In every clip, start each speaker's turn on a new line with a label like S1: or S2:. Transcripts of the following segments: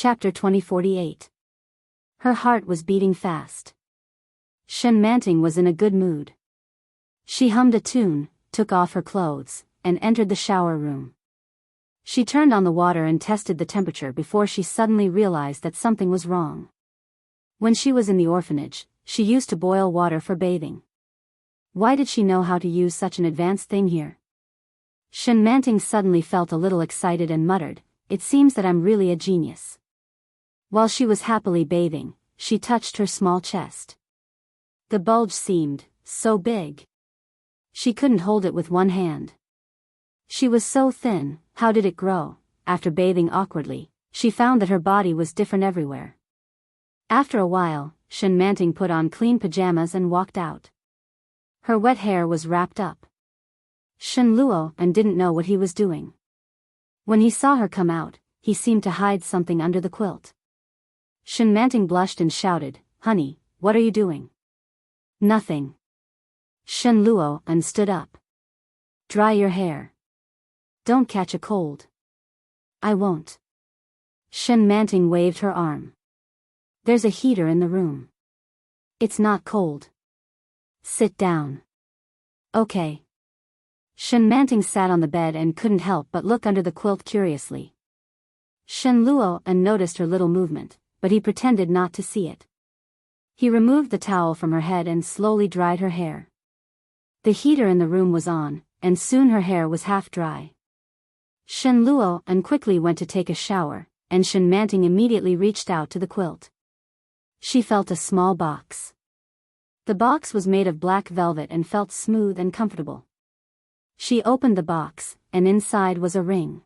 S1: Chapter 2048. Her heart was beating fast. Shen Manting was in a good mood. She hummed a tune, took off her clothes, and entered the shower room. She turned on the water and tested the temperature before she suddenly realized that something was wrong. When she was in the orphanage, she used to boil water for bathing. Why did she know how to use such an advanced thing here? Shen Manting suddenly felt a little excited and muttered, "It seems that I'm really a genius." While she was happily bathing, she touched her small chest. The bulge seemed so big. She couldn't hold it with one hand. She was so thin, how did it grow? After bathing awkwardly, she found that her body was different everywhere. After a while, Shen Manting put on clean pajamas and walked out. Her wet hair was wrapped up. Shen Luo and didn't know what he was doing. When he saw her come out, he seemed to hide something under the quilt. Shen Manting blushed and shouted, "Honey, what are you doing?" "Nothing." Shen Luo and stood up. "Dry your hair. Don't catch a cold." "I won't." Shen Manting waved her arm. "There's a heater in the room. It's not cold. Sit down." "Okay." Shen Manting sat on the bed and couldn't help but look under the quilt curiously. Shen Luo and noticed her little movement, but he pretended not to see it. He removed the towel from her head and slowly dried her hair. The heater in the room was on, and soon her hair was half dry. Shen Luo and quickly went to take a shower, and Shen Manting immediately reached out to the quilt. She felt a small box. The box was made of black velvet and felt smooth and comfortable. She opened the box, and inside was a ring.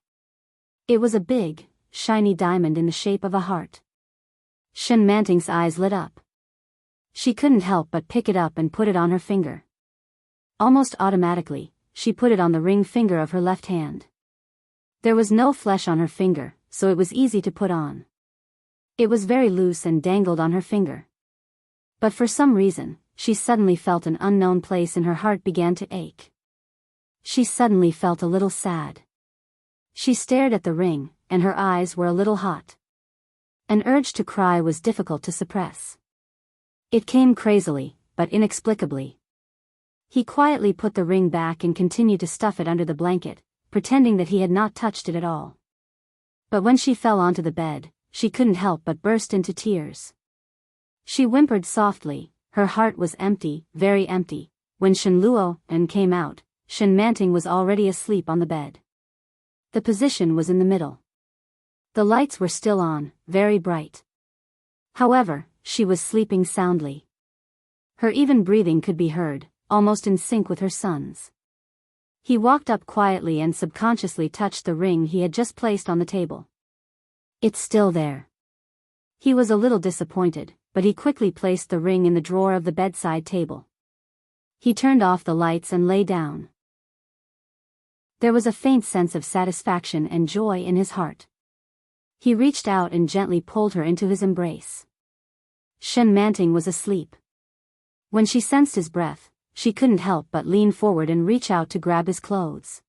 S1: It was a big, shiny diamond in the shape of a heart. Shen Manting's eyes lit up. She couldn't help but pick it up and put it on her finger. Almost automatically, she put it on the ring finger of her left hand. There was no flesh on her finger, so it was easy to put on. It was very loose and dangled on her finger. But for some reason, she suddenly felt an unknown place in her heart began to ache. She suddenly felt a little sad. She stared at the ring, and her eyes were a little hot. An urge to cry was difficult to suppress. It came crazily, but inexplicably. He quietly put the ring back and continued to stuff it under the blanket, pretending that he had not touched it at all. But when she fell onto the bed, she couldn't help but burst into tears. She whimpered softly, her heart was empty, very empty. When Shen Luo and came out, Shen Manting was already asleep on the bed. The position was in the middle. The lights were still on, very bright. However, she was sleeping soundly. Her even breathing could be heard, almost in sync with her son's. He walked up quietly and subconsciously touched the ring he had just placed on the table. "It's still there." He was a little disappointed, but he quickly placed the ring in the drawer of the bedside table. He turned off the lights and lay down. There was a faint sense of satisfaction and joy in his heart. He reached out and gently pulled her into his embrace. Shen Manting was asleep. When she sensed his breath, she couldn't help but lean forward and reach out to grab his clothes.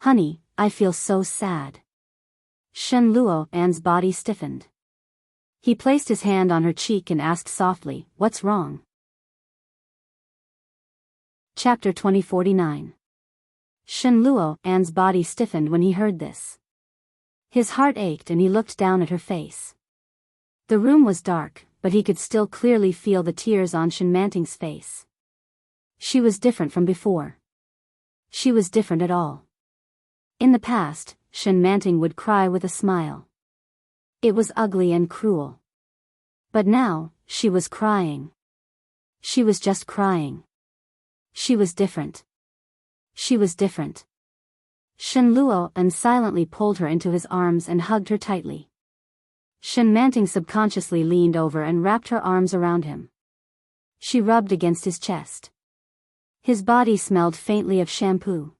S1: "Honey, I feel so sad." Shen Luo An's body stiffened. He placed his hand on her cheek and asked softly, "What's wrong?" Chapter 2049. Shen Luo An's body stiffened when he heard this. His heart ached and he looked down at her face. The room was dark, but he could still clearly feel the tears on Shen Manting's face. She was different from before. She was different at all. In the past, Shen Manting would cry with a smile. It was ugly and cruel. But now, she was crying. She was just crying. She was different. She was different. Shen Luo and silently pulled her into his arms and hugged her tightly. Shen Manting subconsciously leaned over and wrapped her arms around him. She rubbed against his chest. His body smelled faintly of shampoo.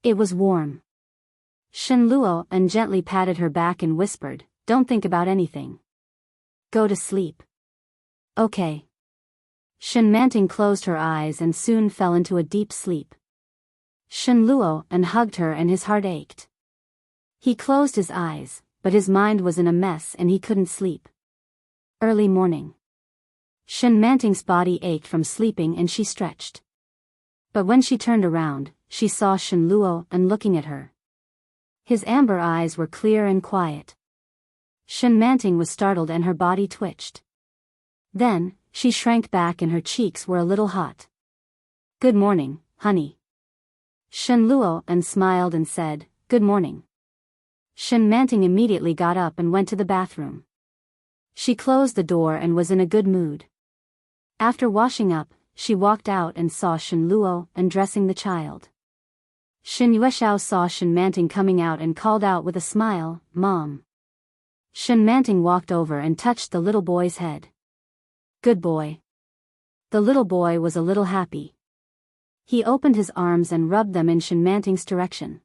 S1: It was warm. Shen Luo and gently patted her back and whispered, "Don't think about anything. Go to sleep." "Okay." Shen Manting closed her eyes and soon fell into a deep sleep. Shen Luo and hugged her and his heart ached. He closed his eyes, but his mind was in a mess and he couldn't sleep. Early morning. Shen Manting's body ached from sleeping and she stretched. But when she turned around, she saw Shen Luo and looking at her. His amber eyes were clear and quiet. Shen Manting was startled and her body twitched. Then, she shrank back and her cheeks were a little hot. "Good morning, honey." Shen Luo and smiled and said, "Good morning." Shen Manting immediately got up and went to the bathroom. She closed the door and was in a good mood. After washing up, she walked out and saw Shen Luo undressing the child. Shen Yuexiao saw Shen Manting coming out and called out with a smile, "Mom." Shen Manting walked over and touched the little boy's head. "Good boy." The little boy was a little happy. He opened his arms and rubbed them in Shen Manting's direction.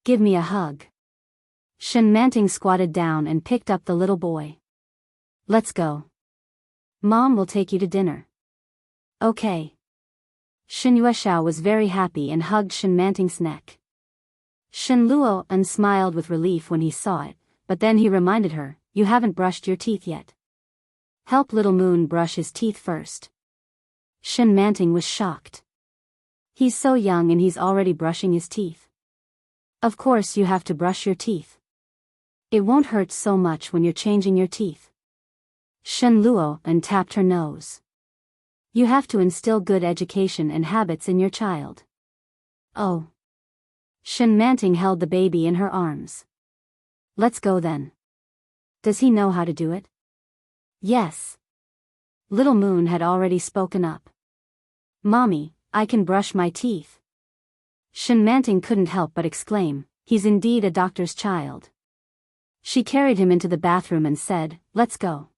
S1: "Give me a hug." Shen Manting squatted down and picked up the little boy. "Let's go. Mom will take you to dinner." "Okay." Shen Yuexiao was very happy and hugged Shen Manting's neck. Shen Luo smiled with relief when he saw it, but then he reminded her, "You haven't brushed your teeth yet. Help little Moon brush his teeth first." Shen Manting was shocked. "He's so young and he's already brushing his teeth." "Of course you have to brush your teeth. It won't hurt so much when you're changing your teeth." Shen Luo tapped her nose. "You have to instill good education and habits in your child." "Oh." Shen Manting held the baby in her arms. "Let's go then." "Does he know how to do it?" "Yes." Little Moon had already spoken up. "Mommy, I can brush my teeth." Shen Manting couldn't help but exclaim, "He's indeed a doctor's child." She carried him into the bathroom and said, "Let's go."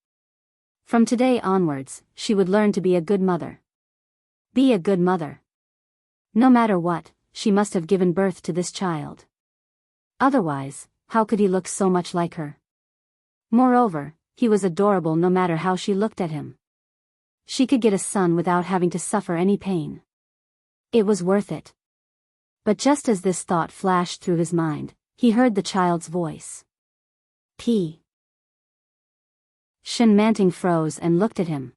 S1: From today onwards, she would learn to be a good mother. Be a good mother. No matter what, she must have given birth to this child. Otherwise, how could he look so much like her? Moreover, he was adorable no matter how she looked at him. She could get a son without having to suffer any pain. It was worth it. But just as this thought flashed through his mind, he heard the child's voice. "P." Shen Manting froze and looked at him.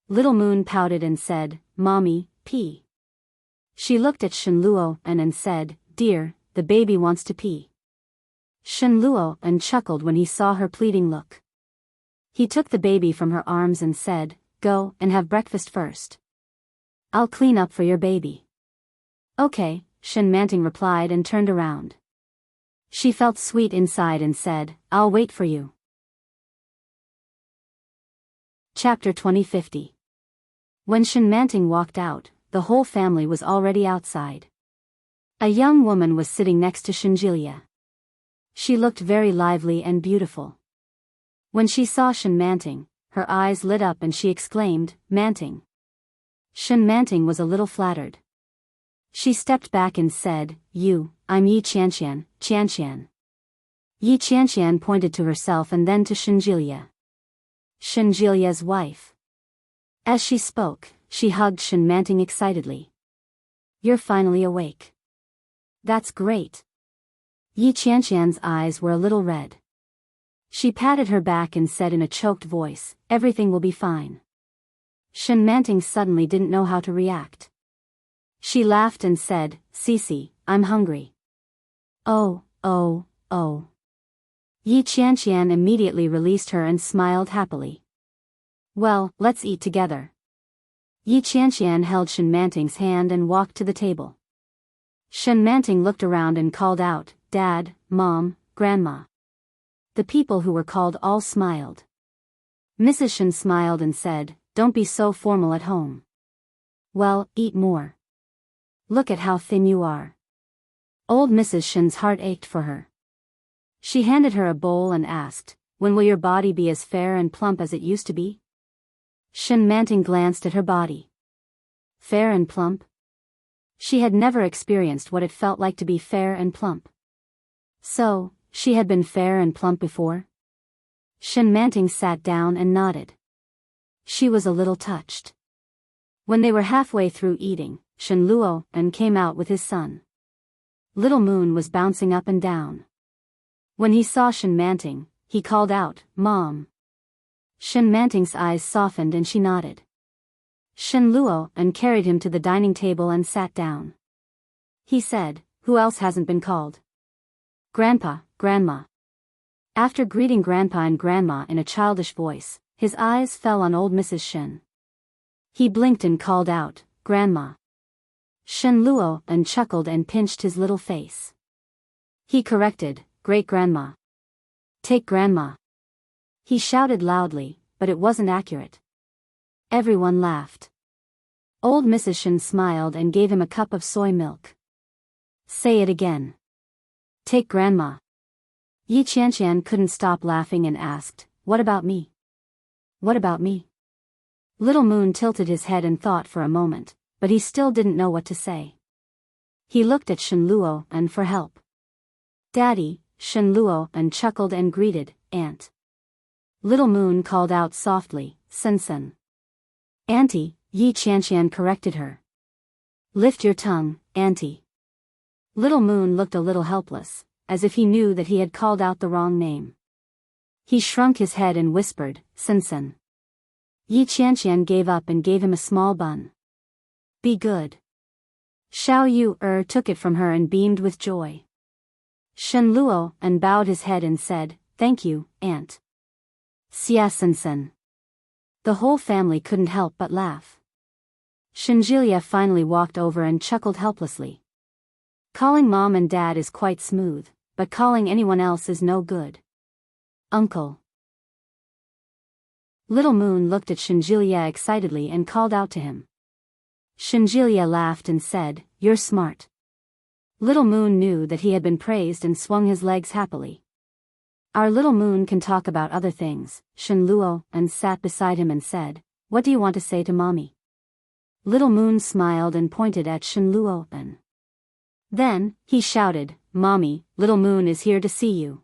S1: Little Moon pouted and said, "Mommy, pee." She looked at Shen Luo and said, "Dear, the baby wants to pee." Shen Luo chuckled when he saw her pleading look. He took the baby from her arms and said, "Go and have breakfast first. I'll clean up for your baby." "Okay," Shen Manting replied and turned around. She felt sweet inside and said, "I'll wait for you." Chapter 2050. When Shen Manting walked out, the whole family was already outside. A young woman was sitting next to Shenjilia. She looked very lively and beautiful. When she saw Shen Manting, her eyes lit up and she exclaimed, "Manting." Shen Manting was a little flattered. She stepped back and said, I'm Yi Qianqian, Qianqian." Yi Qianqian pointed to herself and then to Shenjilia. Shenjilia's wife. As she spoke, she hugged Shen Manting excitedly. "You're finally awake. That's great." Yi Qianqian's eyes were a little red. She patted her back and said in a choked voice, "Everything will be fine." Shen Manting suddenly didn't know how to react. She laughed and said, "Sisi, I'm hungry." Oh. Yi Qianqian immediately released her and smiled happily. "Well, let's eat together." Yi Qianqian held Shen Manting's hand and walked to the table. Shen Manting looked around and called out, "Dad, Mom, Grandma." The people who were called all smiled. Mrs. Shen smiled and said, "Don't be so formal at home. Well, eat more. Look at how thin you are." Old Mrs. Shen's heart ached for her. She handed her a bowl and asked, "When will your body be as fair and plump as it used to be?" Shen Manting glanced at her body. Fair and plump? She had never experienced what it felt like to be fair and plump. So, she had been fair and plump before? Shen Manting sat down and nodded. She was a little touched. When they were halfway through eating, Shen Luo came out with his son. Little Moon was bouncing up and down. When he saw Shen Manting, he called out, "Mom." Shen Manting's eyes softened and she nodded. Shen Luo and carried him to the dining table and sat down. He said, "Who else hasn't been called?" "Grandpa, Grandma." After greeting Grandpa and Grandma in a childish voice, his eyes fell on old Mrs. Shen. He blinked and called out, "Grandma." Shen Luo and chuckled and pinched his little face. He corrected, "Great-grandma." "Take Grandma." He shouted loudly, but it wasn't accurate. Everyone laughed. Old Mrs. Shen smiled and gave him a cup of soy milk. "Say it again." "Take Grandma." Yi Qianqian couldn't stop laughing and asked, "What about me? What about me?" Little Moon tilted his head and thought for a moment, but he still didn't know what to say. He looked at Shen Luo and for help. "Daddy," Shen Luo and chuckled and greeted, "Aunt." Little Moon called out softly, "Sen Sen." "Auntie," Yi Qianqian corrected her. "Lift your tongue, Auntie." Little Moon looked a little helpless, as if he knew that he had called out the wrong name. He shrunk his head and whispered, "Sen Sen." Yi Qianqian gave up and gave him a small bun. "Be good." Xiao Yu took it from her and beamed with joy. Shen Luo and bowed his head and said, "Thank you, Aunt." "Xia Sen Sen." The whole family couldn't help but laugh. Shenjilia finally walked over and chuckled helplessly. Calling Mom and Dad is quite smooth, but calling anyone else is no good. "Uncle." Little Moon looked at Shenjilia excitedly and called out to him. Shenjilia laughed and said, "You're smart." Little Moon knew that he had been praised and swung his legs happily. "Our Little Moon can talk about other things," Shen Luo and sat beside him and said, "What do you want to say to Mommy?" Little Moon smiled and pointed at Shen Luo and then, he shouted, "Mommy, Little Moon is here to see you."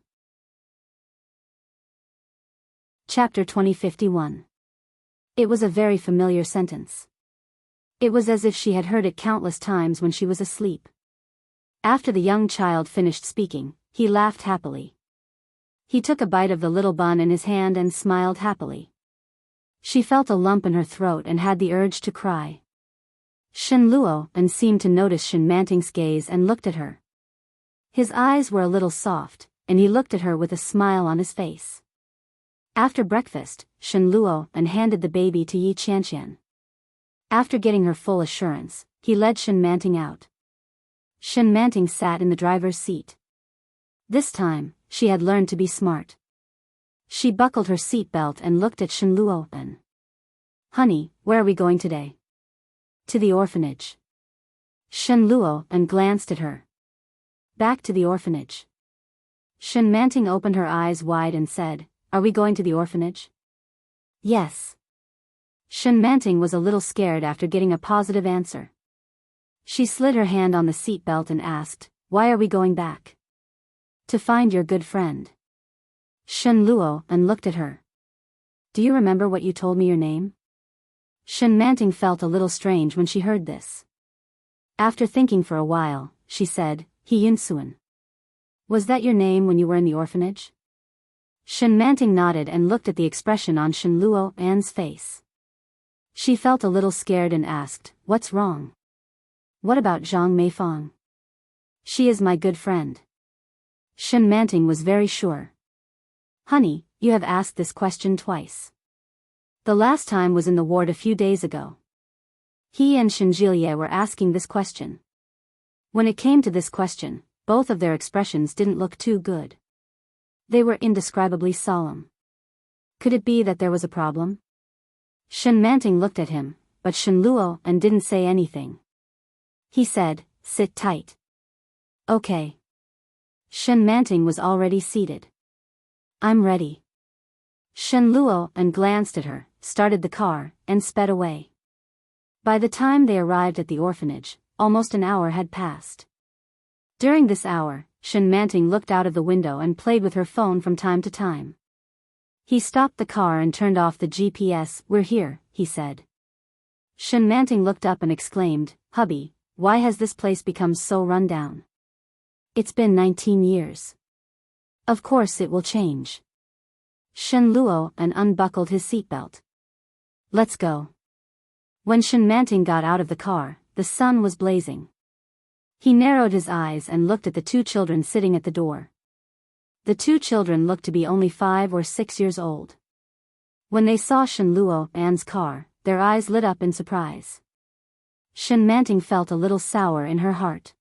S1: Chapter 2051. It was a very familiar sentence. It was as if she had heard it countless times when she was asleep. After the young child finished speaking, he laughed happily. He took a bite of the little bun in his hand and smiled happily. She felt a lump in her throat and had the urge to cry. Shen Luo and seemed to notice Shen Manting's gaze and looked at her. His eyes were a little soft, and he looked at her with a smile on his face. After breakfast, Shen Luo and handed the baby to Yi Qianqian. After getting her full assurance, he led Shen Manting out. Shen Manting sat in the driver's seat. This time, she had learned to be smart. She buckled her seat belt and looked at Shen Luo and, "Honey, where are we going today?" "To the orphanage." Shen Luo and glanced at her. "Back to the orphanage." Shen Manting opened her eyes wide and said, "Are we going to the orphanage?" "Yes." Shen Manting was a little scared after getting a positive answer. She slid her hand on the seat belt and asked, "Why are we going back?" "To find your good friend." Shen Luo and looked at her. "Do you remember what you told me your name?" Shen Manting felt a little strange when she heard this. After thinking for a while, she said, "He Yunsuan." "Was that your name when you were in the orphanage?" Shen Manting nodded and looked at the expression on Shen Luo An's face. She felt a little scared and asked, "What's wrong?" "What about Zhang Meifang?" "She is my good friend." Shen Manting was very sure. "Honey, you have asked this question twice. The last time was in the ward a few days ago." He and Shenjilia were asking this question. When it came to this question, both of their expressions didn't look too good. They were indescribably solemn. Could it be that there was a problem? Shen Manting looked at him, but Shen Luo and didn't say anything. He said, "Sit tight." "Okay." Shen Manting was already seated. "I'm ready." Shen Luo and glanced at her, started the car, and sped away. By the time they arrived at the orphanage, almost an hour had passed. During this hour, Shen Manting looked out of the window and played with her phone from time to time. He stopped the car and turned off the GPS. "We're here," he said. Shen Manting looked up and exclaimed, "Hubby, why has this place become so run down? It's been 19 years. Of course it will change. Shen Luo and unbuckled his seatbelt. Let's go. When Shen Manting got out of the car, the sun was blazing. He narrowed his eyes and looked at the two children sitting at the door. The two children looked to be only 5 or 6 years old. When they saw Shen Luo An's car, their eyes lit up in surprise. Shen Manting felt a little sour in her heart.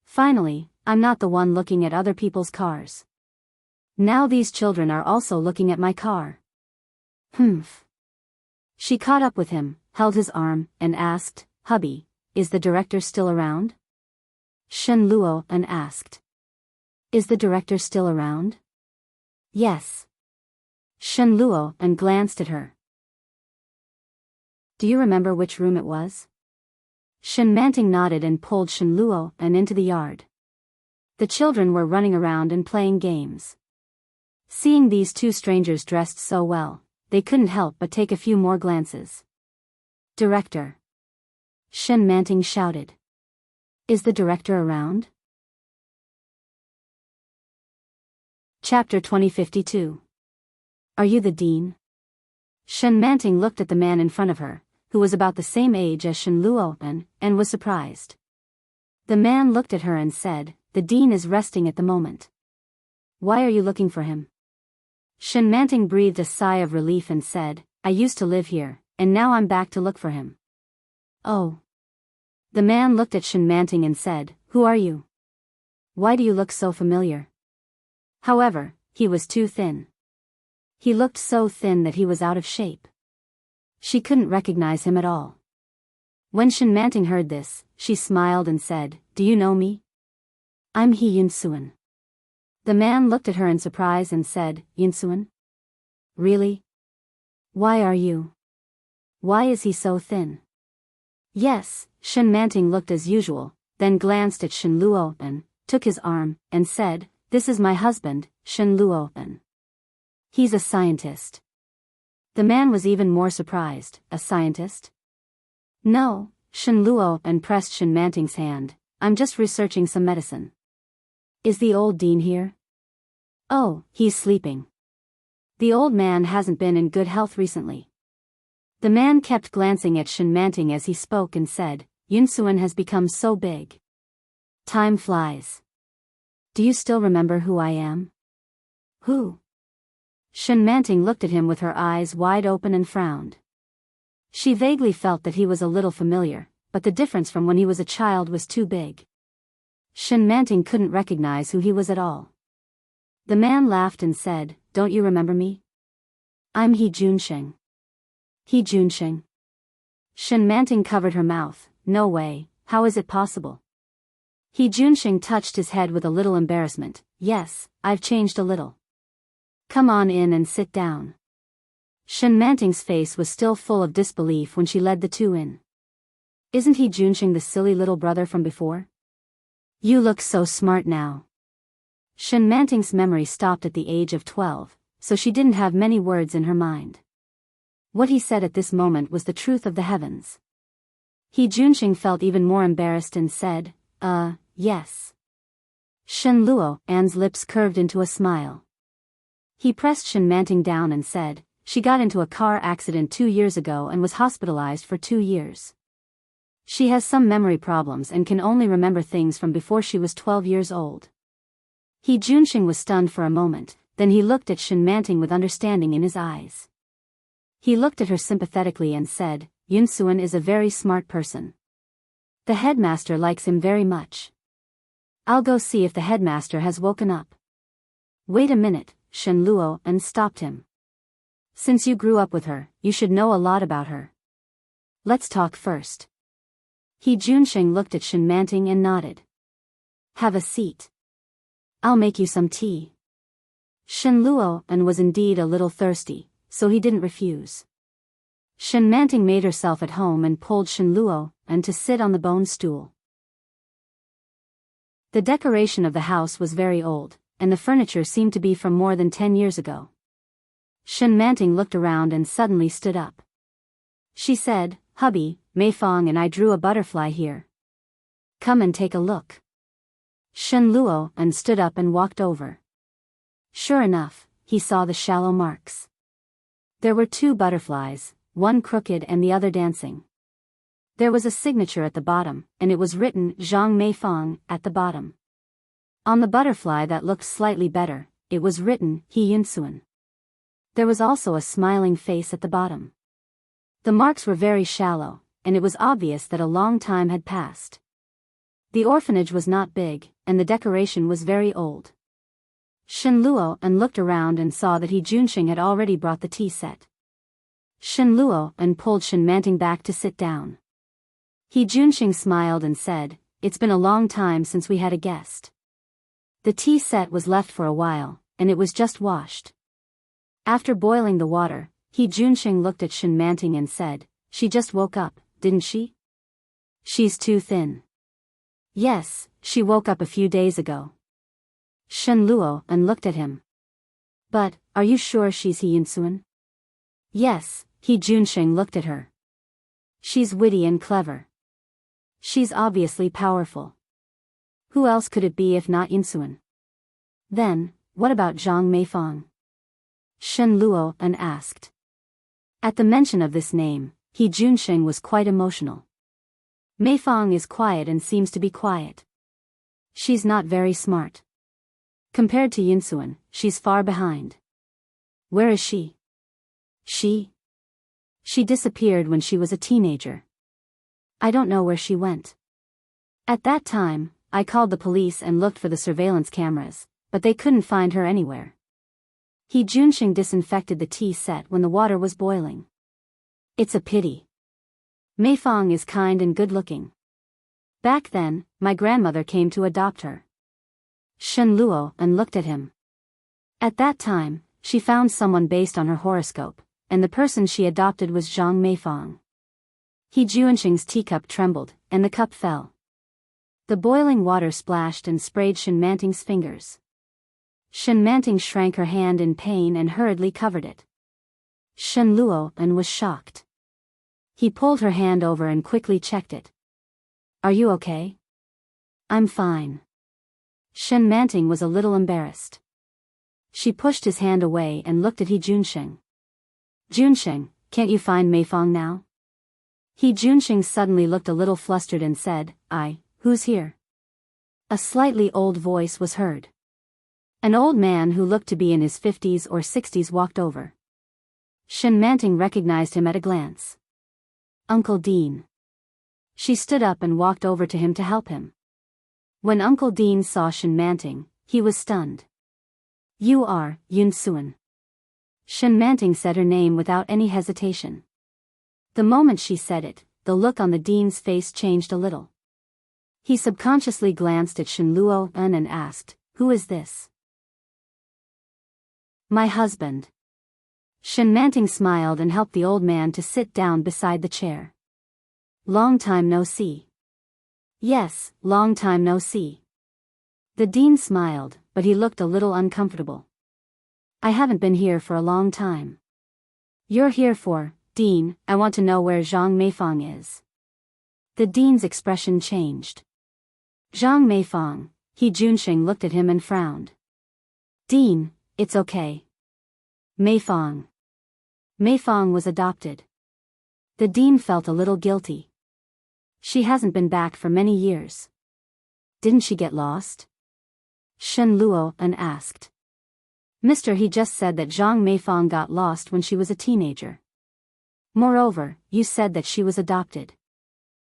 S1: Finally, I'm not the one looking at other people's cars. Now these children are also looking at my car. Humph. She caught up with him, held his arm, and asked, Hubby, is the director still around? Shen Luo An asked. Is the director still around? Yes. Shen Luo An glanced at her. Do you remember which room it was? Shen Manting nodded and pulled Shen Luo An into the yard. The children were running around and playing games. Seeing these two strangers dressed so well, they couldn't help but take a few more glances. Director. Shen Manting shouted. Is the director around? Chapter 2052. Are you the dean? Shen Manting looked at the man in front of her, who was about the same age as Shen Luo An, and was surprised. The man looked at her and said, The dean is resting at the moment. Why are you looking for him? Shen Manting breathed a sigh of relief and said, I used to live here, and now I'm back to look for him. Oh. The man looked at Shen Manting and said, Who are you? Why do you look so familiar? However, he was too thin. He looked so thin that he was out of shape. She couldn't recognize him at all. When Shen Manting heard this, she smiled and said, Do you know me? I'm He Yunsuan. The man looked at her in surprise and said, Yunsuan? Really? Why are you? Why is he so thin? Yes, Shen Manting looked as usual, then glanced at Shen Luo An, took his arm, and said, This is my husband, Shen Luo An. He's a scientist. The man was even more surprised. A scientist? No, Shen Luo An pressed Shen Manting's hand. I'm just researching some medicine. Is the old dean here? Oh, he's sleeping. The old man hasn't been in good health recently. The man kept glancing at Shen Manting as he spoke and said, Yunsuan has become so big. Time flies. Do you still remember who I am? Who? Shen Manting looked at him with her eyes wide open and frowned. She vaguely felt that he was a little familiar, but the difference from when he was a child was too big. Shen Manting couldn't recognize who he was at all. The man laughed and said, Don't you remember me? I'm He Junsheng. He Junsheng. Shen Manting covered her mouth. No way, how is it possible? He Junsheng touched his head with a little embarrassment. Yes, I've changed a little. Come on in and sit down. Shen Manting's face was still full of disbelief when she led the two in. Isn't He Junsheng the silly little brother from before? You look so smart now. Shen Manting's memory stopped at the age of 12, so she didn't have many words in her mind. What he said at this moment was the truth of the heavens. He Junsheng felt even more embarrassed and said, yes. Shen Luo An's lips curved into a smile. He pressed Shen Manting down and said, She got into a car accident 2 years ago and was hospitalized for 2 years. She has some memory problems and can only remember things from before she was 12 years old. He Junsheng was stunned for a moment, then he looked at Shen Manting with understanding in his eyes. He looked at her sympathetically and said, Yunsuan is a very smart person. The headmaster likes him very much. I'll go see if the headmaster has woken up. Wait a minute, Shen Luo An stopped him. Since you grew up with her, you should know a lot about her. Let's talk first. He Junsheng looked at Shen Manting and nodded. Have a seat. I'll make you some tea. Shen Luo An was indeed a little thirsty, so he didn't refuse. Shen Manting made herself at home and pulled Shen Luo An to sit on the bone stool. The decoration of the house was very old, and the furniture seemed to be from more than 10 years ago. Shen Manting looked around and suddenly stood up. She said, Hubby, Mei Fong and I drew a butterfly here. Come and take a look. Shen Luo An stood up and walked over. Sure enough, he saw the shallow marks. There were 2 butterflies, one crooked and the other dancing. There was a signature at the bottom, and it was written Zhang Meifang at the bottom. On the butterfly that looked slightly better, it was written He Yunsuan. There was also a smiling face at the bottom. The marks were very shallow, and it was obvious that a long time had passed. The orphanage was not big, and the decoration was very old. Shen Luo looked around and saw that He Junxing had already brought the tea set. Shen Luo pulled Shen Manting back to sit down. He Junxing smiled and said, "It's been a long time since we had a guest." The tea set was left for a while, and it was just washed. After boiling the water, He Junxing looked at Shen Manting and said, "She just woke up, didn't she?" "She's too thin." "Yes, she woke up a few days ago." Shen Luo looked at him. "But, are you sure she's He Yunsuan?" "Yes," He Junxing looked at her. "She's witty and clever. She's obviously powerful. Who else could it be if not Yunsuan?" "Then, what about Zhang Meifang?" Shen Luo asked. At the mention of this name, He Junxing was quite emotional. Meifang is quiet and seems to be quiet. She's not very smart. Compared to Yunsuan, she's far behind. Where is she? She disappeared when she was a teenager. I don't know where she went. At that time, I called the police and looked for the surveillance cameras, but they couldn't find her anywhere. He Junxing disinfected the tea set when the water was boiling. It's a pity. Meifang is kind and good-looking. Back then, my grandmother came to adopt her. Shen Luo looked at him. At that time, she found someone based on her horoscope, and the person she adopted was Zhang Meifang. He Junxing's teacup trembled, and the cup fell. The boiling water splashed and sprayed Shen Manting's fingers. Shen Manting shrank her hand in pain and hurriedly covered it. Shen Luo was shocked. He pulled her hand over and quickly checked it. "Are you okay?" "I'm fine." Shen Manting was a little embarrassed. She pushed his hand away and looked at He Junxing. "Junxing, can't you find Meifang now?" He Junxing suddenly looked a little flustered and said, Who's here?" A slightly old voice was heard. An old man who looked to be in his 50s or 60s walked over. Shen Manting recognized him at a glance. "Uncle Dean." She stood up and walked over to him to help him. When Uncle Dean saw Shen Manting, he was stunned. "You are Yunsuan." Shen Manting said her name without any hesitation. The moment she said it, the look on the dean's face changed a little. He subconsciously glanced at Shen Luo and asked, "Who is this?" "My husband." Shen Manting smiled and helped the old man to sit down beside the chair. "Long time no see." "Yes, long time no see." The dean smiled, but he looked a little uncomfortable. "I haven't been here for a long time." "You're here for, Dean, I want to know where Zhang Meifang is." The dean's expression changed. "Zhang Meifang," He Junxing looked at him and frowned. "Dean, it's okay." Meifang. Meifang was adopted. The dean felt a little guilty. She hasn't been back for many years. Didn't she get lost? Shen Luo asked. "Mister, he just said that Zhang Meifang got lost when she was a teenager. Moreover, you said that she was adopted.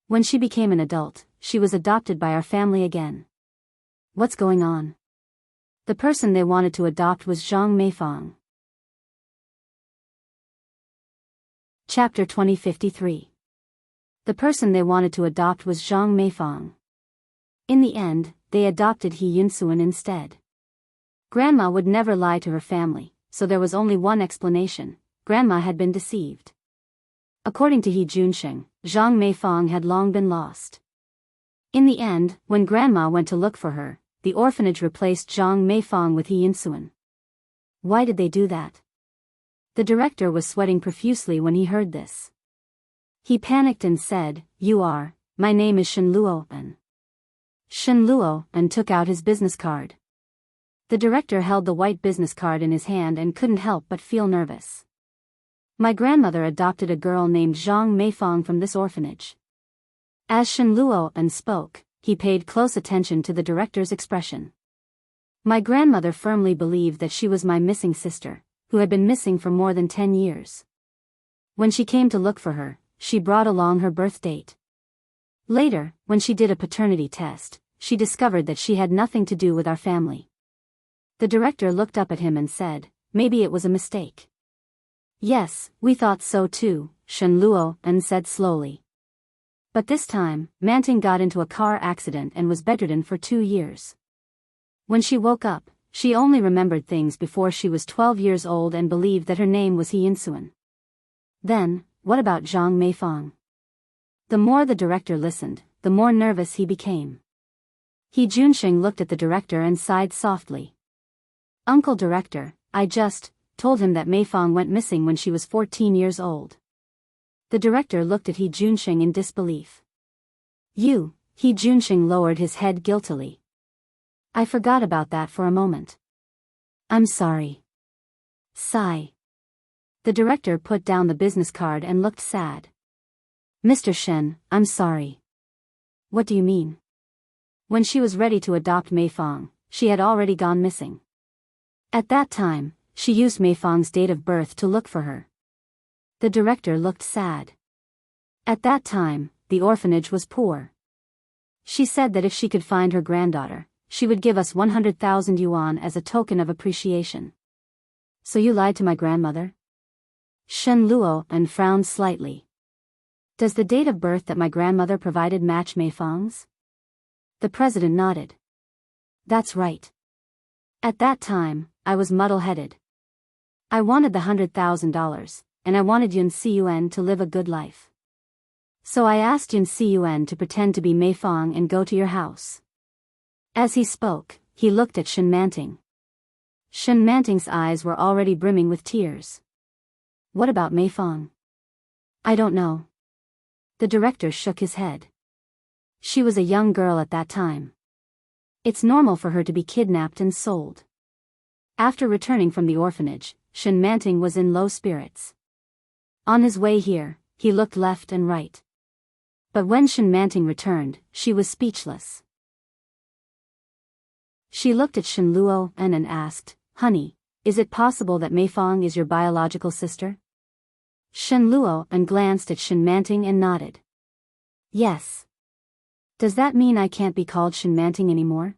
S1: When she became an adult, she was adopted by our family again. What's going on?" The person they wanted to adopt was Zhang Meifang. Chapter 2053. The person they wanted to adopt was Zhang Meifang. In the end, they adopted He Yunsuan instead. Grandma would never lie to her family, so there was only one explanation: Grandma had been deceived. According to He Junxing, Zhang Meifang had long been lost. In the end, when Grandma went to look for her, the orphanage replaced Zhang Meifang with He Yunsuan. Why did they do that? The director was sweating profusely when he heard this. He panicked and said, My name is Shen Luo." Shen Luo took out his business card. The director held the white business card in his hand and couldn't help but feel nervous. My grandmother adopted a girl named Zhang Meifang from this orphanage. As Shen Luoan spoke, he paid close attention to the director's expression. My grandmother firmly believed that she was my missing sister, who had been missing for more than 10 years. When she came to look for her, she brought along her birth date. Later, when she did a paternity test, she discovered that she had nothing to do with our family. The director looked up at him and said, "Maybe it was a mistake." "Yes, we thought so too," Shen Luoan said slowly. But this time, Manting got into a car accident and was bedridden for 2 years. When she woke up, she only remembered things before she was 12 years old and believed that her name was He Yinsuan. Then, what about Zhang Meifang? The more the director listened, the more nervous he became. He Junsheng looked at the director and sighed softly. "Uncle Director, I just told him that Meifang went missing when she was 14 years old." The director looked at He Junsheng in disbelief. "You," He Junsheng lowered his head guiltily. "I forgot about that for a moment. I'm sorry." Sigh. The director put down the business card and looked sad. "Mr. Shen, I'm sorry." "What do you mean?" "When she was ready to adopt Meifang, she had already gone missing. At that time, she used Meifang's date of birth to look for her." The director looked sad. "At that time, the orphanage was poor. She said that if she could find her granddaughter, she would give us 100,000 yuan as a token of appreciation." "So you lied to my grandmother?" Shen Luoan frowned slightly. "Does the date of birth that my grandmother provided match Meifang's?" The president nodded. "That's right. At that time, I was muddle-headed. I wanted the $100,000, and I wanted Yun Cun to live a good life. So I asked Yun Cun to pretend to be Meifang and go to your house." As he spoke, he looked at Shen Manting. Shen Manting's eyes were already brimming with tears. "What about Meifang?" "I don't know." The director shook his head. "She was a young girl at that time. It's normal for her to be kidnapped and sold." After returning from the orphanage, Shen Manting was in low spirits. On his way here, he looked left and right. But when Shen Manting returned, she was speechless. She looked at Shen Luoan and asked, "Honey, is it possible that Meifang is your biological sister?" Shen Luoan glanced at Shen Manting and nodded. "Yes." "Does that mean I can't be called Shen Manting anymore?"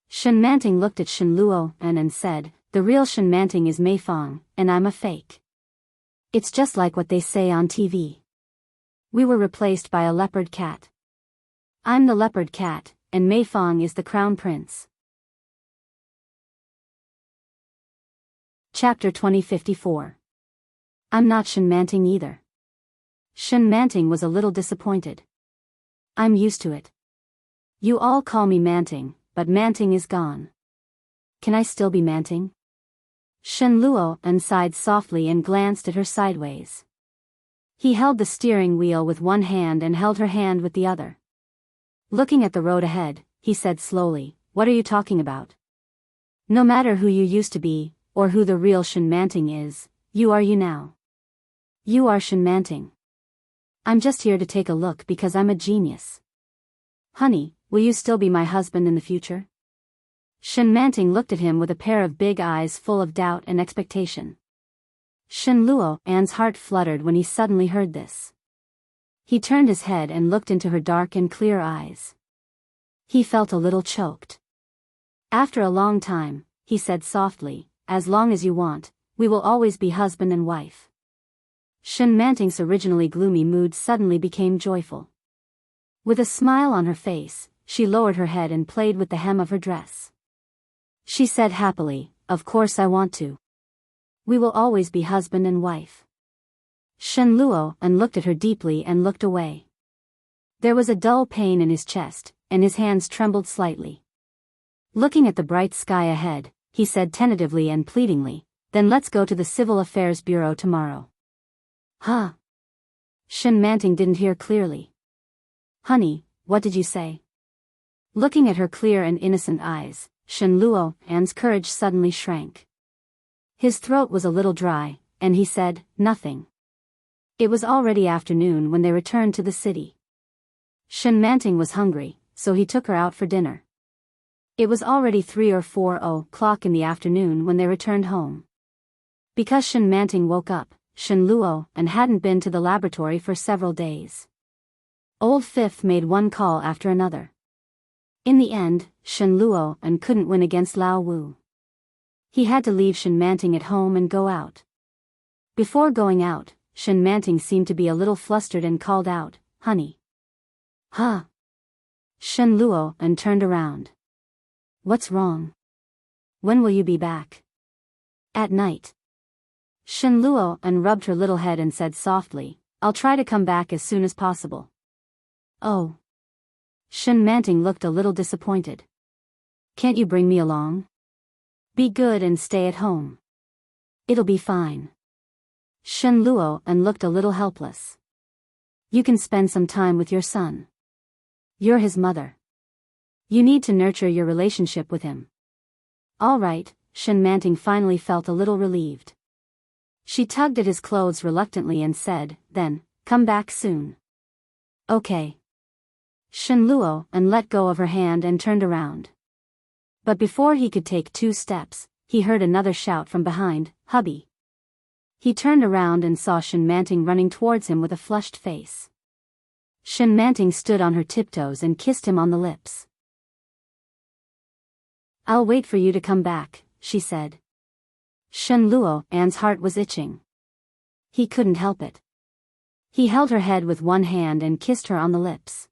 S1: Shen Manting looked at Shen Luoan and said, "The real Shen Manting is Meifang, and I'm a fake. It's just like what they say on TV. We were replaced by a leopard cat. I'm the leopard cat, and Meifang is the crown prince." Chapter 2054. I'm not Shen Manting either. Shen Manting was a little disappointed. "I'm used to it. You all call me Manting, but Manting is gone. Can I still be Manting?" Shen Luoan sighed softly and glanced at her sideways. He held the steering wheel with one hand and held her hand with the other. Looking at the road ahead, he said slowly, "What are you talking about? No matter who you used to be, or who the real Shen Manting is, you are you now. You are Shen Manting. I'm just here to take a look because I'm a genius. Honey, will you still be my husband in the future?" Shen Manting looked at him with a pair of big eyes full of doubt and expectation. Shen Luoan's heart fluttered when he suddenly heard this. He turned his head and looked into her dark and clear eyes. He felt a little choked. After a long time, he said softly, "As long as you want, we will always be husband and wife." Shen Manting's originally gloomy mood suddenly became joyful. With a smile on her face, she lowered her head and played with the hem of her dress. She said happily, "Of course I want to. We will always be husband and wife." Shen Luoan looked at her deeply and looked away. There was a dull pain in his chest, and his hands trembled slightly. Looking at the bright sky ahead, he said tentatively and pleadingly, "Then let's go to the Civil Affairs Bureau tomorrow." "Huh?" Shen Manting didn't hear clearly. "Honey, what did you say?" Looking at her clear and innocent eyes, Shen Luo An's courage suddenly shrank. His throat was a little dry, and he said, nothing. It was already afternoon when they returned to the city. Shen Manting was hungry, so he took her out for dinner. It was already 3 or 4 o'clock in the afternoon when they returned home. Because Shen Manting woke up, Shen Luo and hadn't been to the laboratory for several days. Old Fifth made one call after another. In the end, Shen Luo and couldn't win against Lao Wu. He had to leave Shen Manting at home and go out. Before going out, Shen Manting seemed to be a little flustered and called out, honey. Huh? Shen Luo and turned around. What's wrong? When will you be back? At night. Shen Luo and rubbed her little head and said softly, I'll try to come back as soon as possible. Oh. Shen Manting looked a little disappointed. Can't you bring me along? Be good and stay at home. It'll be fine. Shen Luo and looked a little helpless. You can spend some time with your son. You're his mother. You need to nurture your relationship with him. All right, Shen Manting finally felt a little relieved. She tugged at his clothes reluctantly and said, then, come back soon. Okay. Shen Luo and let go of her hand and turned around. But before he could take 2 steps, he heard another shout from behind, hubby. He turned around and saw Shen Manting running towards him with a flushed face. Shen Manting stood on her tiptoes and kissed him on the lips. I'll wait for you to come back, she said. Shen Luo An's heart was itching. He couldn't help it. He held her head with one hand and kissed her on the lips.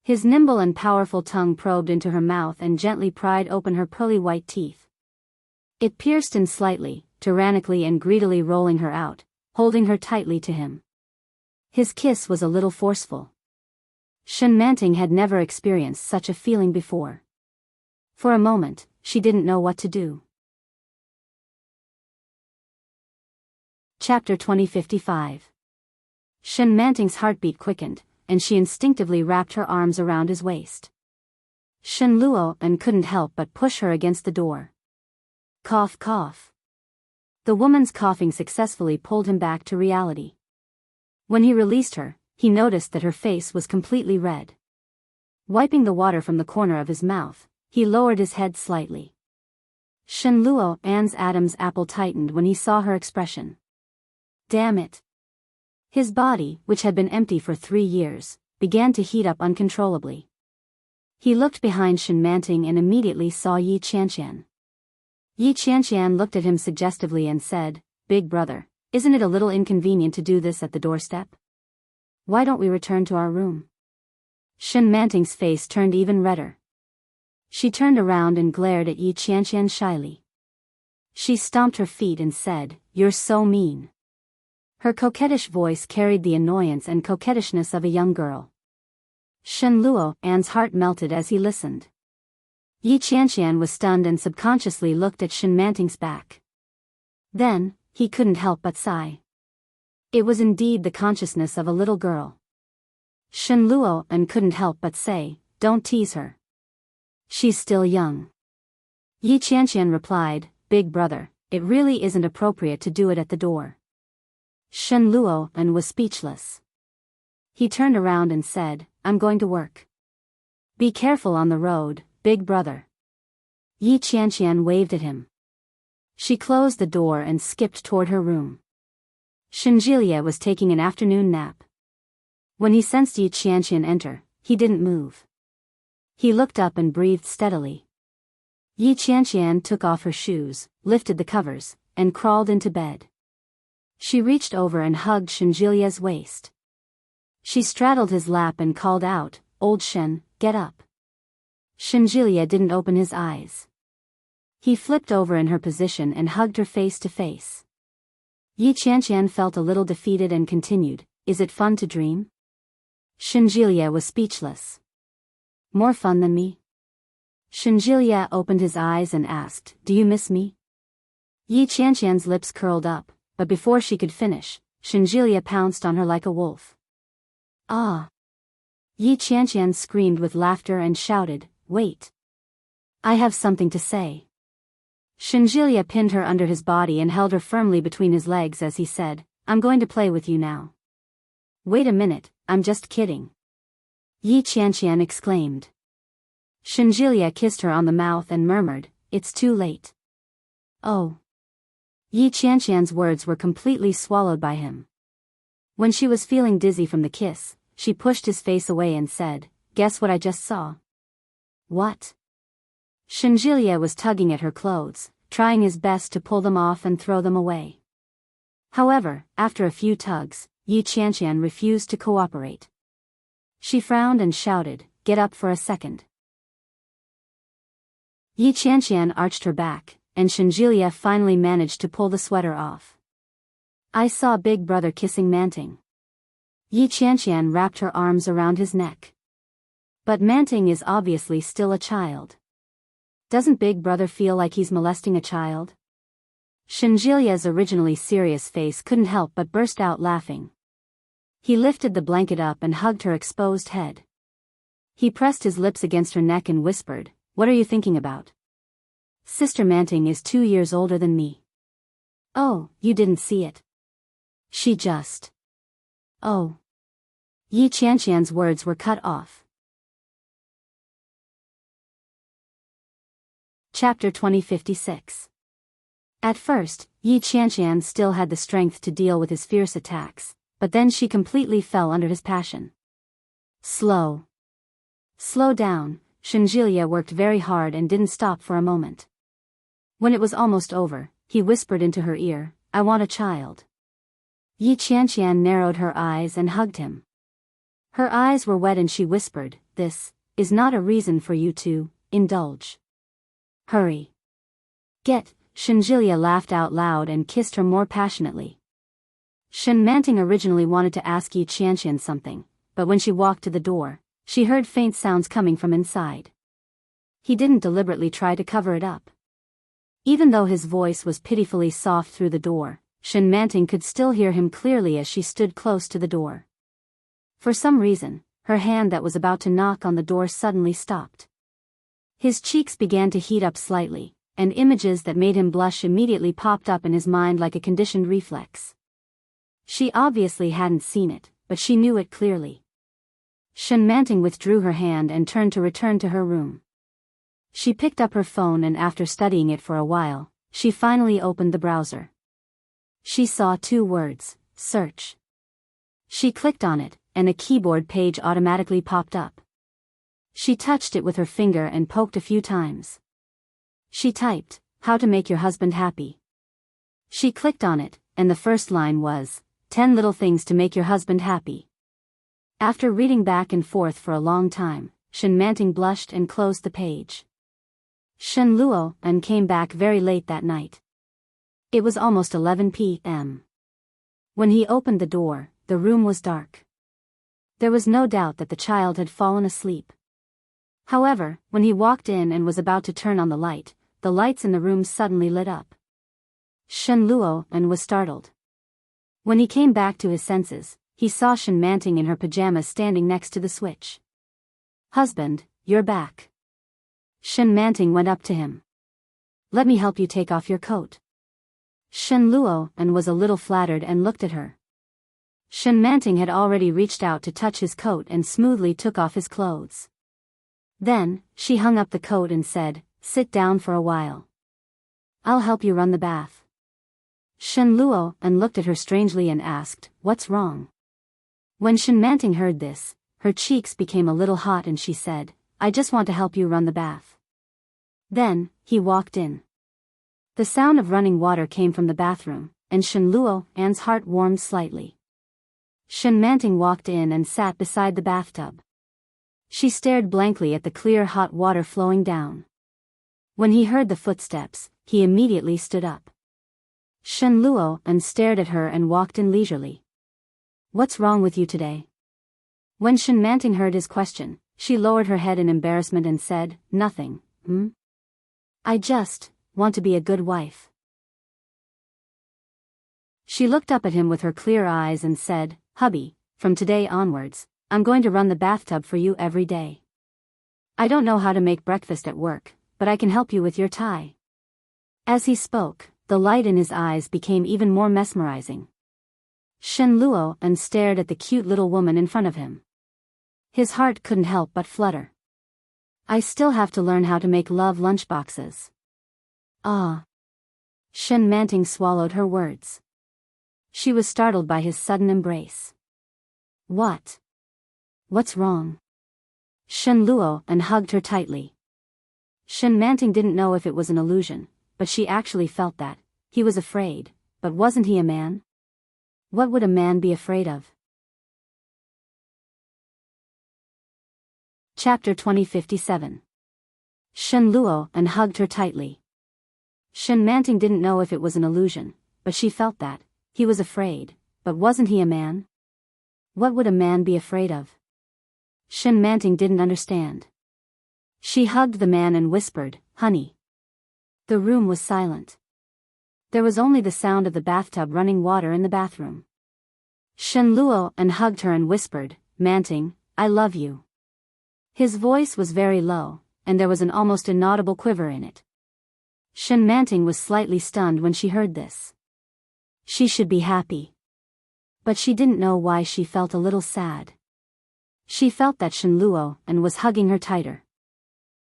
S1: His nimble and powerful tongue probed into her mouth and gently pried open her pearly white teeth. It pierced in slightly, tyrannically and greedily rolling her out, holding her tightly to him. His kiss was a little forceful. Shen Manting had never experienced such a feeling before. For a moment, she didn't know what to do. Chapter 2055. Shen Manting's heartbeat quickened, and she instinctively wrapped her arms around his waist. Shen Luo and couldn't help but push her against the door. Cough, cough. The woman's coughing successfully pulled him back to reality. When he released her, he noticed that her face was completely red. Wiping the water from the corner of his mouth, he lowered his head slightly. Shen Luo An's Adam's apple tightened when he saw her expression. Damn it. His body, which had been empty for 3 years, began to heat up uncontrollably. He looked behind Shen Manting and immediately saw Yi Qianqian. Yi Qianqian looked at him suggestively and said, Big brother, isn't it a little inconvenient to do this at the doorstep? Why don't we return to our room? Shen Manting's face turned even redder. She turned around and glared at Yi Qianqian shyly. She stomped her feet and said, You're so mean. Her coquettish voice carried the annoyance and coquettishness of a young girl. Shen Luo An's heart melted as he listened. Yi Qianqian was stunned and subconsciously looked at Shen Manting's back. Then, he couldn't help but sigh. It was indeed the consciousness of a little girl. Shen Luo An couldn't help but say, Don't tease her. She's still young. Yi Qianqian replied, Big brother, it really isn't appropriate to do it at the door. Shen Luo An was speechless. He turned around and said, I'm going to work. Be careful on the road, big brother. Yi Qianqian waved at him. She closed the door and skipped toward her room. Shinjilia was taking an afternoon nap. When he sensed Yi Qianqian enter, he didn't move. He looked up and breathed steadily. Yi Qianqian took off her shoes, lifted the covers, and crawled into bed. She reached over and hugged Shinjilia's waist. She straddled his lap and called out, Old Shen, get up. Shinjilia didn't open his eyes. He flipped over in her position and hugged her face to face. Yi Qianqian felt a little defeated and continued, Is it fun to dream? Shinjilia was speechless. More fun than me? Shinjilia opened his eyes and asked, Do you miss me? Yi Qianqian's lips curled up, but before she could finish, Shinjilia pounced on her like a wolf. Ah! Yi Qianqian screamed with laughter and shouted, Wait! I have something to say. Shinjilia pinned her under his body and held her firmly between his legs as he said, I'm going to play with you now. Wait a minute, I'm just kidding. Yi Qianqian exclaimed. Shinjilia kissed her on the mouth and murmured, it's too late. Oh. Yi Qianqian's words were completely swallowed by him. When she was feeling dizzy from the kiss, she pushed his face away and said, guess what I just saw? What? Shinjilia was tugging at her clothes, trying his best to pull them off and throw them away. However, after a few tugs, Yi Qianqian refused to cooperate. She frowned and shouted, get up for a second. Yi Qianqian arched her back, and Shinjilia finally managed to pull the sweater off. I saw Big Brother kissing Manting. Yi Qianqian wrapped her arms around his neck. But Manting is obviously still a child. Doesn't Big Brother feel like he's molesting a child? Shinjilia's originally serious face couldn't help but burst out laughing. He lifted the blanket up and hugged her exposed head. He pressed his lips against her neck and whispered, what are you thinking about? Sister Manting is 2 years older than me. Oh, you didn't see it. She just... Oh. Yi Qianqian's words were cut off. Chapter 2056. At first, Yi Qianqian still had the strength to deal with his fierce attacks, but then she completely fell under his passion. Slow down, Shinjilia worked very hard and didn't stop for a moment. When it was almost over, he whispered into her ear, I want a child. Yi Qianqian narrowed her eyes and hugged him. Her eyes were wet and she whispered, this is not a reason for you to indulge. Hurry. Shinjilia laughed out loud and kissed her more passionately. Shin Manting originally wanted to ask Yi Qianqian something, but when she walked to the door, she heard faint sounds coming from inside. He didn't deliberately try to cover it up. Even though his voice was pitifully soft through the door, Shin Manting could still hear him clearly as she stood close to the door. For some reason, her hand that was about to knock on the door suddenly stopped. His cheeks began to heat up slightly, and images that made him blush immediately popped up in his mind like a conditioned reflex. She obviously hadn't seen it, but she knew it clearly. Shin Manting withdrew her hand and turned to return to her room. She picked up her phone and after studying it for a while, she finally opened the browser. She saw 2 words, search. She clicked on it, and a keyboard page automatically popped up. She touched it with her finger and poked a few times. She typed, how to make your husband happy. She clicked on it, and the first line was, 10 little things to make your husband happy. After reading back and forth for a long time, Shin Manting blushed and closed the page. Shen Luo and came back very late that night. It was almost 11 p.m. When he opened the door, the room was dark. There was no doubt that the child had fallen asleep. However, when he walked in and was about to turn on the lights in the room suddenly lit up. Shen Luo and was startled. When he came back to his senses, he saw Shin Manting in her pajamas standing next to the switch. Husband, you're back. Shin Manting went up to him. Let me help you take off your coat. Shen Luo and was a little flattered and looked at her. Shin Manting had already reached out to touch his coat and smoothly took off his clothes. Then, she hung up the coat and said, sit down for a while. I'll help you run the bath. Shen Luo and looked at her strangely and asked, what's wrong? When Shin Manting heard this, her cheeks became a little hot and she said, I just want to help you run the bath. Then, he walked in. The sound of running water came from the bathroom, and Shen Luo An's heart warmed slightly. Shin Manting walked in and sat beside the bathtub. She stared blankly at the clear hot water flowing down. When he heard the footsteps, he immediately stood up. Shen Luo An stared at her and walked in leisurely. What's wrong with you today? When Shin Manting heard his question, she lowered her head in embarrassment and said, nothing, I just want to be a good wife. She looked up at him with her clear eyes and said, hubby, from today onwards, I'm going to run the bathtub for you every day. I don't know how to make breakfast at work, but I can help you with your tie. As he spoke, the light in his eyes became even more mesmerizing. Shen Luo and stared at the cute little woman in front of him. His heart couldn't help but flutter. I still have to learn how to make love lunchboxes. Ah. Shen Manting swallowed her words. She was startled by his sudden embrace. What? What's wrong? Shen Luo and hugged her tightly. Shen Manting didn't know if it was an illusion, but she actually felt that. He was afraid, but wasn't he a man? What would a man be afraid of? Chapter 2057. Shen Luo and hugged her tightly. Shen Manting didn't know if it was an illusion, but she felt that. He was afraid, but wasn't he a man? What would a man be afraid of? Shen Manting didn't understand. She hugged the man and whispered, "Honey." The room was silent. There was only the sound of the bathtub running water in the bathroom. Shen Luo and hugged her and whispered, "Manting, I love you." His voice was very low, and there was an almost inaudible quiver in it. Shen Manting was slightly stunned when she heard this. She should be happy. But she didn't know why she felt a little sad. She felt that Shen Luo and was hugging her tighter.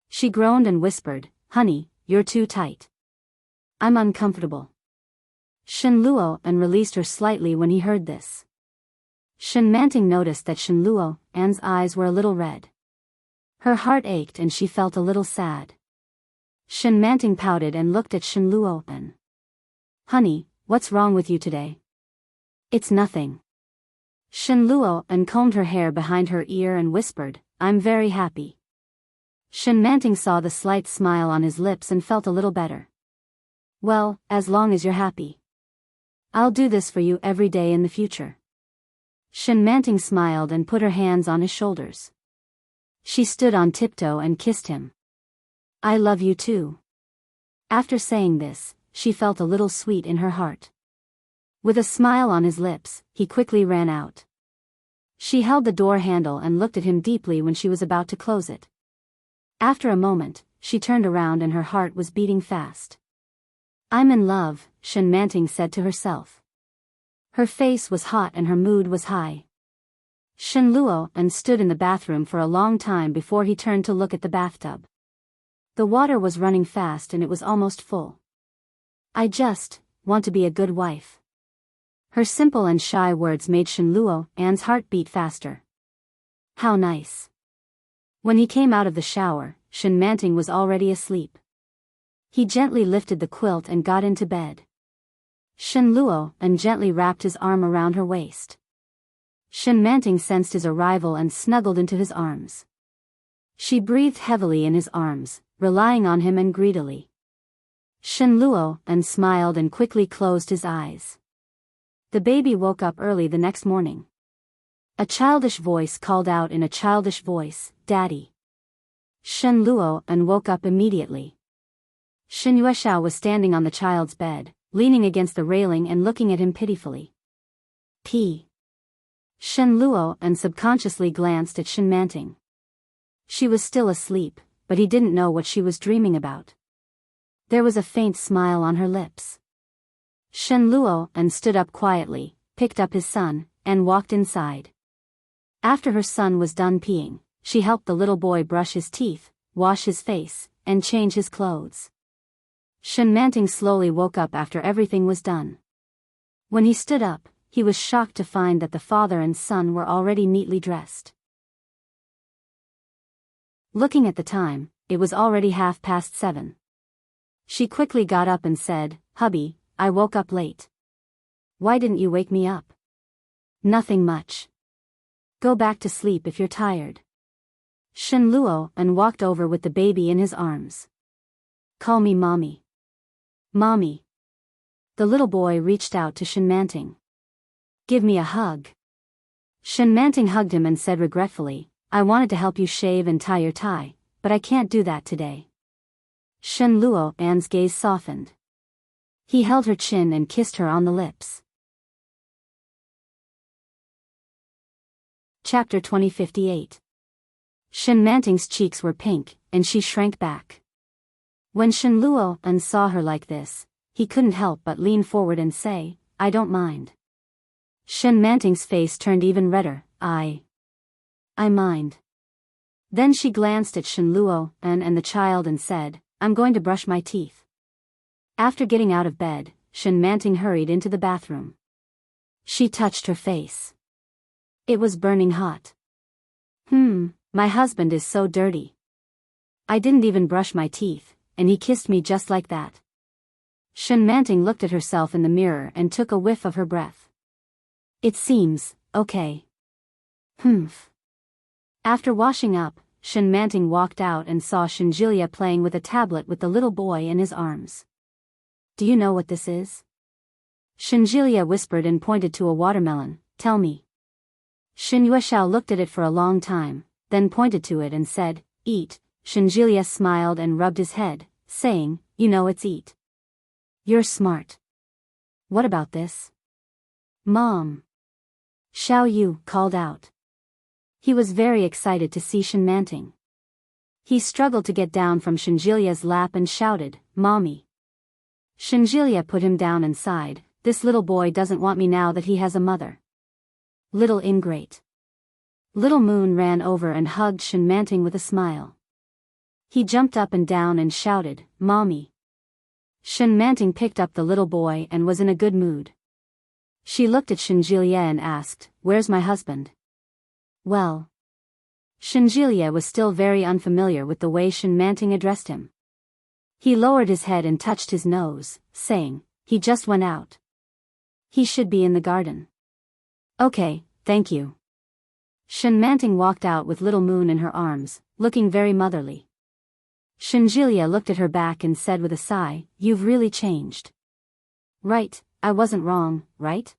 S1: She groaned and whispered, "Honey, you're too tight. I'm uncomfortable." Shen Luo and released her slightly when he heard this. Shen Manting noticed that Shen Luo An's eyes were a little red. Her heart ached and she felt a little sad. Shen Manting pouted and looked at Shen Luo An. "Honey, what's wrong with you today?" "It's nothing." Shen Luo An combed her hair behind her ear and whispered, "I'm very happy." Shen Manting saw the slight smile on his lips and felt a little better. "Well, as long as you're happy. I'll do this for you every day in the future." Shen Manting smiled and put her hands on his shoulders. She stood on tiptoe and kissed him. "I love you too." After saying this, she felt a little sweet in her heart. With a smile on his lips, he quickly ran out. She held the door handle and looked at him deeply when she was about to close it. After a moment, she turned around and her heart was beating fast. "I'm in love," Shen Manting said to herself. Her face was hot and her mood was high. Shen Luo and stood in the bathroom for a long time before he turned to look at the bathtub. The water was running fast and it was almost full. "I just want to be a good wife." Her simple and shy words made Shen Luo An's heart beat faster. How nice. When he came out of the shower, Shen Manting was already asleep. He gently lifted the quilt and got into bed. Shen Luo An gently wrapped his arm around her waist. Shen Manting sensed his arrival and snuggled into his arms. She breathed heavily in his arms, relying on him and greedily. Shen Luo An smiled and quickly closed his eyes. The baby woke up early the next morning. A childish voice called out in a childish voice, "Daddy." Shen Luo An woke up immediately. Shen Yueshao was standing on the child's bed, leaning against the railing and looking at him pitifully. P. Shen Luo An subconsciously glanced at Shen Manting. She was still asleep, but he didn't know what she was dreaming about. There was a faint smile on her lips. Shen Luo An stood up quietly, picked up his son, and walked inside. After her son was done peeing, she helped the little boy brush his teeth, wash his face, and change his clothes. Shen Manting slowly woke up after everything was done. When he stood up, he was shocked to find that the father and son were already neatly dressed. Looking at the time, it was already 7:30. She quickly got up and said, "Hubby, I woke up late." "Why didn't you wake me up?" "Nothing much. Go back to sleep if you're tired." Shen Luo An walked over with the baby in his arms. "Call me Mommy." "Mommy." The little boy reached out to Shen Manting. "Give me a hug." Shen Manting hugged him and said regretfully, "I wanted to help you shave and tie your tie, but I can't do that today." Shen Luo An's gaze softened. He held her chin and kissed her on the lips. Chapter 2058. Shen Manting's cheeks were pink, and she shrank back. When Shen Luo saw her like this, he couldn't help but lean forward and say, I don't mind. Shen Manting's face turned even redder. I mind. Then she glanced at Shen Luo and the child and said, I'm going to brush my teeth. After getting out of bed, Shen Manting hurried into the bathroom. She touched her face. It was burning hot. My husband is so dirty. I didn't even brush my teeth, and he kissed me just like that. Shen Manting looked at herself in the mirror and took a whiff of her breath. It seems okay. After washing up, Shen Manting walked out and saw Shinjilia playing with a tablet with the little boy in his arms. Do you know what this is? Shinjilia whispered and pointed to a watermelon. Tell me. Shin Yueshao looked at it for a long time, then pointed to it and said, Eat. Shinjilia smiled and rubbed his head, saying, You know it's eat. You're smart. What about this? Mom. Xiao Yu called out. He was very excited to see Shen Manting. He struggled to get down from Shinjilia's lap and shouted, Mommy. Shinjilia put him down and sighed, This little boy doesn't want me now that he has a mother. Little ingrate. Little Moon ran over and hugged Shen Manting with a smile. He jumped up and down and shouted, Mommy. Shen Manting picked up the little boy and was in a good mood. She looked at Shinjilia and asked, Where's my husband? Well. Shinjilia was still very unfamiliar with the way Shen Manting addressed him. He lowered his head and touched his nose, saying, He just went out. He should be in the garden. Okay, thank you. Shen Manting walked out with little Moon in her arms, looking very motherly. Shinjilia looked at her back and said with a sigh, You've really changed. Right, I wasn't wrong, right?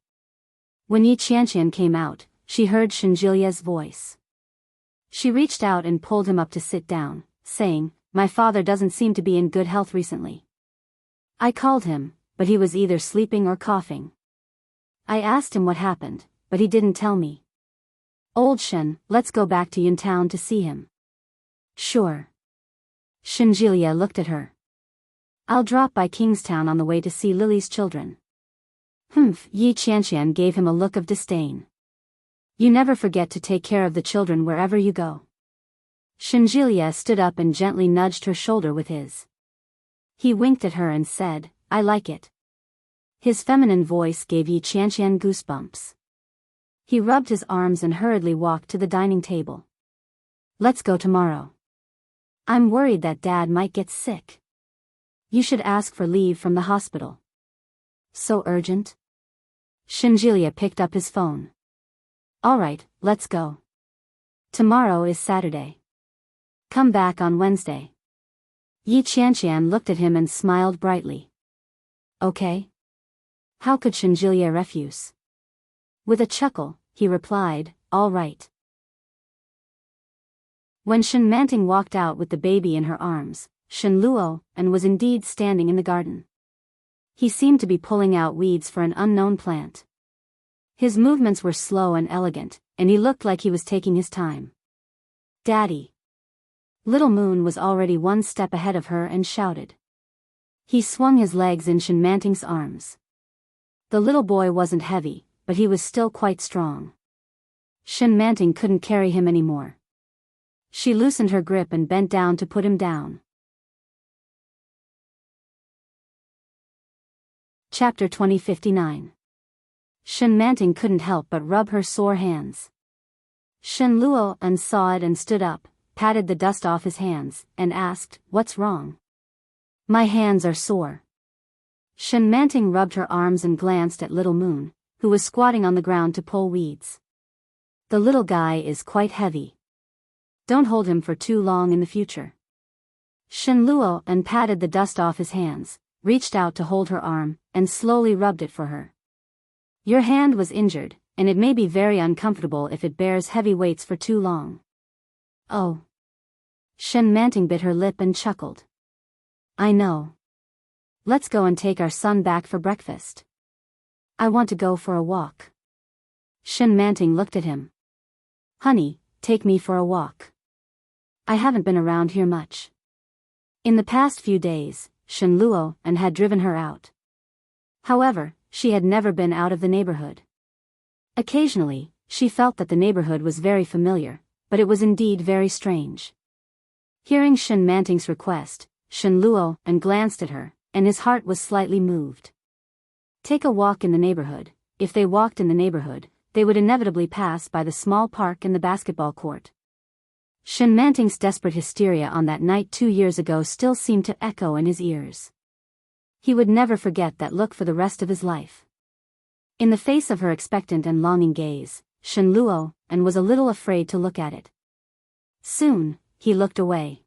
S1: When Yi Qianqian came out, she heard Shinjilia's voice. She reached out and pulled him up to sit down, saying, My father doesn't seem to be in good health recently. I called him, but he was either sleeping or coughing. I asked him what happened, but he didn't tell me. Old Shen, let's go back to Yuntown to see him. Sure. Shinjilia looked at her. I'll drop by Kingstown on the way to see Lily's children. Yi Qianqian gave him a look of disdain. You never forget to take care of the children wherever you go. Shinjilia stood up and gently nudged her shoulder with his. He winked at her and said, I like it. His feminine voice gave Yi Qianqian goosebumps. He rubbed his arms and hurriedly walked to the dining table. Let's go tomorrow. I'm worried that Dad might get sick. You should ask for leave from the hospital. So urgent? Shinjilia picked up his phone. All right, let's go. Tomorrow is Saturday. Come back on Wednesday. Yi Qianqian looked at him and smiled brightly. Okay. How could Shinjilia refuse? With a chuckle, he replied, All right. When Shen Manting walked out with the baby in her arms, Shen Luo was indeed standing in the garden. He seemed to be pulling out weeds for an unknown plant. His movements were slow and elegant, and he looked like he was taking his time. Daddy. Little Moon was already one step ahead of her and shouted. He swung his legs in Shen Manting's arms. The little boy wasn't heavy, but he was still quite strong. Shen Manting couldn't carry him anymore. She loosened her grip and bent down to put him down. Chapter 2059. Shen Manting couldn't help but rub her sore hands. Shen Luo saw it and stood up, patted the dust off his hands, and asked, What's wrong? My hands are sore. Shen Manting rubbed her arms and glanced at Little Moon, who was squatting on the ground to pull weeds. The little guy is quite heavy. Don't hold him for too long in the future. Shen Luo patted the dust off his hands, reached out to hold her arm, and slowly rubbed it for her. Your hand was injured, and it may be very uncomfortable if it bears heavy weights for too long. Oh. Shen Manting bit her lip and chuckled. I know. Let's go and take our son back for breakfast. I want to go for a walk. Shen Manting looked at him. Honey, take me for a walk. I haven't been around here much. In the past few days, Shen Luo and had driven her out. However, she had never been out of the neighborhood. Occasionally, she felt that the neighborhood was very familiar, but it was indeed very strange. Hearing Shen Manting's request, Shen Luo and glanced at her, and his heart was slightly moved. Take a walk in the neighborhood. If they walked in the neighborhood, they would inevitably pass by the small park and the basketball court. Shen Manting's desperate hysteria on that night 2 years ago still seemed to echo in his ears. He would never forget that look for the rest of his life. In the face of her expectant and longing gaze, Shen Luo and was a little afraid to look at it. Soon, he looked away.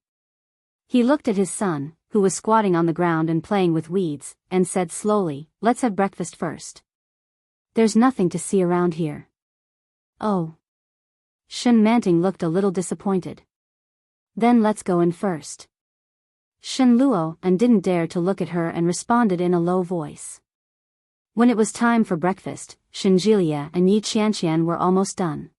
S1: He looked at his son, who was squatting on the ground and playing with weeds, and said slowly, "Let's have breakfast first. There's nothing to see around here." "Oh." Shen Manting looked a little disappointed. "Then let's go in first." Shen Luo and didn't dare to look at her and responded in a low voice. When it was time for breakfast, Shen Jilia and Yi Qianqian were almost done.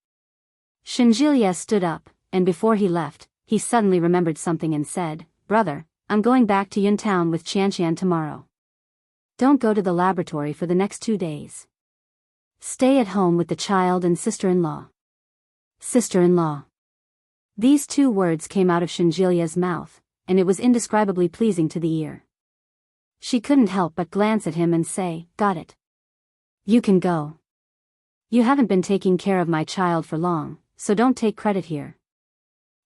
S1: Shen Jilia stood up, and before he left, he suddenly remembered something and said, "Brother, I'm going back to Yuntown with Qianqian tomorrow. Don't go to the laboratory for the next 2 days. Stay at home with the child and sister-in-law." Sister-in-law. These 2 words came out of Shen Jilia's mouth, and it was indescribably pleasing to the ear. She couldn't help but glance at him and say, "Got it. You can go. You haven't been taking care of my child for long, so don't take credit here."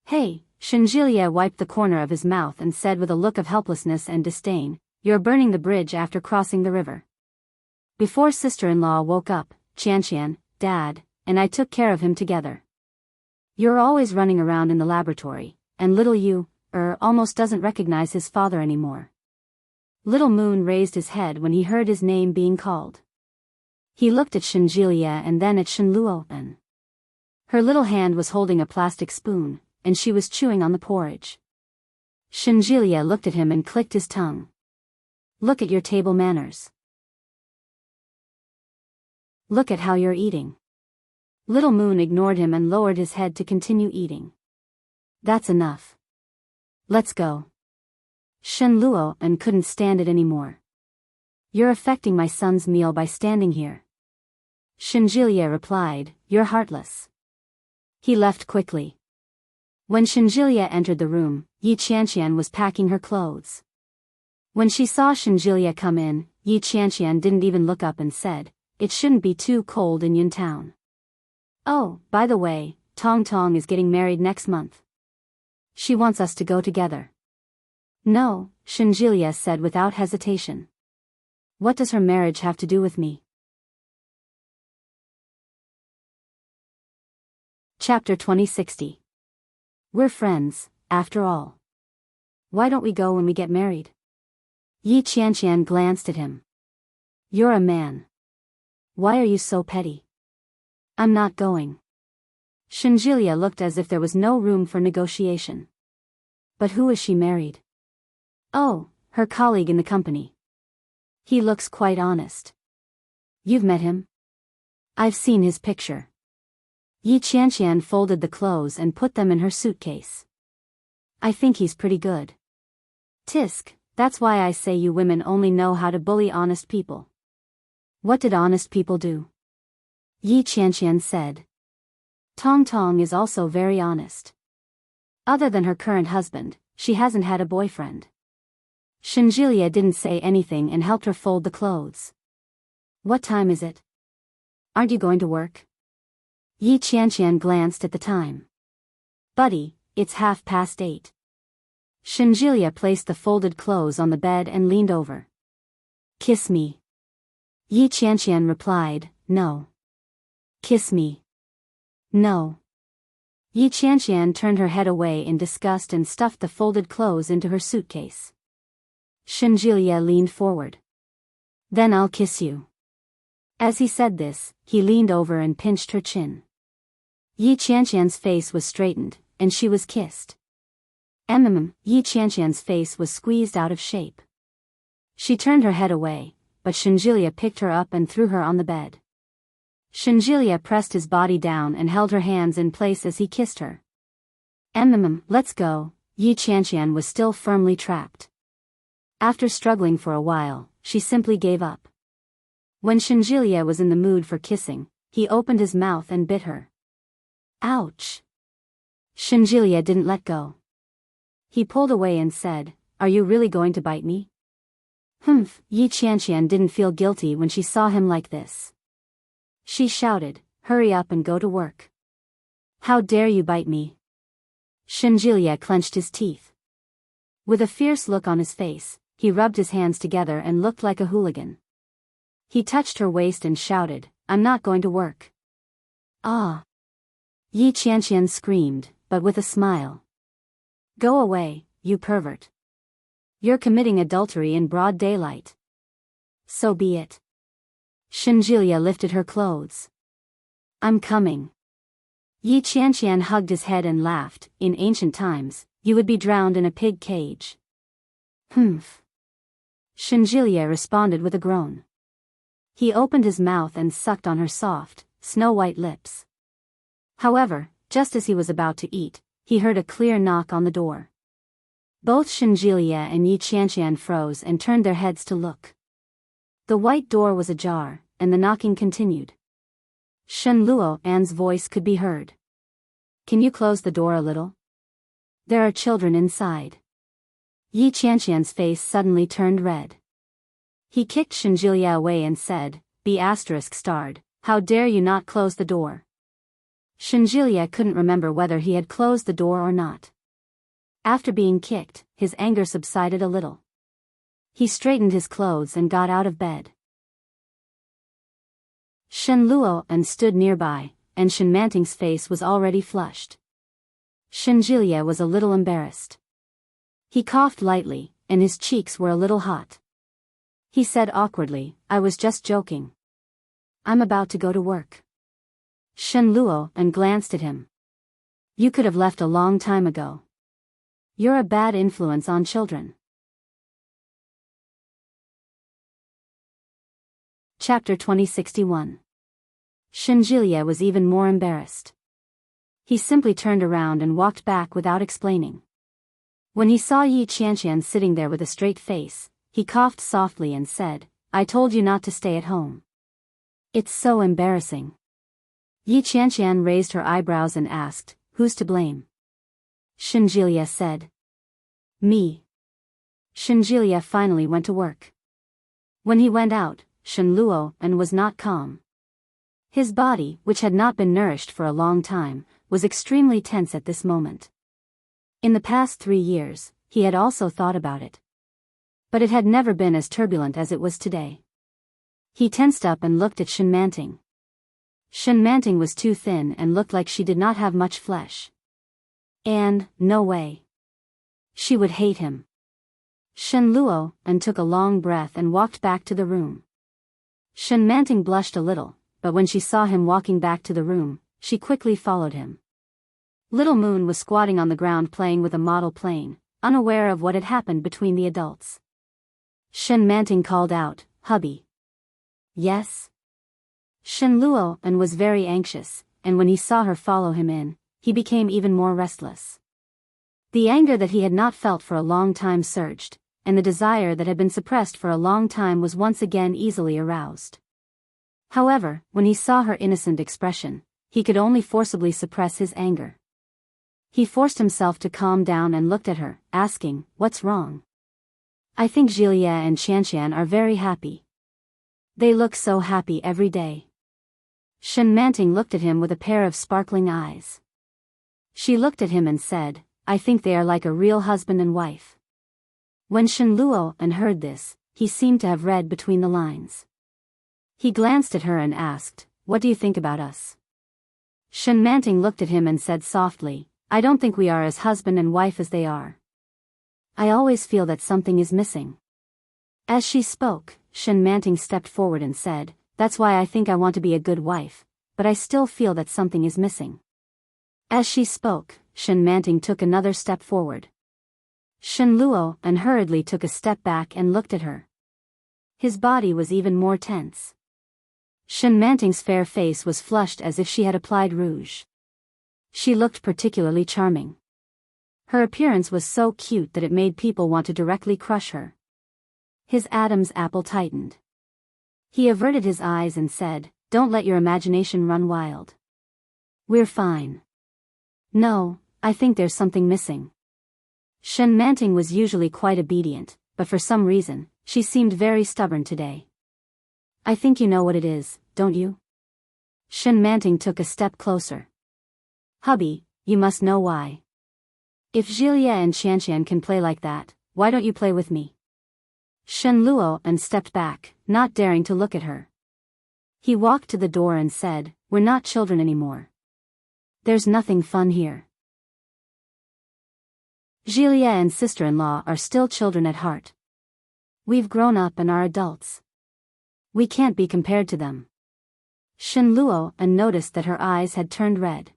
S1: "Hey," Shen Jilia wiped the corner of his mouth and said with a look of helplessness and disdain, "You're burning the bridge after crossing the river." Before sister-in-law woke up, Qianqian, Dad, and I took care of him together. You're always running around in the laboratory, and little you, almost doesn't recognize his father anymore. Little Moon raised his head when he heard his name being called. He looked at Shen Jilia and then at Shen Luo and her little hand was holding a plastic spoon, and she was chewing on the porridge. Shen Jilia looked at him and clicked his tongue. "Look at your table manners. Look at how you're eating." Little Moon ignored him and lowered his head to continue eating. "That's enough. Let's go." Shen Luo and couldn't stand it anymore. "You're affecting my son's meal by standing here." Shen Jilia replied, "You're heartless." He left quickly. When Shen Jilia entered the room, Yi Qianqian was packing her clothes. When she saw Shen Jilia come in, Yi Qianqian didn't even look up and said, "It shouldn't be too cold in Yuntown. Oh, by the way, Tong Tong is getting married next month. She wants us to go together." "No," Shen Jilia said without hesitation. "What does her marriage have to do with me?" Chapter 2060. We're friends, after all. Why don't we go when we get married? Yi Qianqian glanced at him. "You're a man. Why are you so petty?" "I'm not going." Shen Jilia looked as if there was no room for negotiation. "But who is she married?" "Oh, her colleague in the company. He looks quite honest." "You've met him?" "I've seen his picture." Yi Qianqian folded the clothes and put them in her suitcase. "I think he's pretty good." "Tisk, that's why I say you women only know how to bully honest people." "What did honest people do?" Yi Qianqian said. "Tong Tong is also very honest. Other than her current husband, she hasn't had a boyfriend." Shen Jilia didn't say anything and helped her fold the clothes. "What time is it? Aren't you going to work?" Yi Qianqian glanced at the time. "Buddy, it's 8:30. Shen Jilia placed the folded clothes on the bed and leaned over. "Kiss me." Yi Qianqian replied, "No." "Kiss me." "No." Yi Qianqian turned her head away in disgust and stuffed the folded clothes into her suitcase. Shen Jilia leaned forward. "Then I'll kiss you." As he said this, he leaned over and pinched her chin. Yi Qianqian's face was straightened, and she was kissed. Yi Qianqian's face was squeezed out of shape. She turned her head away, but Shen Jilia picked her up and threw her on the bed. Shen Jilia pressed his body down and held her hands in place as he kissed her. Let's go," Yi Qianqian was still firmly trapped. After struggling for a while, she simply gave up. When Shenjilie was in the mood for kissing, he opened his mouth and bit her. Ouch! Shenjilie didn't let go. He pulled away and said, "Are you really going to bite me?" Humph! Yi Qianqian didn't feel guilty when she saw him like this. She shouted, "Hurry up and go to work. How dare you bite me?" Shenjilie clenched his teeth. With a fierce look on his face, he rubbed his hands together and looked like a hooligan. He touched her waist and shouted, "I'm not going to work." Ah! Yi Qianqian screamed, but with a smile. "Go away, you pervert. You're committing adultery in broad daylight." "So be it." Shenjilie lifted her clothes. "I'm coming." Yi Qianqian hugged his head and laughed. "In ancient times, you would be drowned in a pig cage." "Humph." Shenjilie responded with a groan. He opened his mouth and sucked on her soft, snow-white lips. However, just as he was about to eat, he heard a clear knock on the door. Both Shenjilie and Yi Qianqian froze and turned their heads to look. The white door was ajar, and the knocking continued. Shen Luo'an's voice could be heard. "Can you close the door a little? There are children inside." Yi Qianqian's face suddenly turned red. He kicked Shenjilie away and said, "****, how dare you not close the door?" Shenjilie couldn't remember whether he had closed the door or not. After being kicked, his anger subsided a little. He straightened his clothes and got out of bed. Shen Luo'an stood nearby, and Shen Manting's face was already flushed. Shenjilie was a little embarrassed. He coughed lightly, and his cheeks were a little hot. He said awkwardly, "I was just joking. I'm about to go to work." Shen Luo'an glanced at him. "You could have left a long time ago. You're a bad influence on children." Chapter 2061. Shenjilie was even more embarrassed. He simply turned around and walked back without explaining. When he saw Yi Qianqian sitting there with a straight face, he coughed softly and said, "I told you not to stay at home." "It's so embarrassing." Yi Qianqian raised her eyebrows and asked, "Who's to blame?" Shenjilie said, "Me." Shenjilie finally went to work. When he went out, Shen Luo'an was not calm. His body, which had not been nourished for a long time, was extremely tense at this moment. In the past 3 years, he had also thought about it. But it had never been as turbulent as it was today. He tensed up and looked at Shen Manting. Shen Manting was too thin and looked like she did not have much flesh. And, no way. She would hate him. Shen Luo'an took a long breath and walked back to the room. Shen Manting blushed a little, but when she saw him walking back to the room, she quickly followed him. Little Moon was squatting on the ground playing with a model plane, unaware of what had happened between the adults. Shen Manting called out, "Hubby." "Yes?" Shen Luo'an was very anxious, and when he saw her follow him in, he became even more restless. The anger that he had not felt for a long time surged, and the desire that had been suppressed for a long time was once again easily aroused. However, when he saw her innocent expression, he could only forcibly suppress his anger. He forced himself to calm down and looked at her, asking, "What's wrong?" "I think Jilie and Qianqian are very happy. They look so happy every day." Shen Manting looked at him with a pair of sparkling eyes. She looked at him and said, "I think they are like a real husband and wife." When Shen Luo'an heard this, he seemed to have read between the lines. He glanced at her and asked, "What do you think about us?" Shen Manting looked at him and said softly, "I don't think we are as husband and wife as they are. I always feel that something is missing." As she spoke, Shen Manting stepped forward and said, "That's why I think I want to be a good wife, but I still feel that something is missing." As she spoke, Shen Manting took another step forward. Shen Luo'an hurriedly took a step back and looked at her. His body was even more tense. Shen Manting's fair face was flushed as if she had applied rouge. She looked particularly charming. Her appearance was so cute that it made people want to directly crush her. His Adam's apple tightened. He averted his eyes and said, "Don't let your imagination run wild. We're fine." "No, I think there's something missing." Shen Manting was usually quite obedient, but for some reason, she seemed very stubborn today. "I think you know what it is, don't you?" Shen Manting took a step closer. "Hubby, you must know why. If Jilia and Qianqian can play like that, why don't you play with me?" Shen Luo and stepped back, not daring to look at her. He walked to the door and said, "We're not children anymore. There's nothing fun here. Jilia and sister-in-law are still children at heart. We've grown up and are adults. We can't be compared to them." Shen Luo and noticed that her eyes had turned red.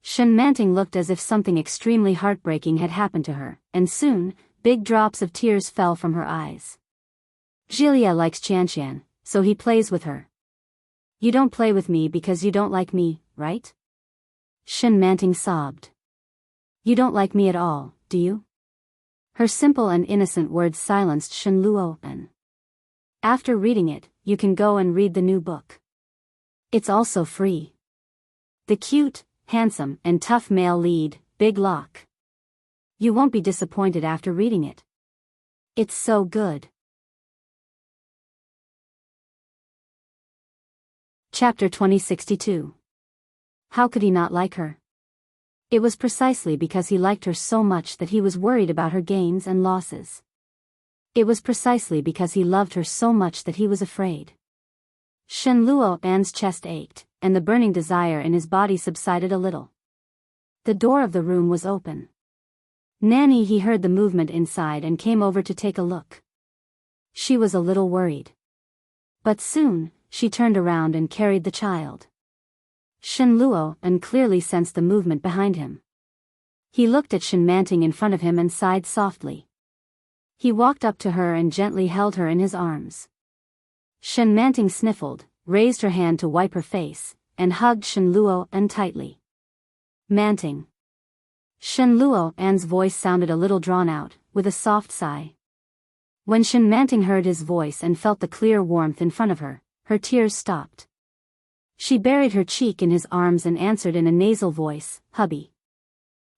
S1: Shen Manting looked as if something extremely heartbreaking had happened to her, and soon, big drops of tears fell from her eyes. "Jilia likes Qianqian, so he plays with her. You don't play with me because you don't like me, right?" Shen Manting sobbed. "You don't like me at all, do you?" Her simple and innocent words silenced Shen Luo and. "After reading it, you can go and read the new book. It's also free. The cute, handsome, and tough male lead, Big Lock. You won't be disappointed after reading it. It's so good." Chapter 2062. How could he not like her? It was precisely because he liked her so much that he was worried about her gains and losses. It was precisely because he loved her so much that he was afraid. Shen Luo An's chest ached, and the burning desire in his body subsided a little. The door of the room was open. Nanny he heard the movement inside and came over to take a look. She was a little worried. But soon, she turned around and carried the child. Shen Luo and clearly sensed the movement behind him. He looked at Shen Manting in front of him and sighed softly. He walked up to her and gently held her in his arms. Shen Manting sniffled, raised her hand to wipe her face, and hugged Shen Luo and tightly. "Manting." Shen Luo An's voice sounded a little drawn out, with a soft sigh. When Shen Manting heard his voice and felt the clear warmth in front of her, her tears stopped. She buried her cheek in his arms and answered in a nasal voice, "Hubby."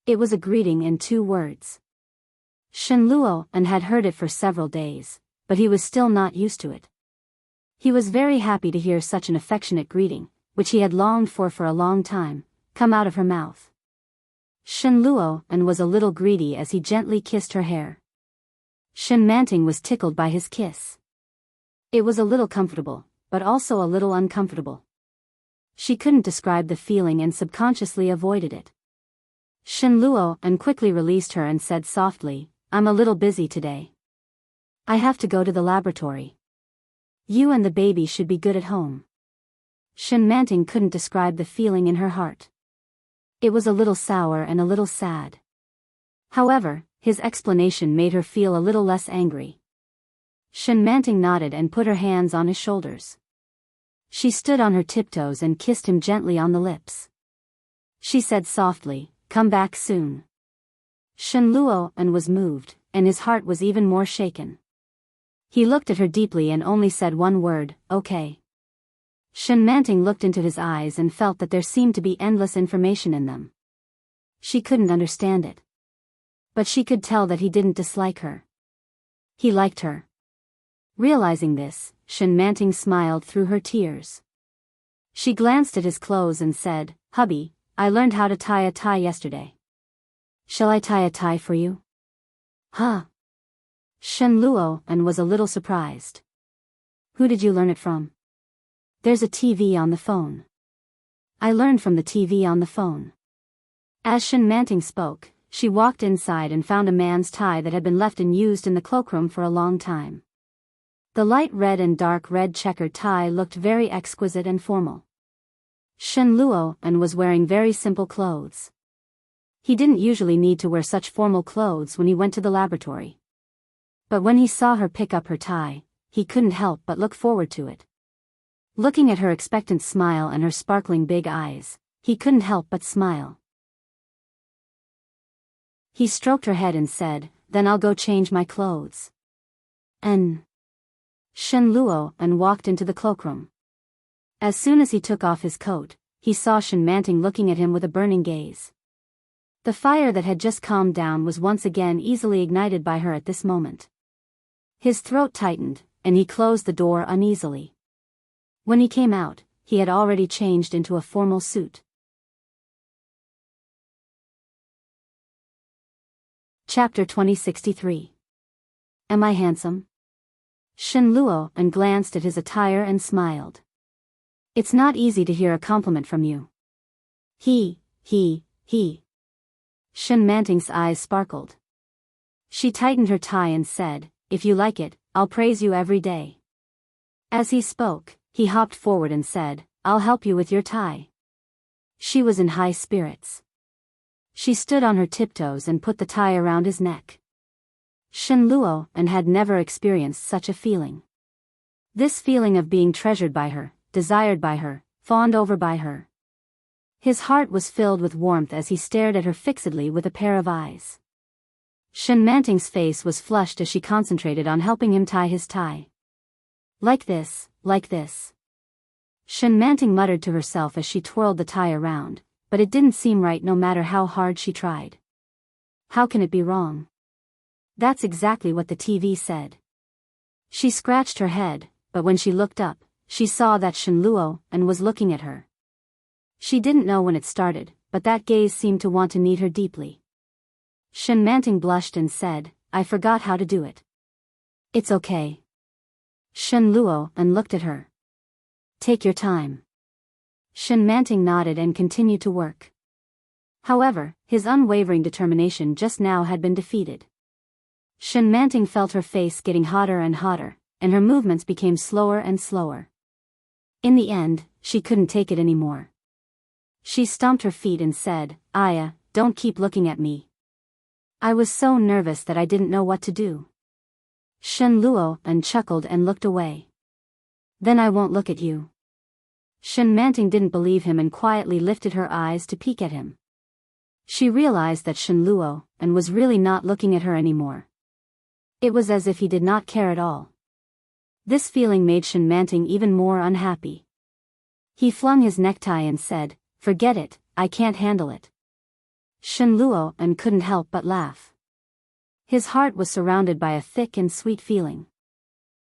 S1: It was a greeting in 2 words. Shen Luo An had heard it for several days, but he was still not used to it. He was very happy to hear such an affectionate greeting, which he had longed for a long time, come out of her mouth. Shen Luo An was a little greedy as he gently kissed her hair. Shen Manting was tickled by his kiss. It was a little comfortable, but also a little uncomfortable. She couldn't describe the feeling and subconsciously avoided it. Shen Luo An quickly released her and said softly, "I'm a little busy today. I have to go to the laboratory. You and the baby should be good at home." Shen Manting couldn't describe the feeling in her heart. It was a little sour and a little sad. However, his explanation made her feel a little less angry. Shen Manting nodded and put her hands on his shoulders. She stood on her tiptoes and kissed him gently on the lips. She said softly, "Come back soon." Shen Luo An was moved, and his heart was even more shaken. He looked at her deeply and only said one word, "Okay." Shen Manting looked into his eyes and felt that there seemed to be endless information in them. She couldn't understand it. But she could tell that he didn't dislike her. He liked her. Realizing this, Shen Manting smiled through her tears. She glanced at his clothes and said, "Hubby, I learned how to tie a tie yesterday. Shall I tie a tie for you?" "Huh?" Shen Luo An was a little surprised. "Who did you learn it from?" "There's a TV on the phone." "I learned from the TV on the phone." As Shen Manting spoke, she walked inside and found a man's tie that had been left unused in the cloakroom for a long time. The light red and dark red checkered tie looked very exquisite and formal. Shen Luo An was wearing very simple clothes. He didn't usually need to wear such formal clothes when he went to the laboratory. But when he saw her pick up her tie, he couldn't help but look forward to it. Looking at her expectant smile and her sparkling big eyes, he couldn't help but smile. He stroked her head and said, "Then I'll go change my clothes." Shen Luo and walked into the cloakroom. As soon as he took off his coat, he saw Shen Manting looking at him with a burning gaze. The fire that had just calmed down was once again easily ignited by her at this moment. His throat tightened, and he closed the door uneasily. When he came out, he had already changed into a formal suit. Chapter 2063. Am I handsome? Shen Luo and glanced at his attire and smiled. It's not easy to hear a compliment from you. He. Shen Manting's eyes sparkled. She tightened her tie and said, "If you like it, I'll praise you every day." As he spoke, he hopped forward and said, "I'll help you with your tie." She was in high spirits. She stood on her tiptoes and put the tie around his neck. Shen Luo and had never experienced such a feeling. This feeling of being treasured by her, desired by her, fawned over by her. His heart was filled with warmth as he stared at her fixedly with a pair of eyes. Shen Manting's face was flushed as she concentrated on helping him tie his tie. Like this. Shen Manting muttered to herself as she twirled the tie around, but it didn't seem right no matter how hard she tried. How can it be wrong? That's exactly what the TV said. She scratched her head, but when she looked up, she saw that Shen Luo and was looking at her. She didn't know when it started, but that gaze seemed to want to knead her deeply. Shen Manting blushed and said, "I forgot how to do it." "It's okay." Shen Luo and looked at her. "Take your time." Shen Manting nodded and continued to work. However, his unwavering determination just now had been defeated. Shen Manting felt her face getting hotter and hotter, and her movements became slower and slower. In the end, she couldn't take it anymore. She stomped her feet and said, "Aya, don't keep looking at me." I was so nervous that I didn't know what to do. Shen Luo and chuckled and looked away. "Then I won't look at you." Shen Manting didn't believe him and quietly lifted her eyes to peek at him. She realized that Shen Luo and was really not looking at her anymore. It was as if he did not care at all. This feeling made Shen Manting even more unhappy. He flung his necktie and said, "Forget it, I can't handle it." Shen Luo and couldn't help but laugh. His heart was surrounded by a thick and sweet feeling.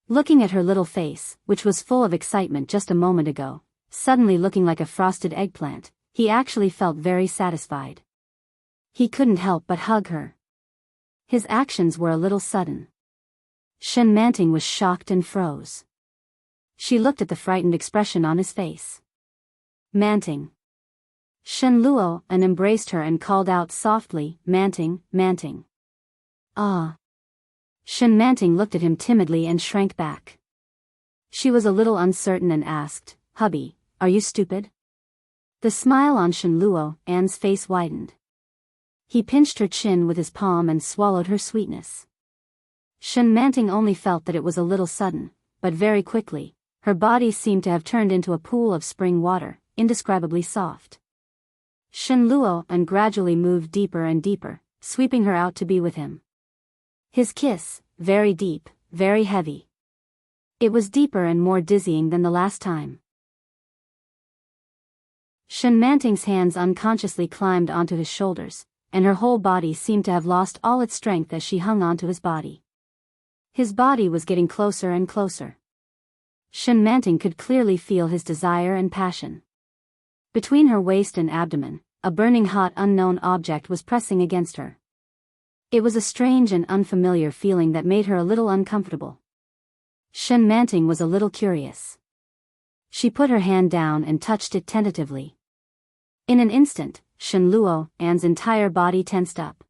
S1: Looking at her little face, which was full of excitement just a moment ago, suddenly looking like a frosted eggplant, he actually felt very satisfied. He couldn't help but hug her. His actions were a little sudden. Shen Manting was shocked and froze. She looked at the frightened expression on his face. "Manting." Shen Luo and embraced her and called out softly, "Manting, Manting." "Ah." Shen Manting looked at him timidly and shrank back. She was a little uncertain and asked, "Hubby, are you stupid?" The smile on Shen Luo An's face widened. He pinched her chin with his palm and swallowed her sweetness. Shen Manting only felt that it was a little sudden, but very quickly, her body seemed to have turned into a pool of spring water, indescribably soft. Shen Luo and gradually moved deeper and deeper, sweeping her out to be with him. His kiss, very deep, very heavy. It was deeper and more dizzying than the last time. Shen Manting's hands unconsciously climbed onto his shoulders, and her whole body seemed to have lost all its strength as she hung onto his body. His body was getting closer and closer. Shen Manting could clearly feel his desire and passion. Between her waist and abdomen, a burning hot unknown object was pressing against her. It was a strange and unfamiliar feeling that made her a little uncomfortable. Shen Manting was a little curious. She put her hand down and touched it tentatively. In an instant, Shen Luo An's entire body tensed up.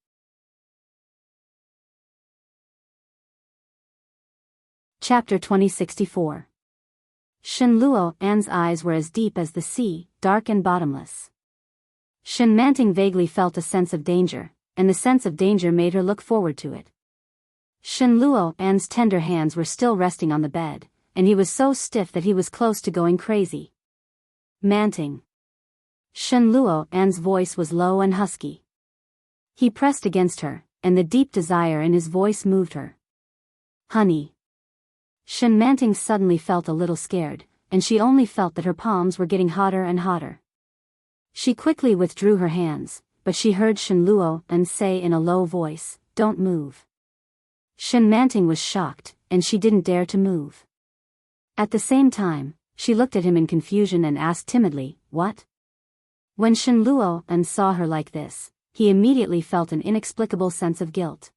S1: Chapter 2064. Shen Luo An's eyes were as deep as the sea, dark and bottomless. Shen Manting vaguely felt a sense of danger, and the sense of danger made her look forward to it. Shen Luo An's tender hands were still resting on the bed, and he was so stiff that he was close to going crazy. "Manting." Shen Luo An's voice was low and husky. He pressed against her, and the deep desire in his voice moved her. Honey. Shen Manting suddenly felt a little scared, and she only felt that her palms were getting hotter and hotter. She quickly withdrew her hands, but she heard Shen Luo and say in a low voice, "Don't move." Shen Manting was shocked, and she didn't dare to move. At the same time, she looked at him in confusion and asked timidly, "What?" When Shen Luo and saw her like this, he immediately felt an inexplicable sense of guilt.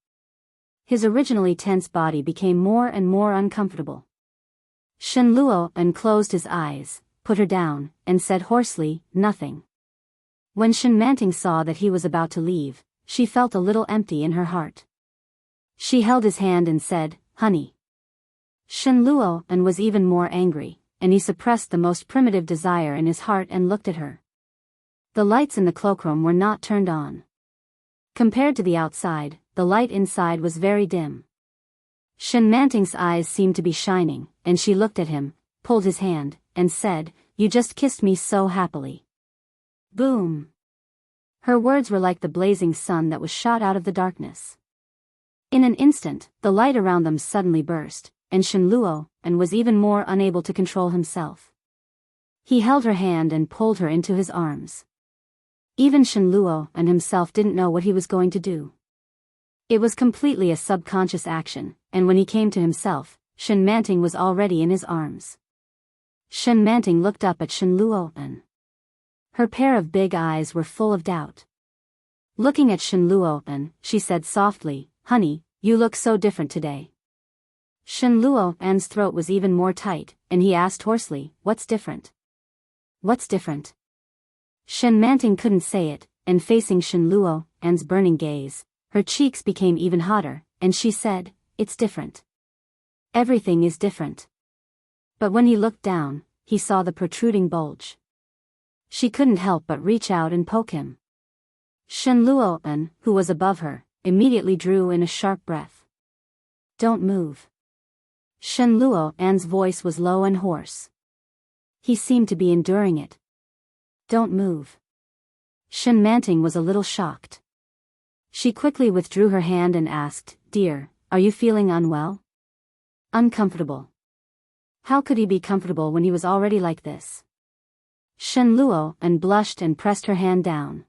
S1: His originally tense body became more and more uncomfortable. Shen Luo and closed his eyes, put her down, and said hoarsely, "Nothing." When Shen Manting saw that he was about to leave, she felt a little empty in her heart. She held his hand and said, "Honey." Shen Luo and was even more angry, and he suppressed the most primitive desire in his heart and looked at her. The lights in the cloakroom were not turned on. Compared to the outside, the light inside was very dim. Shen Manting's eyes seemed to be shining, and she looked at him, pulled his hand, and said, "You just kissed me so happily." Boom! Her words were like the blazing sun that was shot out of the darkness. In an instant, the light around them suddenly burst, and Shen Luo and was even more unable to control himself. He held her hand and pulled her into his arms. Even Shen Luo and himself didn't know what he was going to do. It was completely a subconscious action, and when he came to himself, Shen Manting was already in his arms. Shen Manting looked up at Shen Luo and her pair of big eyes were full of doubt. Looking at Shen Luo and she said softly, "Honey, you look so different today." Shen Luo and's throat was even more tight, and he asked hoarsely, "What's different?" "What's different?" Shen Manting couldn't say it, and facing Shen Luo and's burning gaze, her cheeks became even hotter, and she said, "It's different. Everything is different." But when he looked down, he saw the protruding bulge. She couldn't help but reach out and poke him. Shen Luo, who was above her, immediately drew in a sharp breath. "Don't move." Shen Luo's voice was low and hoarse. He seemed to be enduring it. "Don't move." Shen Manting was a little shocked. She quickly withdrew her hand and asked, "Dear, are you feeling unwell?" Uncomfortable. How could he be comfortable when he was already like this? Shen Luo blushed and pressed her hand down.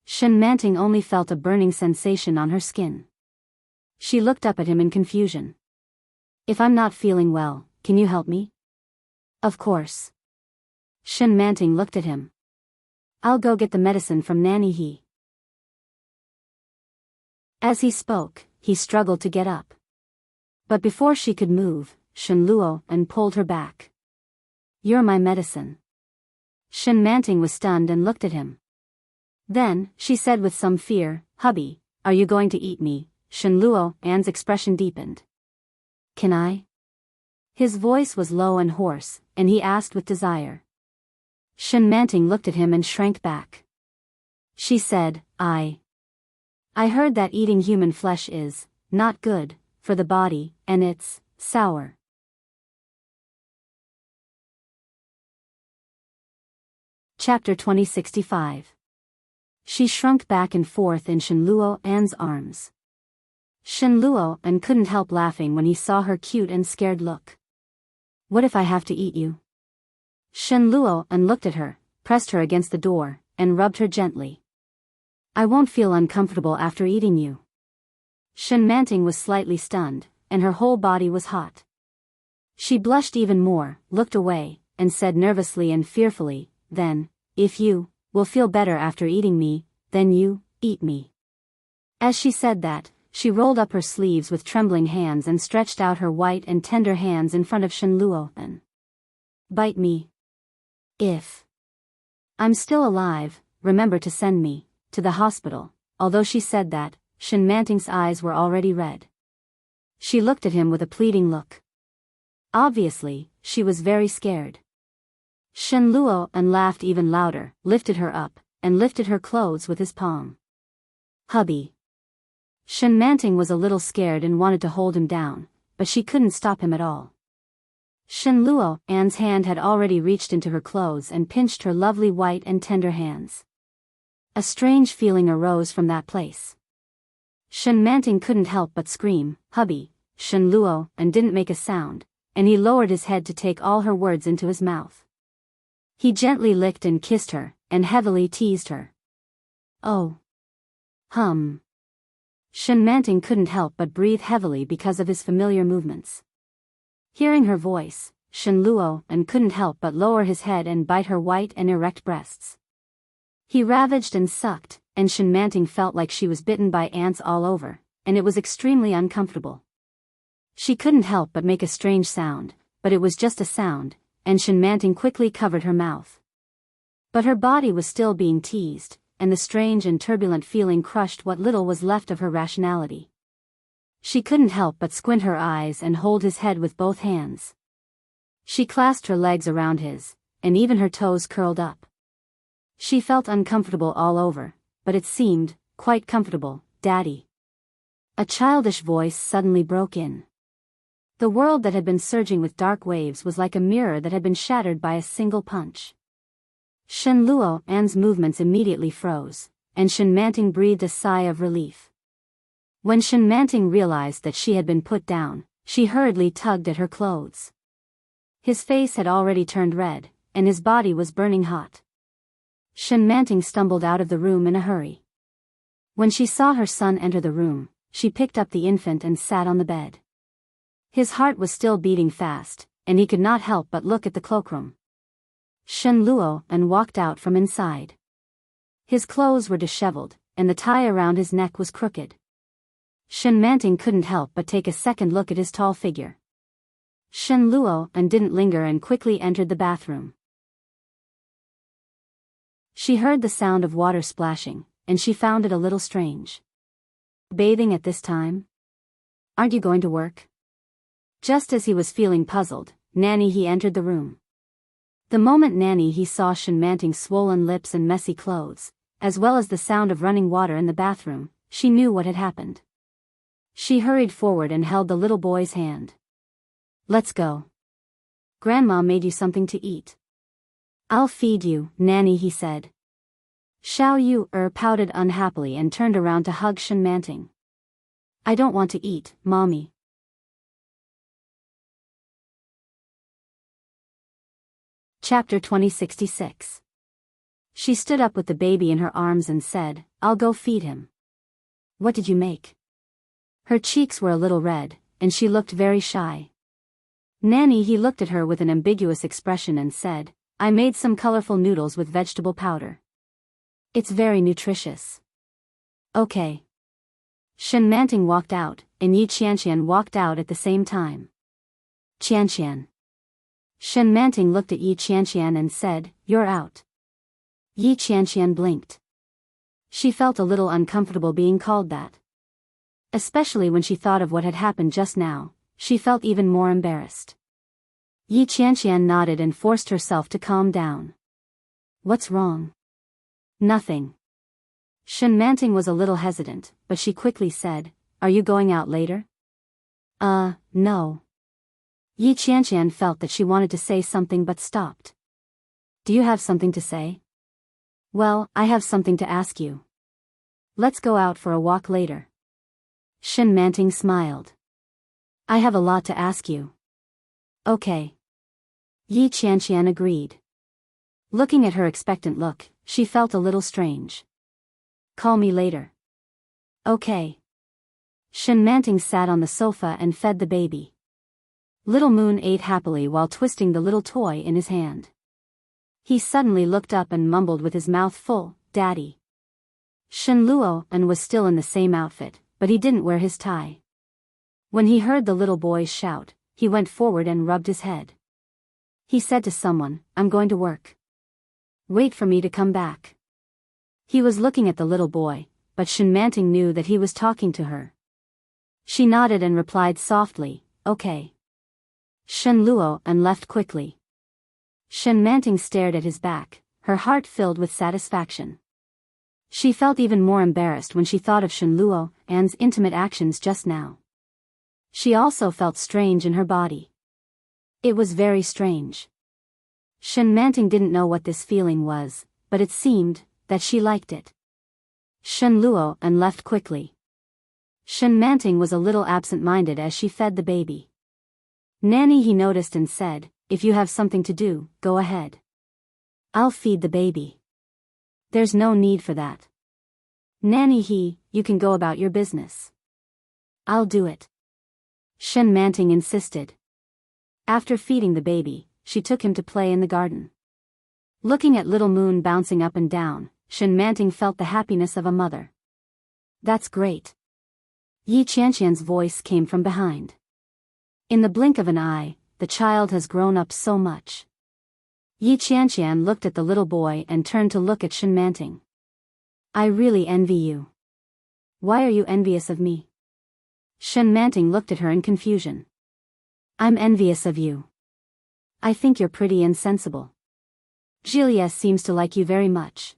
S1: Shen Manting only felt a burning sensation on her skin. She looked up at him in confusion. "If I'm not feeling well, can you help me?" "Of course." Shen Manting looked at him. "I'll go get the medicine from Nanny He." As he spoke, he struggled to get up. But before she could move, Shen Luo pulled her back. "You're my medicine." Shen Manting was stunned and looked at him. Then, she said with some fear, "Hubby, are you going to eat me?" Shen Luo's expression deepened. "Can I?" His voice was low and hoarse, and he asked with desire. Shen Manting looked at him and shrank back. She said, I heard that eating human flesh is not good for the body, and it's sour." Chapter 2065. She shrunk back and forth in Shen Luo's arms. Shen Luo couldn't help laughing when he saw her cute and scared look. "What if I have to eat you?" Shen Luo looked at her, pressed her against the door, and rubbed her gently. "I won't feel uncomfortable after eating you." Shen Manting was slightly stunned, and her whole body was hot. She blushed even more, looked away, and said nervously and fearfully, "Then, if you will feel better after eating me, then you eat me." As she said that, she rolled up her sleeves with trembling hands and stretched out her white and tender hands in front of Shen Luo. "Bite me. If I'm still alive, remember to send me to the hospital." Although she said that, Shen Manting's eyes were already red. She looked at him with a pleading look. Obviously, she was very scared. Shen Luo laughed even louder, lifted her up, and lifted her clothes with his palm. "Hubby." Shen Manting was a little scared and wanted to hold him down, but she couldn't stop him at all. Shen Luo's hand had already reached into her clothes and pinched her lovely white and tender hands. A strange feeling arose from that place. Shen Manting couldn't help but scream, "Hubby, Shen Luo," and didn't make a sound, and he lowered his head to take all her words into his mouth. He gently licked and kissed her, and heavily teased her. Oh. Shen Manting couldn't help but breathe heavily because of his familiar movements. Hearing her voice, Shen Luo and couldn't help but lower his head and bite her white and erect breasts. He ravaged and sucked, and Shen Manting felt like she was bitten by ants all over, and it was extremely uncomfortable. She couldn't help but make a strange sound, but it was just a sound, and Shen Manting quickly covered her mouth. But her body was still being teased, and the strange and turbulent feeling crushed what little was left of her rationality. She couldn't help but squint her eyes and hold his head with both hands. She clasped her legs around his, and even her toes curled up. She felt uncomfortable all over, but it seemed quite comfortable. "Daddy." A childish voice suddenly broke in. The world that had been surging with dark waves was like a mirror that had been shattered by a single punch. Shen Luo An's movements immediately froze, and Shen Manting breathed a sigh of relief. When Shen Manting realized that she had been put down, she hurriedly tugged at her clothes. His face had already turned red, and his body was burning hot. Shen Manting stumbled out of the room in a hurry. When she saw her son enter the room, she picked up the infant and sat on the bed. His heart was still beating fast, and he could not help but look at the cloakroom. Shen Luo and walked out from inside. His clothes were disheveled, and the tie around his neck was crooked. Shen Manting couldn't help but take a second look at his tall figure. Shen Luo and didn't linger and quickly entered the bathroom. She heard the sound of water splashing, and she found it a little strange. "Bathing at this time? Aren't you going to work?" Just as he was feeling puzzled, Nanny he entered the room. The moment Nanny he saw Shen Manting's swollen lips and messy clothes, as well as the sound of running water in the bathroom, she knew what had happened. She hurried forward and held the little boy's hand. "Let's go. Grandma made you something to eat." "I'll feed you, Nanny," he said. Xiao Yu pouted unhappily and turned around to hug Shen Manting. "I don't want to eat, Mommy." Chapter 2066. She stood up with the baby in her arms and said, "I'll go feed him." "What did you make?" Her cheeks were a little red, and she looked very shy. Nanny he looked at her with an ambiguous expression and said, "I made some colorful noodles with vegetable powder. It's very nutritious." "Okay." Shen Manting walked out, and Yi Qianqian walked out at the same time. "Qianqian." Shen Manting looked at Yi Qianqian and said, "You're out." Yi Qianqian blinked. She felt a little uncomfortable being called that. Especially when she thought of what had happened just now, she felt even more embarrassed. Yi Qianqian nodded and forced herself to calm down. "What's wrong?" "Nothing." Shen Manting was a little hesitant, but she quickly said, "Are you going out later?" No." Yi Qianqian felt that she wanted to say something but stopped. "Do you have something to say?" "Well, I have something to ask you. Let's go out for a walk later." Shen Manting smiled. "I have a lot to ask you." "Okay." Yi Qianqian agreed. Looking at her expectant look, she felt a little strange. "Call me later." "Okay." Shen Manting sat on the sofa and fed the baby. Little Moon ate happily while twisting the little toy in his hand. He suddenly looked up and mumbled with his mouth full, "Daddy." Shen Luo was still in the same outfit, but he didn't wear his tie. When he heard the little boys shout, he went forward and rubbed his head. He said to someone, "I'm going to work. Wait for me to come back." He was looking at the little boy, but Shen Manting knew that he was talking to her. She nodded and replied softly, "Okay." Shen Luo left quickly. Shen Manting stared at his back, her heart filled with satisfaction. She felt even more embarrassed when she thought of Shen Luo's intimate actions just now. She also felt strange in her body. It was very strange. Shen Manting didn't know what this feeling was, but it seemed that she liked it. Shen Luo and left quickly. Shen Manting was a little absent-minded as she fed the baby. Nanny, he noticed and said, if you have something to do, go ahead. I'll feed the baby. There's no need for that. Nanny, you can go about your business. I'll do it. Shen Manting insisted. After feeding the baby, she took him to play in the garden. Looking at little Moon bouncing up and down, Shen Manting felt the happiness of a mother. That's great. Yi Qianqian's voice came from behind. In the blink of an eye, the child has grown up so much. Yi Qianqian looked at the little boy and turned to look at Shen Manting. I really envy you. Why are you envious of me? Shen Manting looked at her in confusion. I'm envious of you. I think you're pretty and sensible. Julia seems to like you very much.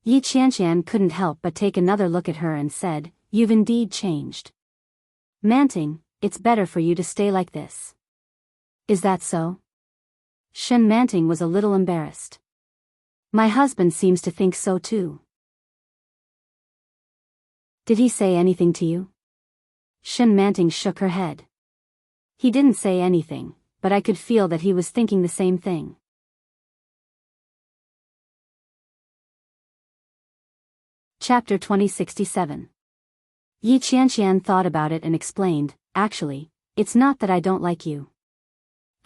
S1: Yi Qianqian couldn't help but take another look at her and said, you've indeed changed. Manting, it's better for you to stay like this. Is that so? Shen Manting was a little embarrassed. My husband seems to think so too. Did he say anything to you? Shen Manting shook her head. He didn't say anything, but I could feel that he was thinking the same thing. Chapter 2067. Yi Qianqian thought about it and explained, actually, it's not that I don't like you.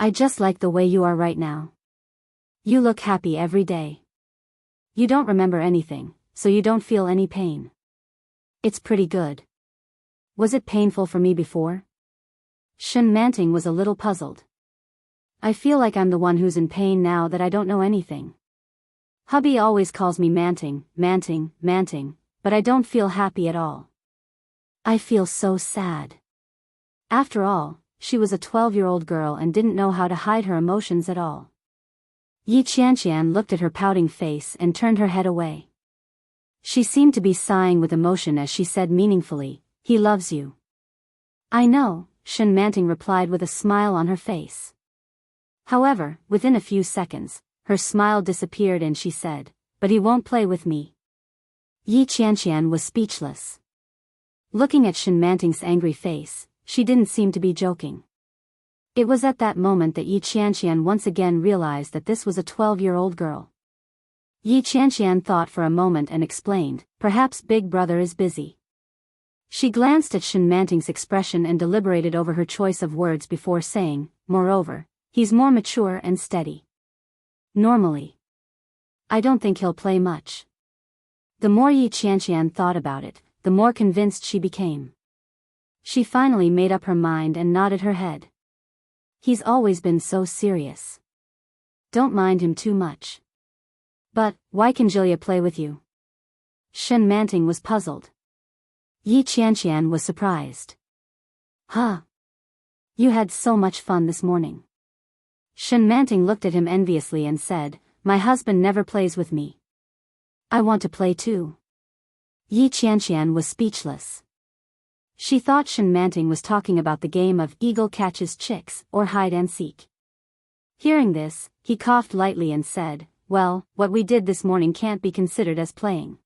S1: I just like the way you are right now. You look happy every day. You don't remember anything, so you don't feel any pain. It's pretty good. Was it painful for me before? Shen Manting was a little puzzled. I feel like I'm the one who's in pain now that I don't know anything. Hubby always calls me Manting, Manting, Manting, but I don't feel happy at all. I feel so sad. After all, she was a 12-year-old girl and didn't know how to hide her emotions at all. Yi Qianqian looked at her pouting face and turned her head away. She seemed to be sighing with emotion as she said meaningfully, he loves you. I know, Shen Manting replied with a smile on her face. However, within a few seconds, her smile disappeared and she said, but he won't play with me. Yi Qianqian was speechless. Looking at Shen Manting's angry face, she didn't seem to be joking. It was at that moment that Yi Qianqian once again realized that this was a 12-year-old girl. Yi Qianqian thought for a moment and explained, perhaps Big Brother is busy. She glanced at Shen Manting's expression and deliberated over her choice of words before saying, moreover, he's more mature and steady. Normally. I don't think he'll play much. The more Yi Qianqian thought about it, the more convinced she became. She finally made up her mind and nodded her head. He's always been so serious. Don't mind him too much. But, why can Julia play with you? Shen Manting was puzzled. Yi Qianqian was surprised. Huh? You had so much fun this morning. Shen Manting looked at him enviously and said, my husband never plays with me. I want to play too. Yi Qianqian was speechless. She thought Shen Manting was talking about the game of eagle catches chicks or hide and seek. Hearing this, he coughed lightly and said, well, what we did this morning can't be considered as playing.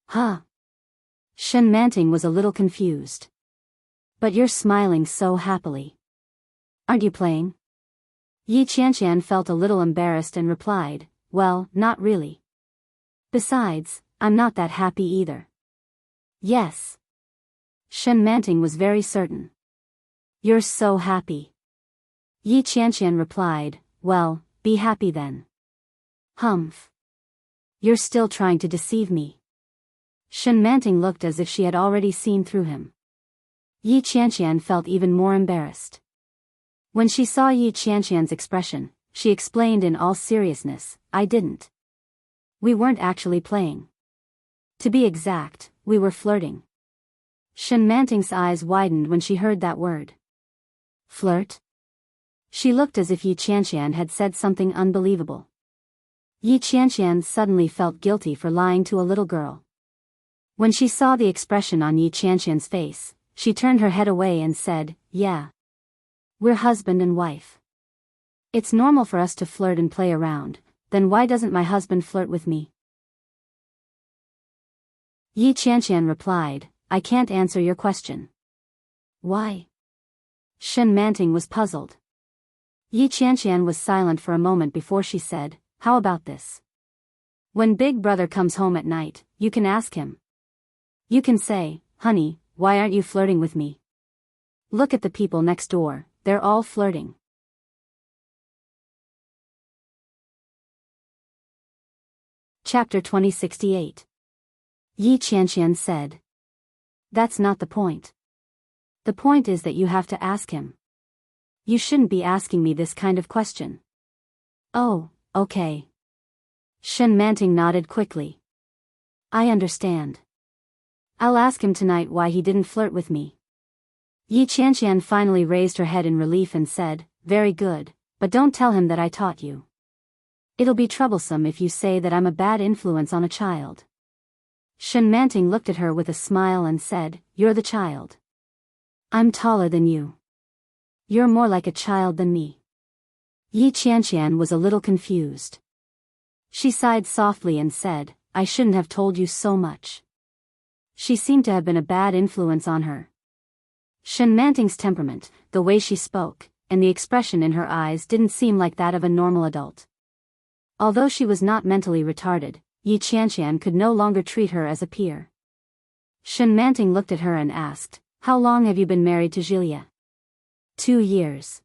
S1: Huh? Shen Manting was a little confused. But you're smiling so happily. Aren't you playing? Yi Qianqian felt a little embarrassed and replied, well, not really. Besides, I'm not that happy either. Yes. Shen Manting was very certain. You're so happy. Yi Qianqian replied, well, be happy then. Humph. You're still trying to deceive me. Shen Manting looked as if she had already seen through him. Yi Qianqian felt even more embarrassed. When she saw Yi Qianqian's expression, she explained in all seriousness, I didn't. We weren't actually playing. To be exact, we were flirting. Shen Manting's eyes widened when she heard that word. Flirt? She looked as if Yi Qianqian had said something unbelievable. Yi Qianqian suddenly felt guilty for lying to a little girl. When she saw the expression on Yi Qianqian's face, she turned her head away and said, yeah. We're husband and wife. It's normal for us to flirt and play around, then why doesn't my husband flirt with me? Yi Qianqian replied, I can't answer your question. Why? Shen Manting was puzzled. Yi Qianqian was silent for a moment before she said, how about this? When Big Brother comes home at night, you can ask him. You can say, honey, why aren't you flirting with me? Look at the people next door, they're all flirting. Chapter 2068. Yi Qianqian said. That's not the point. The point is that you have to ask him. You shouldn't be asking me this kind of question. Oh, okay. Shen Manting nodded quickly. I understand. I'll ask him tonight why he didn't flirt with me. Yi Qianqian finally raised her head in relief and said, very good, but don't tell him that I taught you. It'll be troublesome if you say that I'm a bad influence on a child. Shen Manting looked at her with a smile and said, you're the child. I'm taller than you. You're more like a child than me. Yi Qianqian was a little confused. She sighed softly and said, I shouldn't have told you so much. She seemed to have been a bad influence on her. Shen Manting's temperament, the way she spoke, and the expression in her eyes didn't seem like that of a normal adult. Although she was not mentally retarded, Yi Qianqian could no longer treat her as a peer. Shen Manting looked at her and asked, how long have you been married to Jilia? 2 years.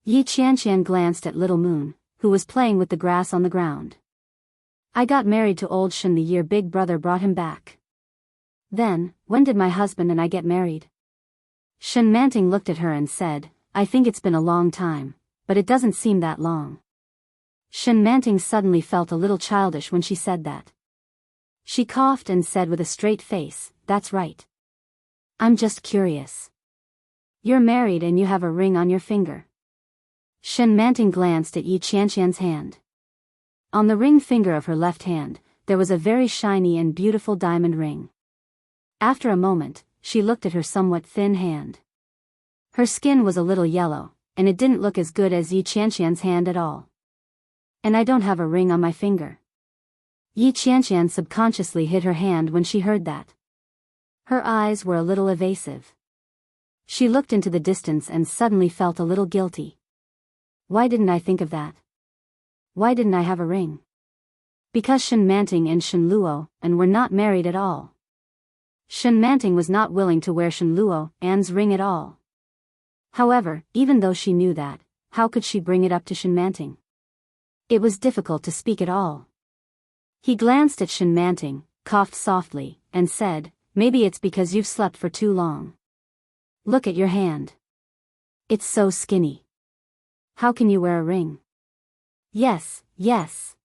S1: Yi Qianqian glanced at Little Moon, who was playing with the grass on the ground. I got married to old Shen the year Big Brother brought him back. Then, when did my husband and I get married? Shen Manting looked at her and said, I think it's been a long time, but it doesn't seem that long. Shen Manting suddenly felt a little childish when she said that. She coughed and said with a straight face, that's right. I'm just curious. You're married and you have a ring on your finger. Shen Manting glanced at Yi Qianqian's hand. On the ring finger of her left hand, there was a very shiny and beautiful diamond ring. After a moment, she looked at her somewhat thin hand. Her skin was a little yellow, and it didn't look as good as Yi Qianqian's hand at all. And I don't have a ring on my finger. Yi Qianqian subconsciously hid her hand when she heard that. Her eyes were a little evasive. She looked into the distance and suddenly felt a little guilty. Why didn't I think of that? Why didn't I have a ring? Because Shen Manting and Shen Luo and were not married at all. Shen Manting was not willing to wear Shen Luo An's ring at all. However, even though she knew that, how could she bring it up to Shen Manting? It was difficult to speak at all. He glanced at Shen Manting, coughed softly, and said, maybe it's because you've slept for too long. Look at your hand. It's so skinny. How can you wear a ring? Yes, yes.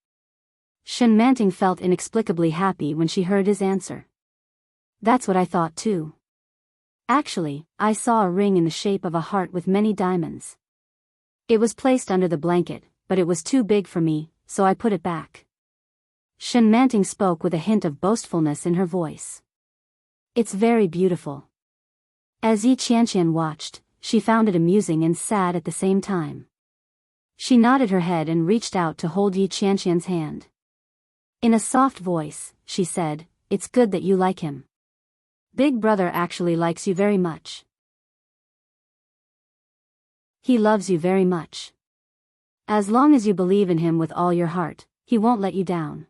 S1: Shen Manting felt inexplicably happy when she heard his answer. That's what I thought too. Actually, I saw a ring in the shape of a heart with many diamonds. It was placed under the blanket, but it was too big for me, so I put it back. Shen Manting spoke with a hint of boastfulness in her voice. It's very beautiful. As Yi Qianqian watched, she found it amusing and sad at the same time. She nodded her head and reached out to hold Yi Qianqian's hand. In a soft voice, she said, it's good that you like him. Big Brother actually likes you very much. He loves you very much. As long as you believe in him with all your heart, he won't let you down.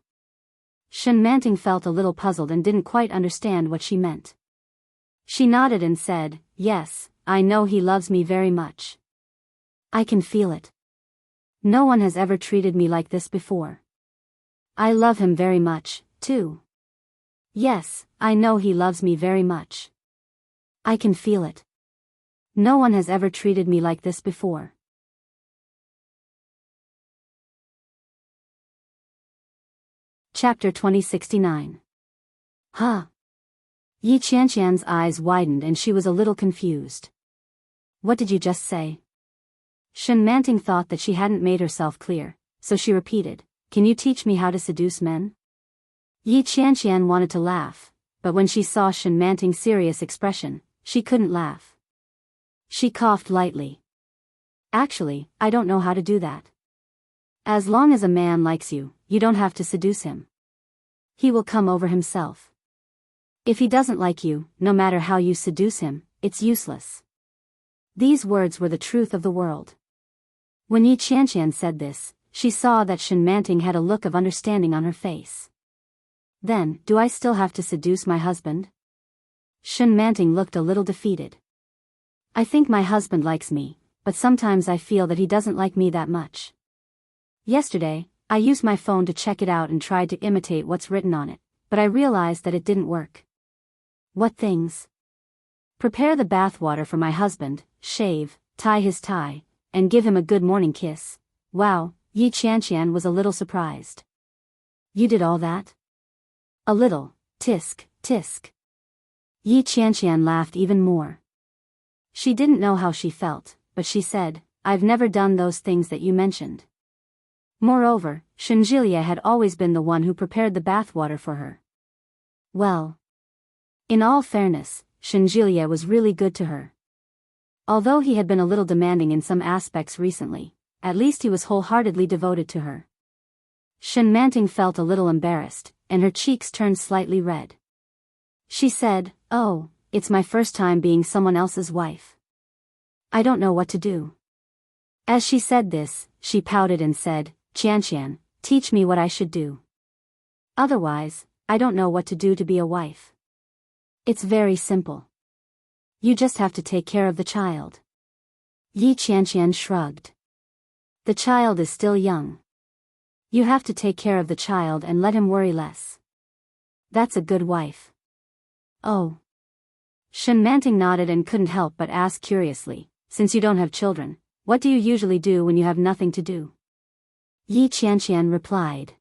S1: Shen Manting felt a little puzzled and didn't quite understand what she meant. She nodded and said, yes, I know he loves me very much. I can feel it. No one has ever treated me like this before. I love him very much, too. Yes, I know he loves me very much. I can feel it. No one has ever treated me like this before. Chapter 2069. Huh? Yi Qianqian's eyes widened and she was a little confused. What did you just say? Shen Manting thought that she hadn't made herself clear, so she repeated, can you teach me how to seduce men? Yi Qianqian wanted to laugh, but when she saw Shen Manting's serious expression, she couldn't laugh. She coughed lightly. Actually, I don't know how to do that. As long as a man likes you, you don't have to seduce him. He will come over himself. If he doesn't like you, no matter how you seduce him, it's useless. These words were the truth of the world. When Yi Qianqian said this, she saw that Shen Manting had a look of understanding on her face. Then, do I still have to seduce my husband? Shen Manting looked a little defeated. I think my husband likes me, but sometimes I feel that he doesn't like me that much. Yesterday, I used my phone to check it out and tried to imitate what's written on it, but I realized that it didn't work. What things? Prepare the bathwater for my husband, shave, tie his tie, and give him a good morning kiss. Wow, Yi Qianqian was a little surprised. You did all that? A little, tisk, tisk. Yi Qianqian laughed even more. She didn't know how she felt, but she said, I've never done those things that you mentioned. Moreover, Shenjilia had always been the one who prepared the bathwater for her. Well. In all fairness, Shenjilia was really good to her. Although he had been a little demanding in some aspects recently, at least he was wholeheartedly devoted to her. Shen Manting felt a little embarrassed, and her cheeks turned slightly red. She said, Oh, it's my first time being someone else's wife. I don't know what to do. As she said this, she pouted and said, Qianqian, teach me what I should do. Otherwise, I don't know what to do to be a wife. It's very simple. You just have to take care of the child. Yi Qianqian shrugged. The child is still young. You have to take care of the child and let him worry less. That's a good wife. Oh. Shen Manting nodded and couldn't help but ask curiously, since you don't have children, what do you usually do when you have nothing to do? Yi Qianqian replied.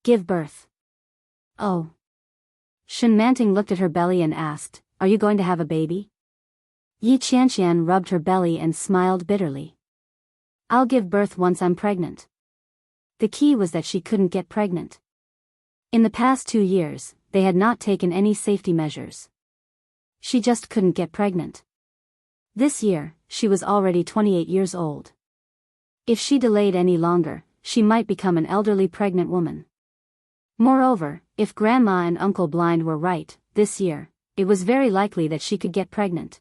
S1: Give birth. Oh. Shen Manting looked at her belly and asked, Are you going to have a baby? Yi Qianqian rubbed her belly and smiled bitterly. I'll give birth once I'm pregnant. The key was that she couldn't get pregnant. In the past 2 years, they had not taken any safety measures. She just couldn't get pregnant. This year, she was already 28 years old. If she delayed any longer, she might become an elderly pregnant woman. Moreover, if Grandma and Uncle Blind were right, this year, it was very likely that she could get pregnant.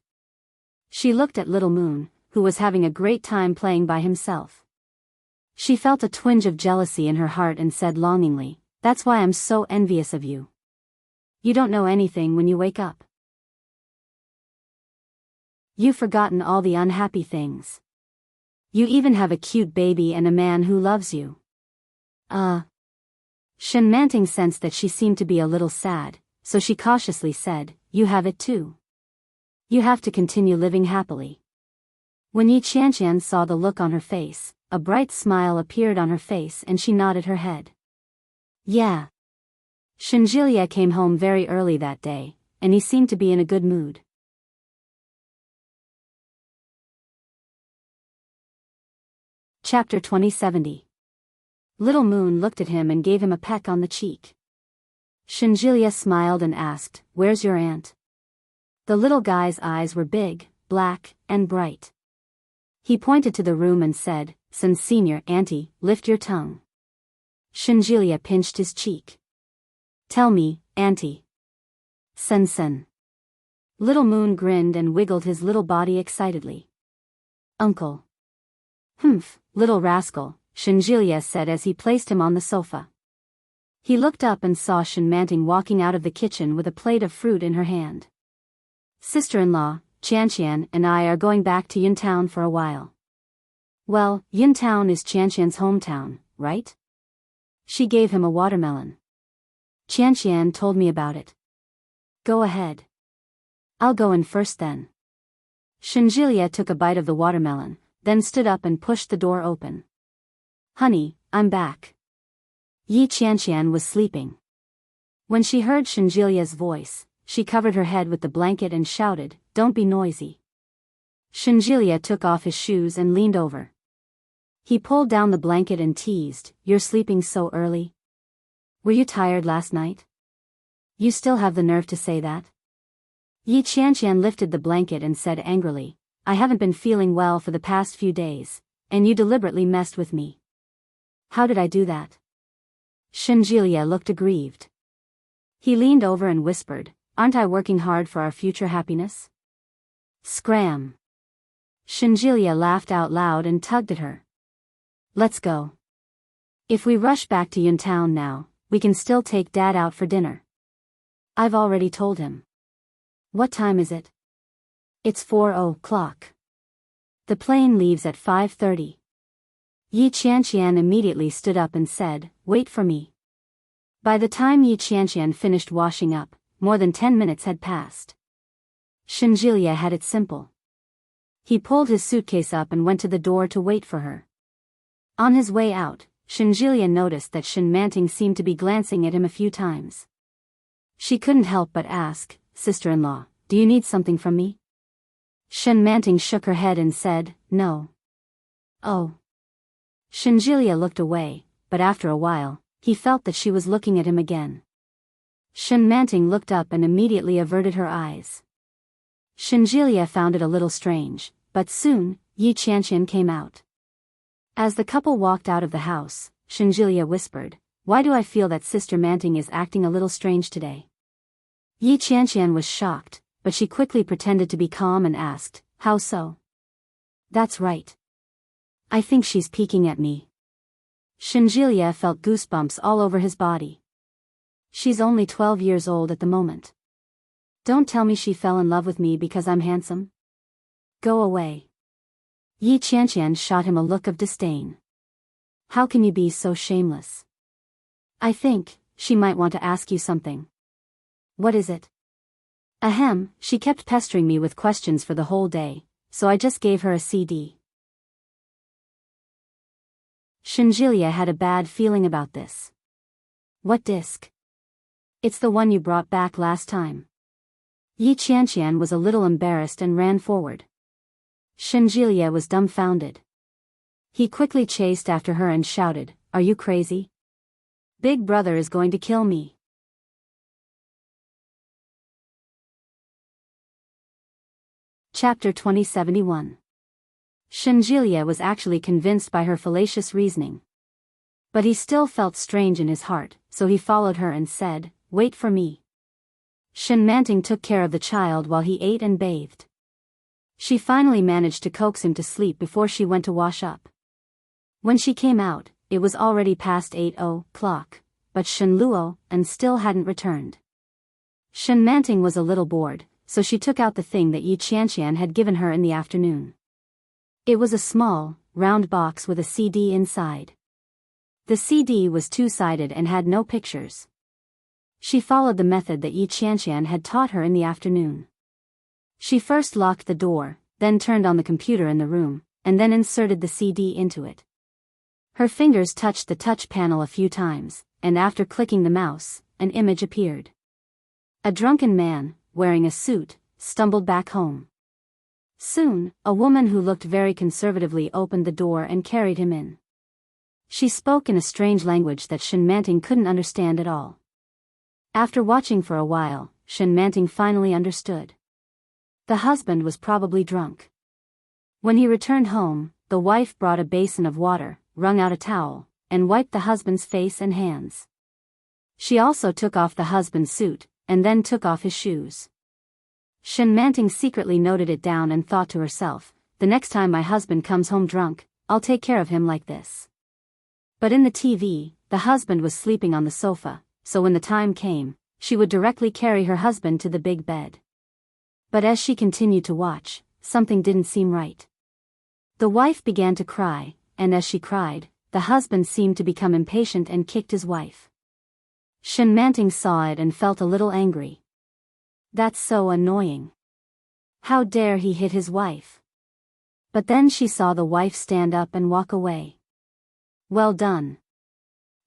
S1: She looked at Little Moon, who was having a great time playing by himself. She felt a twinge of jealousy in her heart and said longingly, That's why I'm so envious of you. You don't know anything when you wake up. You've forgotten all the unhappy things. You even have a cute baby and a man who loves you. Shen Manting sensed that she seemed to be a little sad, so she cautiously said, You have it too. You have to continue living happily. When Yi Qianqian saw the look on her face, a bright smile appeared on her face and she nodded her head. Yeah. Shenjilia came home very early that day, and he seemed to be in a good mood. Chapter 2070. Little Moon looked at him and gave him a peck on the cheek. Shenjilia smiled and asked, Where's your aunt? The little guy's eyes were big, black, and bright. He pointed to the room and said, Sen Senior, Auntie, lift your tongue. Shenjilia pinched his cheek. Tell me, Auntie. Sen. Little Moon grinned and wiggled his little body excitedly. Uncle. Humph, little rascal, Shenjilia said as he placed him on the sofa. He looked up and saw Shen Manting walking out of the kitchen with a plate of fruit in her hand. Sister-in-law, Qianqian and I are going back to Yuntown for a while. Well, Yuntown is Qianqian's hometown, right? She gave him a watermelon. Qianqian told me about it. Go ahead. I'll go in first then. Shenjilia took a bite of the watermelon, then stood up and pushed the door open. Honey, I'm back. Yi Qianqian was sleeping. When she heard Shenjilia's voice, she covered her head with the blanket and shouted, Don't be noisy. Shenjilia took off his shoes and leaned over. He pulled down the blanket and teased, You're sleeping so early? Were you tired last night? You still have the nerve to say that? Yi Qianqian lifted the blanket and said angrily, I haven't been feeling well for the past few days, and you deliberately messed with me. How did I do that? Shenjilia looked aggrieved. He leaned over and whispered, Aren't I working hard for our future happiness? Scram. Shinjilia laughed out loud and tugged at her. Let's go. If we rush back to Yuntown now, we can still take Dad out for dinner. I've already told him. What time is it? It's 4:00. The plane leaves at 5:30. Yi Qianqian immediately stood up and said, "Wait for me." By the time Yi Qianqian finished washing up, more than 10 minutes had passed. Shinjilia had it simple. He pulled his suitcase up and went to the door to wait for her. On his way out, Shinjilia noticed that Shin Manting seemed to be glancing at him a few times. She couldn't help but ask, "Sister-in-law, do you need something from me?" Shin Manting shook her head and said, "No." "Oh." Shinjilia looked away, but after a while, he felt that she was looking at him again. Shin Manting looked up and immediately averted her eyes. Shinjilia found it a little strange, but soon, Yi Qianqian came out. As the couple walked out of the house, Shinjilia whispered, "Why do I feel that Sister Manting is acting a little strange today?" Yi Qianqian was shocked, but she quickly pretended to be calm and asked, "How so?" "That's right. I think she's peeking at me." Shinjilia felt goosebumps all over his body. She's only 12 years old at the moment. Don't tell me she fell in love with me because I'm handsome. Go away. Yi Qianqian shot him a look of disdain. How can you be so shameless? I think, she might want to ask you something. What is it? Ahem, she kept pestering me with questions for the whole day, so I just gave her a CD. Shinjilia had a bad feeling about this. What disc? It's the one you brought back last time. Yi Qianqian was a little embarrassed and ran forward. Shinjilia was dumbfounded. He quickly chased after her and shouted, "Are you crazy? Big brother is going to kill me." Chapter 2071. Shinjilia was actually convinced by her fallacious reasoning. But he still felt strange in his heart, so he followed her and said, "Wait for me." Shin Manting took care of the child while he ate and bathed. She finally managed to coax him to sleep before she went to wash up. When she came out, it was already past 8:00, but Shin Luo and still hadn't returned. Shin Manting was a little bored, so she took out the thing that Yi Qianqian had given her in the afternoon. It was a small, round box with a CD inside. The CD was two-sided and had no pictures. She followed the method that Yi Qianqian had taught her in the afternoon. She first locked the door, then turned on the computer in the room, and then inserted the CD into it. Her fingers touched the touch panel a few times, and after clicking the mouse, an image appeared. A drunken man, wearing a suit, stumbled back home. Soon, a woman who looked very conservatively opened the door and carried him in. She spoke in a strange language that Shin Manting couldn't understand at all. After watching for a while, Shin Manting finally understood. The husband was probably drunk. When he returned home, the wife brought a basin of water, wrung out a towel, and wiped the husband's face and hands. She also took off the husband's suit, and then took off his shoes. Shin Manting secretly noted it down and thought to herself, "The next time my husband comes home drunk, I'll take care of him like this." But in the TV, the husband was sleeping on the sofa, so when the time came, she would directly carry her husband to the big bed. But as she continued to watch, something didn't seem right. The wife began to cry, and as she cried, the husband seemed to become impatient and kicked his wife. Shin Manting saw it and felt a little angry. That's so annoying. How dare he hit his wife? But then she saw the wife stand up and walk away. Well done.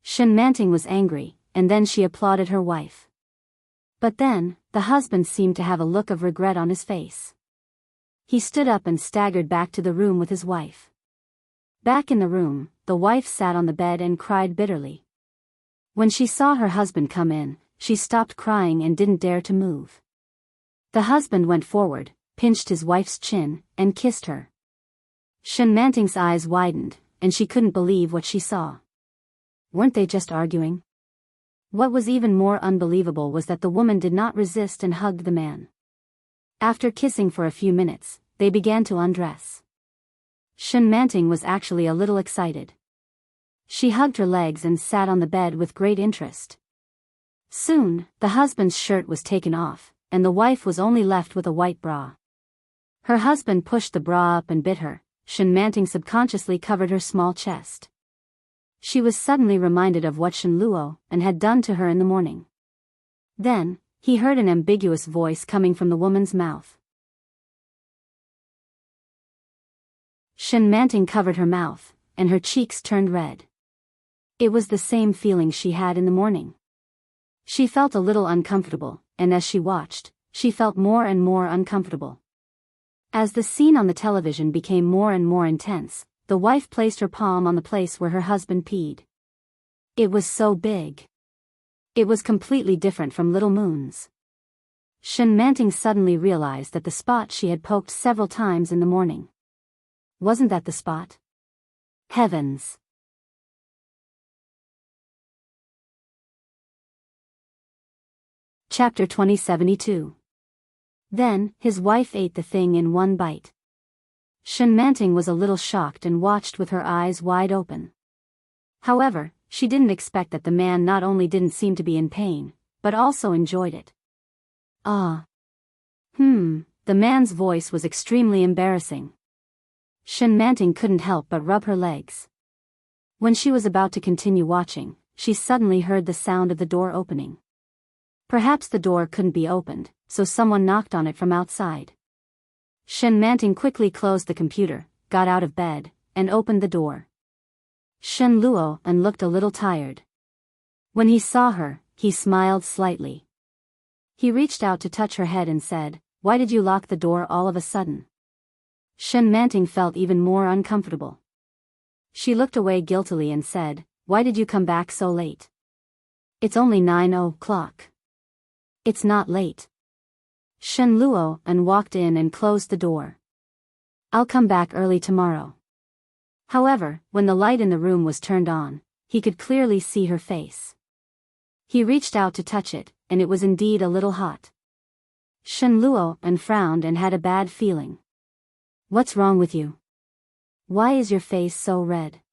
S1: Shin Manting was angry, and then she applauded her wife. But then, the husband seemed to have a look of regret on his face. He stood up and staggered back to the room with his wife. Back in the room, the wife sat on the bed and cried bitterly. When she saw her husband come in, she stopped crying and didn't dare to move. The husband went forward, pinched his wife's chin, and kissed her. Shin Manting's eyes widened, and she couldn't believe what she saw. Weren't they just arguing? What was even more unbelievable was that the woman did not resist and hugged the man. After kissing for a few minutes, they began to undress. Shen Manting was actually a little excited. She hugged her legs and sat on the bed with great interest. Soon, the husband's shirt was taken off, and the wife was only left with a white bra. Her husband pushed the bra up and bit her. Shen Manting subconsciously covered her small chest. She was suddenly reminded of what Shen Luo and had done to her in the morning. Then, he heard an ambiguous voice coming from the woman's mouth. Shen Manting covered her mouth, and her cheeks turned red. It was the same feeling she had in the morning. She felt a little uncomfortable, and as she watched, she felt more and more uncomfortable. As the scene on the television became more and more intense, the wife placed her palm on the place where her husband peed. It was so big. It was completely different from Little Moon's. Shen Manting suddenly realized that the spot she had poked several times in the morning. Wasn't that the spot? Heavens! Chapter 2072. Then, his wife ate the thing in one bite. Shen Manting was a little shocked and watched with her eyes wide open. However, she didn't expect that the man not only didn't seem to be in pain, but also enjoyed it. Ah. The man's voice was extremely embarrassing. Shen Manting couldn't help but rub her legs. When she was about to continue watching, she suddenly heard the sound of the door opening. Perhaps the door couldn't be opened, so someone knocked on it from outside. Shen Manting quickly closed the computer, got out of bed, and opened the door. Shen Luo and looked a little tired. When he saw her, he smiled slightly. He reached out to touch her head and said, "Why did you lock the door all of a sudden?" Shen Manting felt even more uncomfortable. She looked away guiltily and said, "Why did you come back so late? It's only 9 o'clock. It's not late." Shen Luo and walked in and closed the door. "I'll come back early tomorrow." However, when the light in the room was turned on, he could clearly see her face. He reached out to touch it, and it was indeed a little hot. Shen Luo and frowned and had a bad feeling. "What's wrong with you? Why is your face so red?"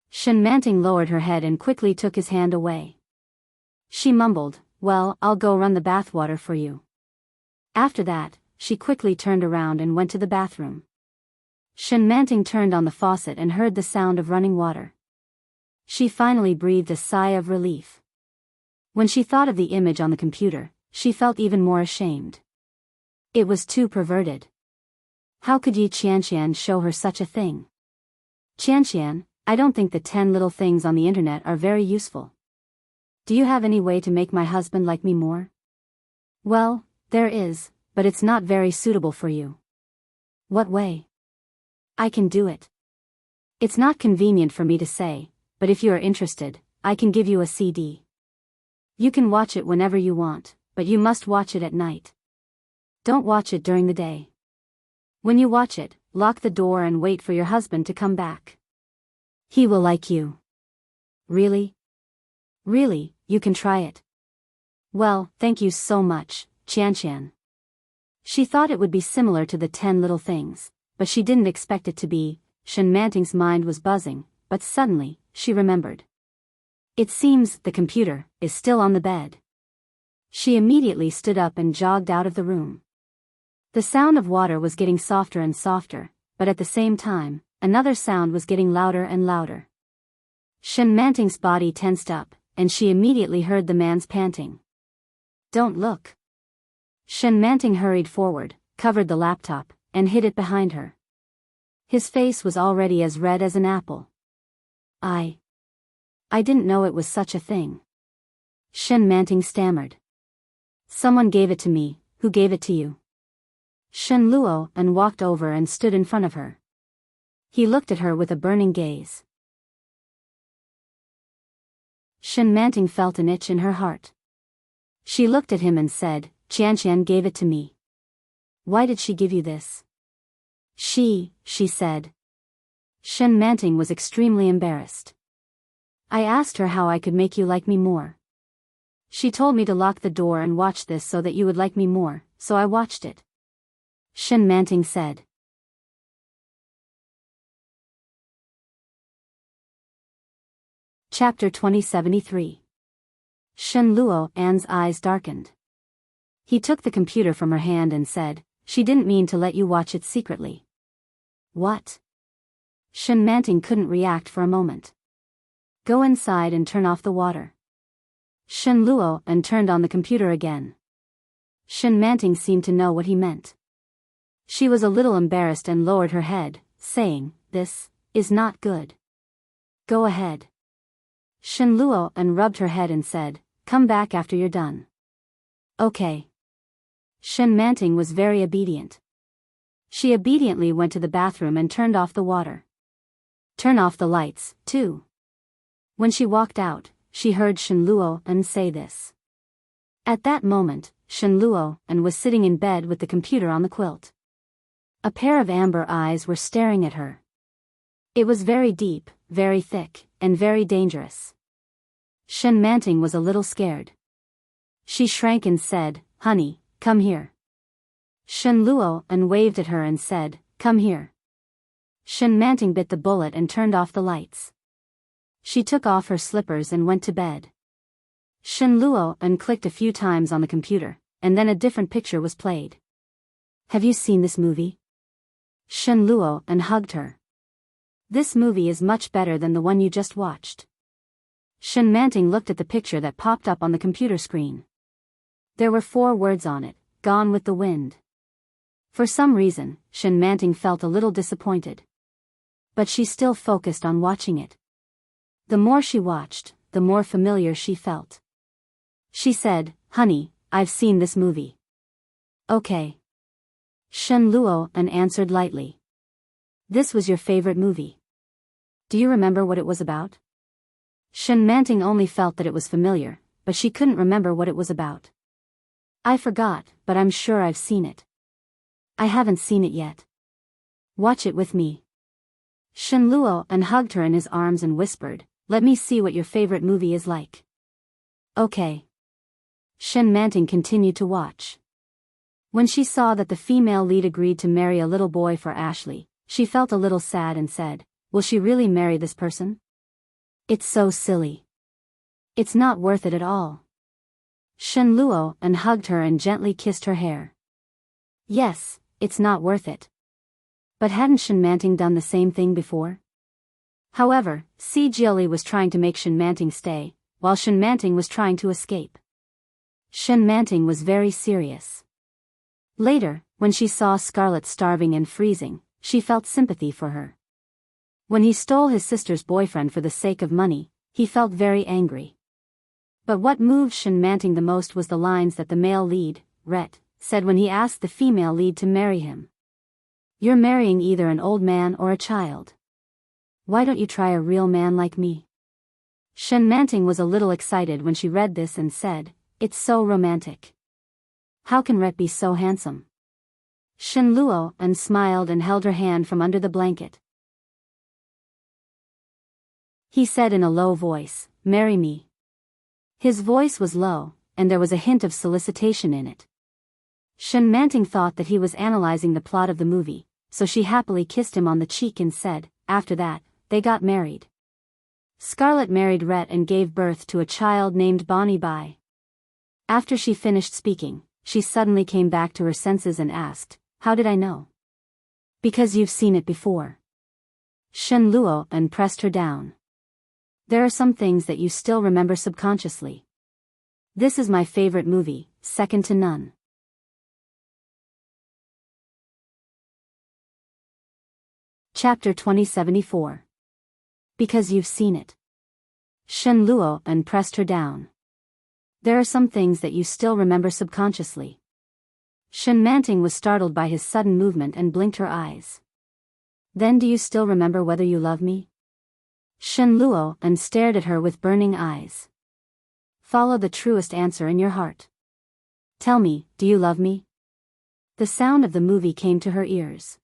S1: Shen Manting lowered her head and quickly took his hand away. She mumbled, "Well, I'll go run the bathwater for you." After that, she quickly turned around and went to the bathroom. Shen Manting turned on the faucet and heard the sound of running water. She finally breathed a sigh of relief. When she thought of the image on the computer, she felt even more ashamed. It was too perverted. How could Yi Qianqian show her such a thing? "Qianqian, I don't think the 10 little things on the internet are very useful. Do you have any way to make my husband like me more?" "Well, there is, but it's not very suitable for you." "What way?" "I can do it. It's not convenient for me to say, but if you are interested, I can give you a CD. You can watch it whenever you want, but you must watch it at night. Don't watch it during the day. When you watch it, lock the door and wait for your husband to come back. He will like you." "Really? Really, you can try it." "Well, thank you so much, Qianqian." She thought it would be similar to the 10 little things, but she didn't expect it to be. Shen Manting's mind was buzzing, but suddenly, she remembered. It seems the computer is still on the bed. She immediately stood up and jogged out of the room. The sound of water was getting softer and softer, but at the same time, another sound was getting louder and louder. Shen Manting's body tensed up, and she immediately heard the man's panting. "Don't look." Shen Manting hurried forward, covered the laptop, and hid it behind her. His face was already as red as an apple. I didn't know it was such a thing." Shen Manting stammered. "Someone gave it to me. Who gave it to you?" Shen Luo and walked over and stood in front of her. He looked at her with a burning gaze. Shen Manting felt an itch in her heart. She looked at him and said, "Qianqian gave it to me." "Why did she give you this?" She said. Shen Manting was extremely embarrassed. "I asked her how I could make you like me more." She told me to lock the door and watch this so that you would like me more, so I watched it. Shen Manting said. Chapter 2073. Shen Luo An's eyes darkened. He took the computer from her hand and said, "She didn't mean to let you watch it secretly." What? Shen Manting couldn't react for a moment. Go inside and turn off the water. Shen Luo An turned on the computer again. Shen Manting seemed to know what he meant. She was a little embarrassed and lowered her head, saying, "This is not good." Go ahead. Shen Luo An rubbed her head and said, "Come back after you're done." Okay. Shen Manting was very obedient. She obediently went to the bathroom and turned off the water. Turn off the lights, too. When she walked out, she heard Shen Luo An say this. At that moment, Shen Luo An was sitting in bed with the computer on the quilt. A pair of amber eyes were staring at her. It was very deep, very thick, and very dangerous. Shen Manting was a little scared. She shrank and said, "Honey, come here." Shen Luo An waved at her and said, "Come here." Shen Manting bit the bullet and turned off the lights. She took off her slippers and went to bed. Shen Luo An clicked a few times on the computer, and then a different picture was played. Have you seen this movie? Shen Luo An hugged her. This movie is much better than the one you just watched. Shen Manting looked at the picture that popped up on the computer screen. There were 4 words on it, "Gone with the Wind." For some reason, Shen Manting felt a little disappointed. But she still focused on watching it. The more she watched, the more familiar she felt. She said, "Honey, I've seen this movie." Okay. Shen Luo An answered lightly. This was your favorite movie. Do you remember what it was about? Shen Manting only felt that it was familiar, but she couldn't remember what it was about. I forgot, but I'm sure I've seen it. I haven't seen it yet. Watch it with me. Shen Luo An hugged her in his arms and whispered, "Let me see what your favorite movie is like." Okay. Shen Manting continued to watch. When she saw that the female lead agreed to marry a little boy for Ashley, she felt a little sad and said, "Will she really marry this person? It's so silly. It's not worth it at all." Shen Luo An hugged her and gently kissed her hair. Yes, it's not worth it. But hadn't Shen Manting done the same thing before? However, Si Jiuli was trying to make Shen Manting stay, while Shen Manting was trying to escape. Shen Manting was very serious. Later, when she saw Scarlett starving and freezing, she felt sympathy for her. When he stole his sister's boyfriend for the sake of money, he felt very angry. But what moved Shen Manting the most was the lines that the male lead, Rhett, said when he asked the female lead to marry him. "You're marrying either an old man or a child. Why don't you try a real man like me?" Shen Manting was a little excited when she read this and said, "It's so romantic. How can Rhett be so handsome?" Shen Luo An smiled and held her hand from under the blanket. He said in a low voice, "Marry me." His voice was low, and there was a hint of solicitation in it. Shen Manting thought that he was analyzing the plot of the movie, so she happily kissed him on the cheek and said, after that, they got married. Scarlett married Rhett and gave birth to a child named Bonnie Bai. After she finished speaking, she suddenly came back to her senses and asked, "How did I know?" "Because you've seen it before." Shen Luo An pressed her down. "There are some things that you still remember subconsciously. This is my favorite movie, second to none." Chapter 2074. Because you've seen it. Shen Luo An pressed her down. "There are some things that you still remember subconsciously." Shen Manting was startled by his sudden movement and blinked her eyes. "Then do you still remember whether you love me?" Shen Luo An stared at her with burning eyes. "Follow the truest answer in your heart. Tell me, do you love me?" The sound of the movie came to her ears.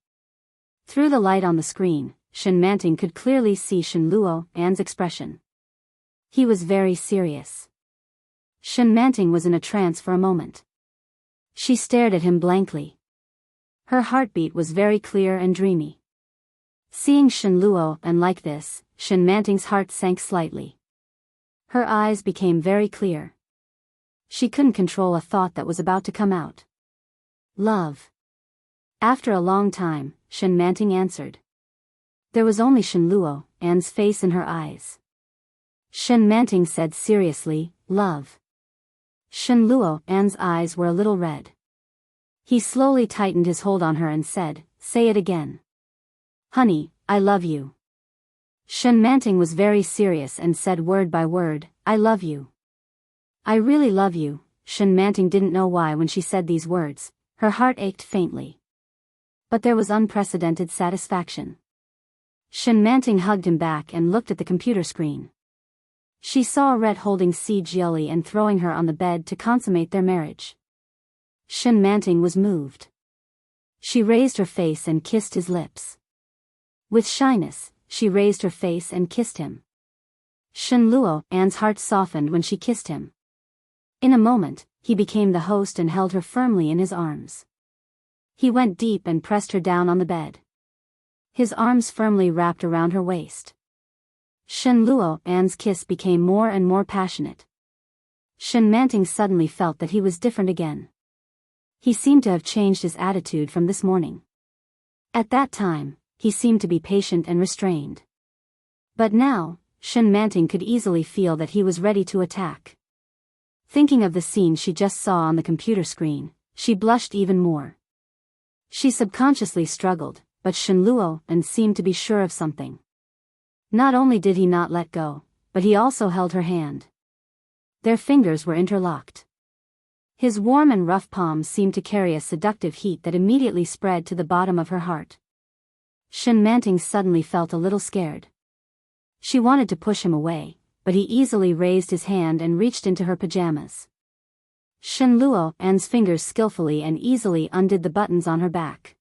S1: Through the light on the screen, Shen Manting could clearly see Shen Luo An's expression. He was very serious. Shen Manting was in a trance for a moment. She stared at him blankly. Her heartbeat was very clear and dreamy. Seeing Shen Luo and like this, Shen Manting's heart sank slightly. Her eyes became very clear. She couldn't control a thought that was about to come out. Love. After a long time, Shen Manting answered. There was only Shen Luo, Anne's face in her eyes. Shen Manting said seriously, love. Shen Luo, Anne's eyes were a little red. He slowly tightened his hold on her and said, say it again. Honey, I love you. Shen Manting was very serious and said word by word, I love you. I really love you. Shen Manting didn't know why when she said these words, her heart ached faintly. But there was unprecedented satisfaction. Shen Manting hugged him back and looked at the computer screen. She saw Ret holding Si Jiuli and throwing her on the bed to consummate their marriage. Shen Manting was moved. She raised her face and kissed his lips. With shyness, she raised her face and kissed him. Shen Luo, Anne's heart softened when she kissed him. In a moment, he became the host and held her firmly in his arms. He went deep and pressed her down on the bed. His arms firmly wrapped around her waist. Shen Luo, Anne's kiss became more and more passionate. Shen Manting suddenly felt that he was different again. He seemed to have changed his attitude from this morning. At that time, he seemed to be patient and restrained. But now, Shen Manting could easily feel that he was ready to attack. Thinking of the scene she just saw on the computer screen, she blushed even more. She subconsciously struggled, but Shen Luo and seemed to be sure of something. Not only did he not let go, but he also held her hand. Their fingers were interlocked. His warm and rough palms seemed to carry a seductive heat that immediately spread to the bottom of her heart. Shen Manting suddenly felt a little scared. She wanted to push him away, but he easily raised his hand and reached into her pajamas. Shen Luo, Anne's fingers skillfully and easily undid the buttons on her back.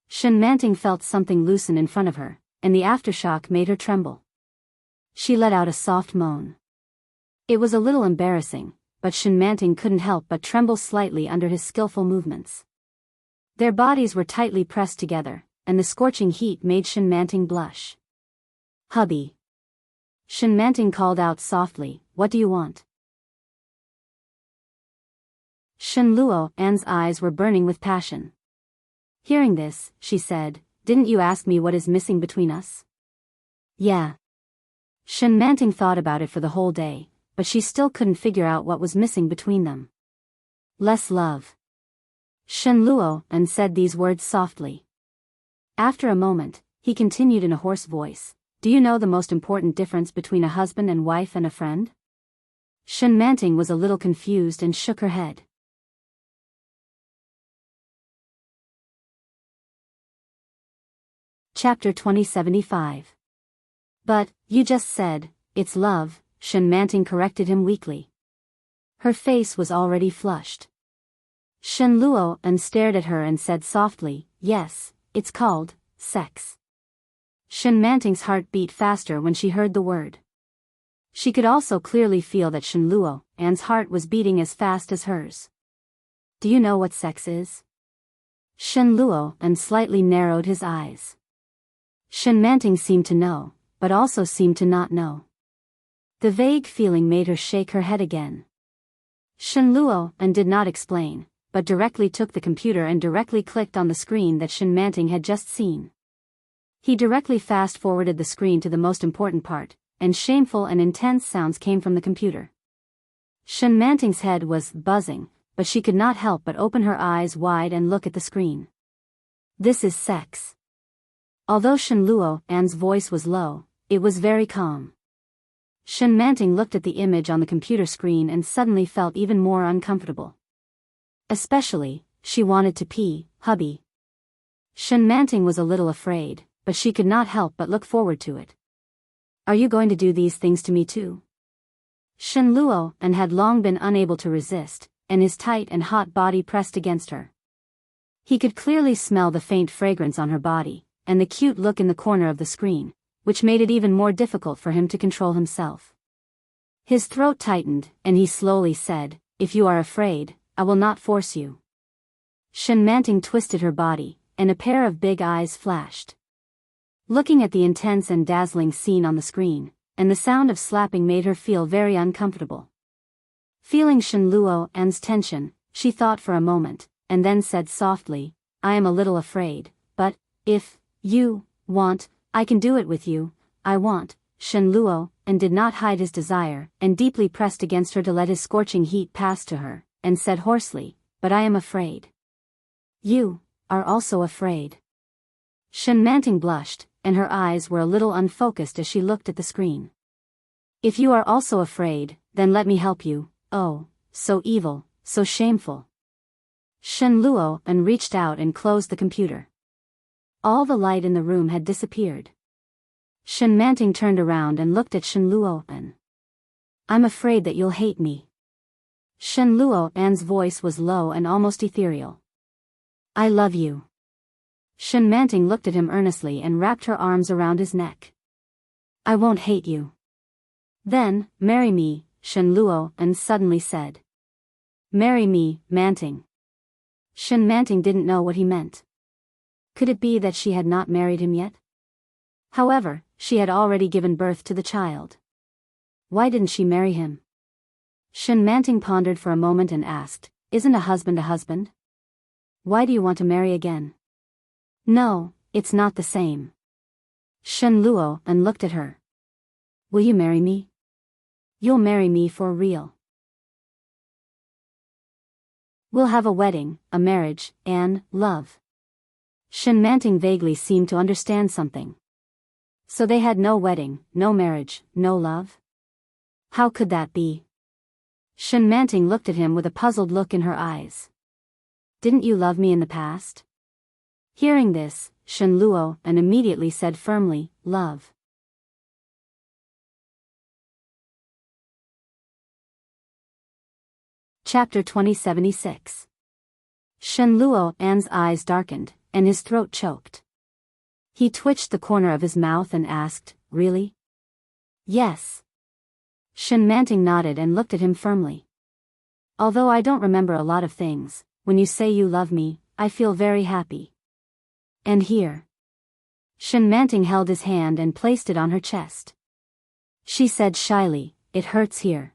S1: Shen Manting felt something loosen in front of her, and the aftershock made her tremble. She let out a soft moan. It was a little embarrassing, but Shen Manting couldn't help but tremble slightly under his skillful movements. Their bodies were tightly pressed together, and the scorching heat made Shen Manting blush. Hubby. Shen Manting called out softly, what do you want? Shen Luo, Anne's eyes were burning with passion. Hearing this, she said, didn't you ask me what is missing between us? Yeah. Shen Manting thought about it for the whole day, but she still couldn't figure out what was missing between them. Less love. Shen Luo and said these words softly. After a moment, he continued in a hoarse voice, do you know the most important difference between a husband and wife and a friend? Shen Manting was a little confused and shook her head. Chapter 2075. But, you just said, it's love, Shen Manting corrected him weakly. Her face was already flushed. Shen Luo and stared at her and said softly, yes, it's called, sex. Shen Manting's heart beat faster when she heard the word. She could also clearly feel that Shen Luo, Anne's heart was beating as fast as hers. Do you know what sex is? Shen Luo and slightly narrowed his eyes. Shen Manting seemed to know, but also seemed to not know. The vague feeling made her shake her head again. Shen Luo and did not explain, but directly took the computer and directly clicked on the screen that Shen Manting had just seen. He directly fast-forwarded the screen to the most important part, and shameful and intense sounds came from the computer. Shen Manting's head was buzzing, but she could not help but open her eyes wide and look at the screen. This is sex. Although Shen Luo, Anne's voice was low, it was very calm. Shen Manting looked at the image on the computer screen and suddenly felt even more uncomfortable. Especially, she wanted to pee, hubby. Shen Manting was a little afraid, but she could not help but look forward to it. Are you going to do these things to me too? Shen Luo and had long been unable to resist, and his tight and hot body pressed against her. He could clearly smell the faint fragrance on her body, and the cute look in the corner of the screen, which made it even more difficult for him to control himself. His throat tightened, and he slowly said, "If you are afraid, I will not force you." Shen Manting twisted her body, and a pair of big eyes flashed. Looking at the intense and dazzling scene on the screen, and the sound of slapping made her feel very uncomfortable. Feeling Shen Luo'an's tension, she thought for a moment, and then said softly, "I am a little afraid, but, if you want, I can do it with you. I want." Shen Luo'an did not hide his desire, and deeply pressed against her to let his scorching heat pass to her, and said hoarsely, "But I am afraid." "You are also afraid." Shen Manting blushed, and her eyes were a little unfocused as she looked at the screen. "If you are also afraid, then let me help you." "Oh, so evil, so shameful." Shen Luo'an reached out and closed the computer. All the light in the room had disappeared. Shen Manting turned around and looked at Shen Luo'an. "I'm afraid that you'll hate me." Shen Luo'an's voice was low and almost ethereal. "I love you." Shen Manting looked at him earnestly and wrapped her arms around his neck. "I won't hate you." "Then, marry me," Shen Luo'an suddenly said. "Marry me, Manting." Shen Manting didn't know what he meant. Could it be that she had not married him yet? However, she had already given birth to the child. Why didn't she marry him? Shen Manting pondered for a moment and asked, "Isn't a husband a husband? Why do you want to marry again?" "No, it's not the same." Shen Luo'an looked at her. "Will you marry me? You'll marry me for real. We'll have a wedding, a marriage, and love." Shen Manting vaguely seemed to understand something. So they had no wedding, no marriage, no love? How could that be? Shen Manting looked at him with a puzzled look in her eyes. "Didn't you love me in the past?" Hearing this, Shen Luo'an immediately said firmly, "Love." Chapter 2076. Shen Luo'an's eyes darkened, and his throat choked. He twitched the corner of his mouth and asked, "Really?" "Yes." Shen Manting nodded and looked at him firmly. "Although I don't remember a lot of things, when you say you love me, I feel very happy. And here." Shen Manting held his hand and placed it on her chest. She said shyly, "It hurts here.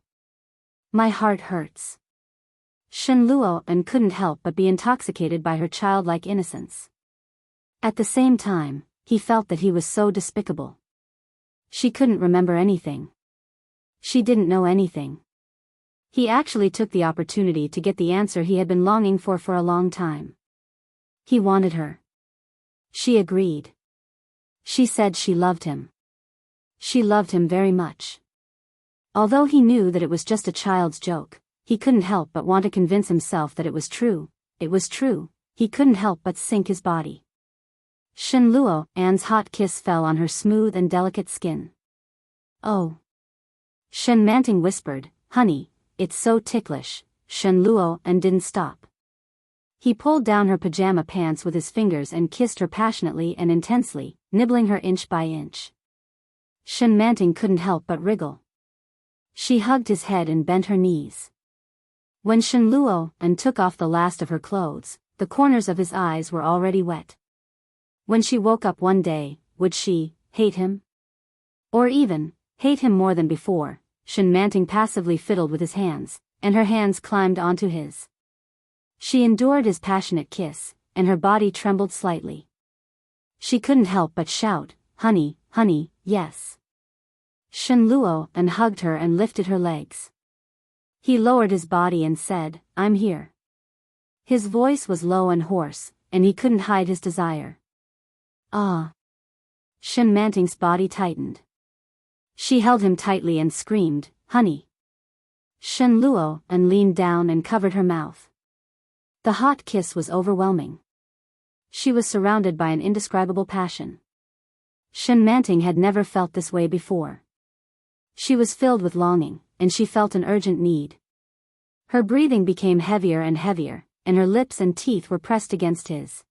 S1: My heart hurts." Shen Luo'an couldn't help but be intoxicated by her childlike innocence. At the same time, he felt that he was so despicable. She couldn't remember anything. She didn't know anything. He actually took the opportunity to get the answer he had been longing for a long time. He wanted her. She agreed. She said she loved him. She loved him very much. Although he knew that it was just a child's joke, he couldn't help but want to convince himself that it was true. It was true. He couldn't help but sink his body. Shen Luo'an's hot kiss fell on her smooth and delicate skin. "Oh." Shen Manting whispered, "Honey, it's so ticklish." Shen Luo'an didn't stop. He pulled down her pajama pants with his fingers and kissed her passionately and intensely, nibbling her inch by inch. Shen Manting couldn't help but wriggle. She hugged his head and bent her knees. When Shen Luo'an took off the last of her clothes, the corners of his eyes were already wet. When she woke up one day, would she hate him? Or even hate him more than before? Shen Manting passively fiddled with his hands, and her hands climbed onto his. She endured his passionate kiss, and her body trembled slightly. She couldn't help but shout, "Honey, honey, yes." Shen Luo'an hugged her and lifted her legs. He lowered his body and said, "I'm here." His voice was low and hoarse, and he couldn't hide his desire. "Ah." Shen Manting's body tightened. She held him tightly and screamed, "Honey." Shen Luo'an leaned down and covered her mouth. The hot kiss was overwhelming. She was surrounded by an indescribable passion. Shen Manting had never felt this way before. She was filled with longing, and she felt an urgent need. Her breathing became heavier and heavier, and her lips and teeth were pressed against his.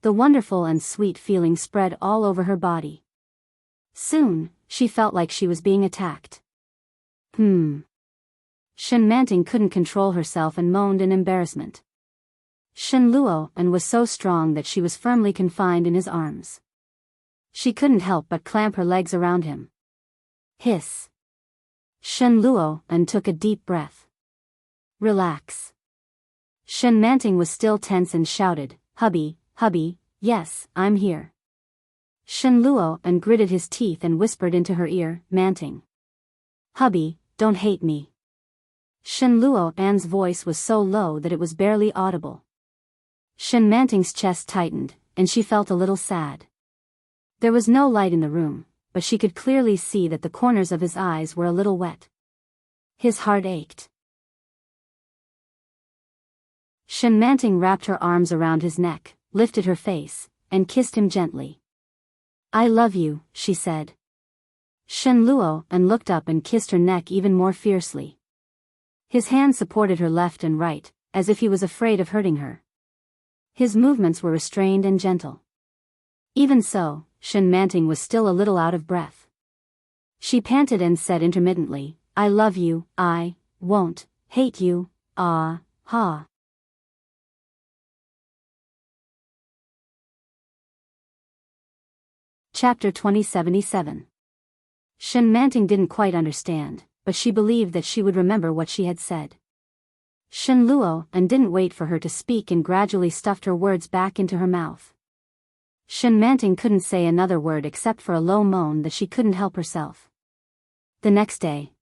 S1: The wonderful and sweet feeling spread all over her body. Soon, she felt like she was being attacked. Shen Manting couldn't control herself and moaned in embarrassment. Shen Luo and was so strong that she was firmly confined in his arms. She couldn't help but clamp her legs around him. Hiss. Shen Luo and took a deep breath. Relax. Shen Manting was still tense and shouted, Hubby, hubby, yes, I'm here. Shen Luo and gritted his teeth and whispered into her ear, Manting. Hubby, don't hate me. Shen Luo An's voice was so low that it was barely audible. Shen Manting's chest tightened, and she felt a little sad. There was no light in the room, but she could clearly see that the corners of his eyes were a little wet. His heart ached. Shen Manting wrapped her arms around his neck, lifted her face, and kissed him gently. I love you, she said. Shen Luo and looked up and kissed her neck even more fiercely. His hand supported her left and right, as if he was afraid of hurting her. His movements were restrained and gentle. Even so, Shen Manting was still a little out of breath. She panted and said intermittently, I love you, I won't hate you, ah, ha. Chapter 2077. Shen Manting didn't quite understand, but she believed that she would remember what she had said. Shen Luo and didn't wait for her to speak and gradually stuffed her words back into her mouth. Shen Manting couldn't say another word except for a low moan that she couldn't help herself. The next day.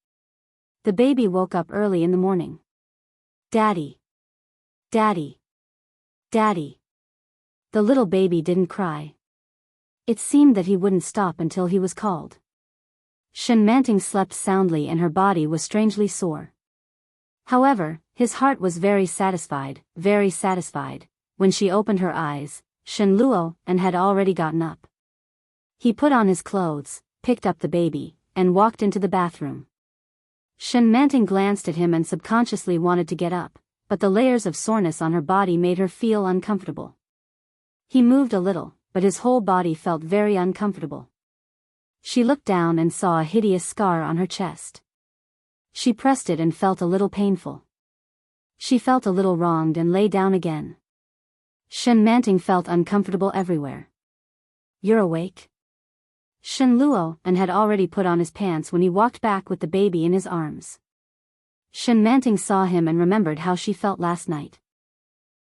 S1: The baby woke up early in the morning. Daddy. Daddy. Daddy. The little baby didn't cry. It seemed that he wouldn't stop until he was called. Shen Manting slept soundly and her body was strangely sore. However, his heart was very satisfied, when she opened her eyes. Shen Luo and had already gotten up. He put on his clothes, picked up the baby, and walked into the bathroom. Shen Manting glanced at him and subconsciously wanted to get up, but the layers of soreness on her body made her feel uncomfortable. He moved a little, but his whole body felt very uncomfortable. She looked down and saw a hideous scar on her chest. She pressed it and felt a little painful. She felt a little wronged and lay down again. Shen Manting felt uncomfortable everywhere. You're awake? Shen Luo and had already put on his pants when he walked back with the baby in his arms. Shen Manting saw him and remembered how she felt last night.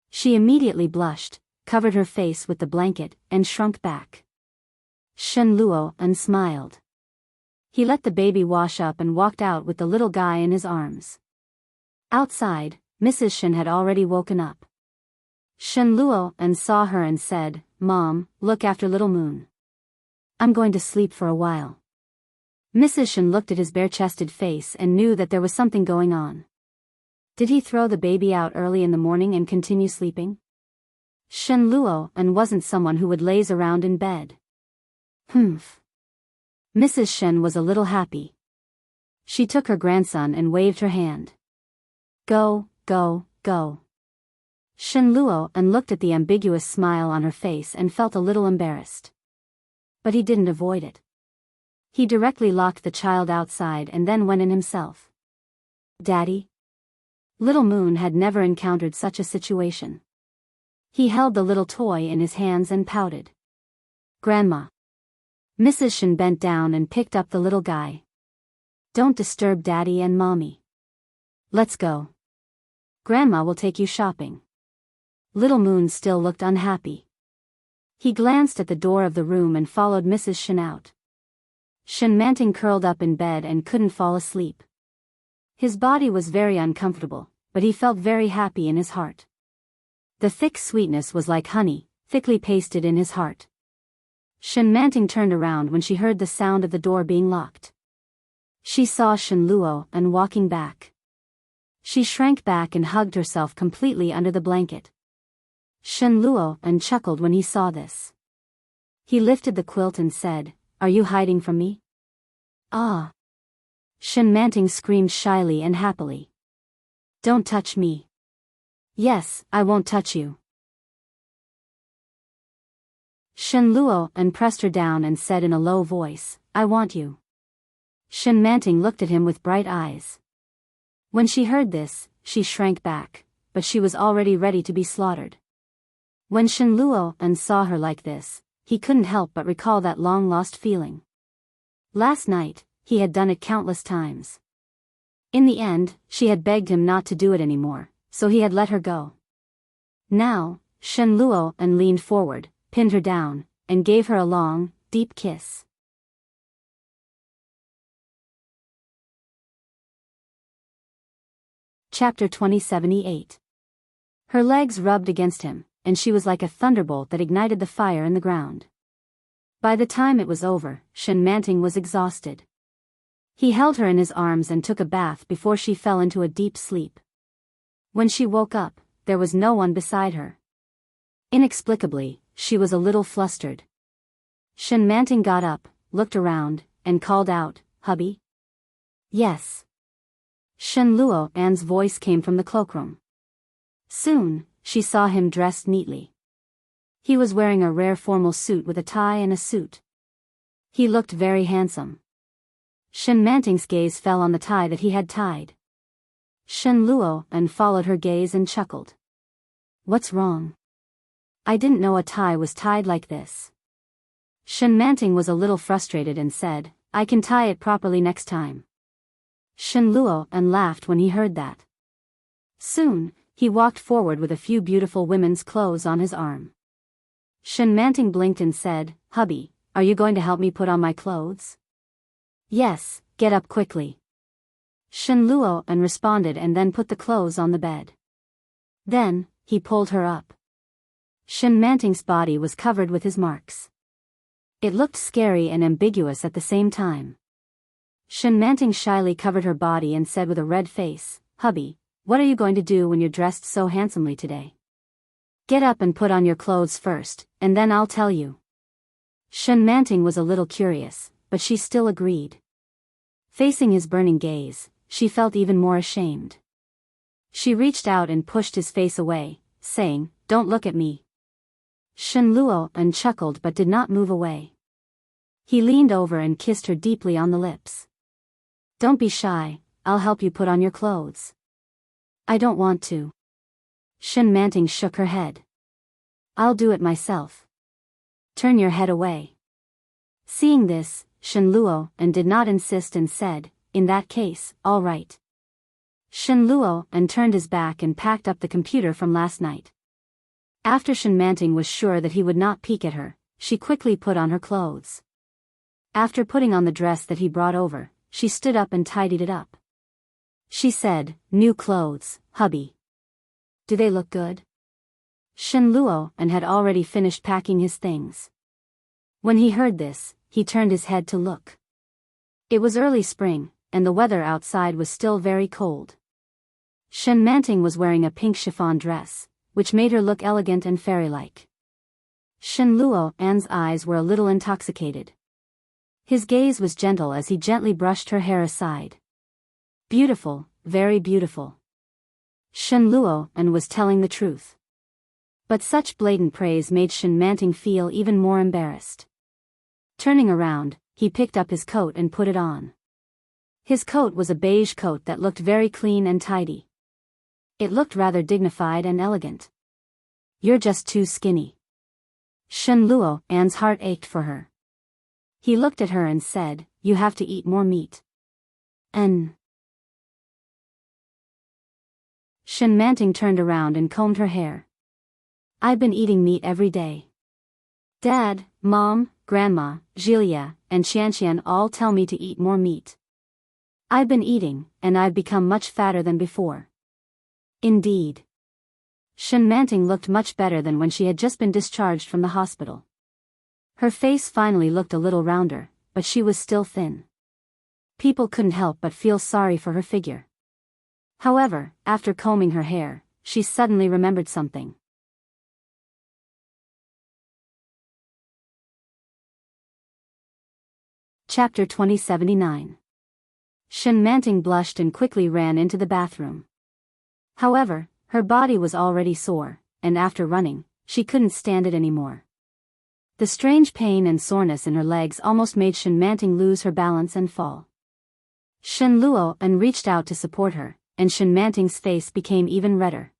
S1: She immediately blushed, covered her face with the blanket, and shrunk back. Shen Luo and smiled. He let the baby wash up and walked out with the little guy in his arms. Outside, Mrs. Shen had already woken up. Shen Luo and saw her and said, Mom, look after little Moon. I'm going to sleep for a while. Mrs. Shen looked at his bare-chested face and knew that there was something going on. Did he throw the baby out early in the morning and continue sleeping? Shen Luo and wasn't someone who would laze around in bed. Humph. Mrs. Shen was a little happy. She took her grandson and waved her hand. Go, go, go. Shen Luo and looked at the ambiguous smile on her face and felt a little embarrassed. But he didn't avoid it. He directly locked the child outside and then went in himself. Daddy? Little Moon had never encountered such a situation. He held the little toy in his hands and pouted. Grandma. Mrs. Shen bent down and picked up the little guy. Don't disturb Daddy and Mommy. Let's go. Grandma will take you shopping. Little Moon still looked unhappy. He glanced at the door of the room and followed Mrs. Shen out. Shen Manting curled up in bed and couldn't fall asleep. His body was very uncomfortable, but he felt very happy in his heart. The thick sweetness was like honey, thickly pasted in his heart. Shen Manting turned around when she heard the sound of the door being locked. She saw Shen Luo and walking back. She shrank back and hugged herself completely under the blanket. Shen Luo and chuckled when he saw this. He lifted the quilt and said, Are you hiding from me? Ah. Shen Manting screamed shyly and happily. Don't touch me. Yes, I won't touch you. Shen Luo and pressed her down and said in a low voice, I want you. Shen Manting looked at him with bright eyes. When she heard this, she shrank back, but she was already ready to be slaughtered. When Shen Luo'an saw her like this, he couldn't help but recall that long-lost feeling. Last night, he had done it countless times. In the end, she had begged him not to do it anymore, so he had let her go. Now, Shen Luo'an leaned forward, pinned her down, and gave her a long, deep kiss. Chapter 2078. Her legs rubbed against him, and she was like a thunderbolt that ignited the fire in the ground. By the time it was over, Shen Manting was exhausted. He held her in his arms and took a bath before she fell into a deep sleep. When she woke up, there was no one beside her. Inexplicably, she was a little flustered. Shen Manting got up, looked around, and called out, "Hubby?" "Yes." Shen Luo'an's voice came from the cloakroom. Soon, she saw him dressed neatly. He was wearing a rare formal suit with a tie and a suit. He looked very handsome. Shen Manting's gaze fell on the tie that he had tied. Shen Luo'an followed her gaze and chuckled. "What's wrong? I didn't know a tie was tied like this." Shen Manting was a little frustrated and said, "I can tie it properly next time." Shen Luo'an laughed when he heard that. Soon, he walked forward with a few beautiful women's clothes on his arm. Shen Manting blinked and said, "Hubby, are you going to help me put on my clothes?" "Yes, get up quickly." Shen Luo'an responded and then put the clothes on the bed. Then, he pulled her up. Shen Manting's body was covered with his marks. It looked scary and ambiguous at the same time. Shen Manting shyly covered her body and said with a red face, "Hubby, what are you going to do when you're dressed so handsomely today? Get up and put on your clothes first, and then I'll tell you." Shen Manting was a little curious, but she still agreed. Facing his burning gaze, she felt even more ashamed. She reached out and pushed his face away, saying, "Don't look at me." Shen Luo'an chuckled but did not move away. He leaned over and kissed her deeply on the lips. "Don't be shy, I'll help you put on your clothes." "I don't want to." Shen Manting shook her head. "I'll do it myself." "Turn your head away." Seeing this, Shen Luo'an did not insist and said, "In that case, all right." Shen Luo'an turned his back and packed up the computer from last night. After Shen Manting was sure that he would not peek at her, she quickly put on her clothes. After putting on the dress that he brought over, she stood up and tidied it up. She said, "New clothes, hubby. Do they look good?" Shen Luo'an had already finished packing his things. When he heard this, he turned his head to look. It was early spring, and the weather outside was still very cold. Shen Manting was wearing a pink chiffon dress, which made her look elegant and fairy-like. Shen Luo'an's eyes were a little intoxicated. His gaze was gentle as he gently brushed her hair aside. Beautiful, very beautiful. Shen Luo'an was telling the truth. But such blatant praise made Shen Manting feel even more embarrassed. Turning around, he picked up his coat and put it on. His coat was a beige coat that looked very clean and tidy. It looked rather dignified and elegant. "You're just too skinny." Shen Luo'an's heart ached for her. He looked at her and said, "You have to eat more meat." Shen Manting turned around and combed her hair. "I've been eating meat every day. Dad, Mom, Grandma, Jilia, and Qianqian all tell me to eat more meat. I've been eating, and I've become much fatter than before." Indeed. Shen Manting looked much better than when she had just been discharged from the hospital. Her face finally looked a little rounder, but she was still thin. People couldn't help but feel sorry for her figure. However, after combing her hair, she suddenly remembered something. Chapter 2079. Shen Manting blushed and quickly ran into the bathroom. However, her body was already sore, and after running, she couldn't stand it anymore. The strange pain and soreness in her legs almost made Shen Manting lose her balance and fall. Shen Luo and reached out to support her, and Shen Manting's face became even redder.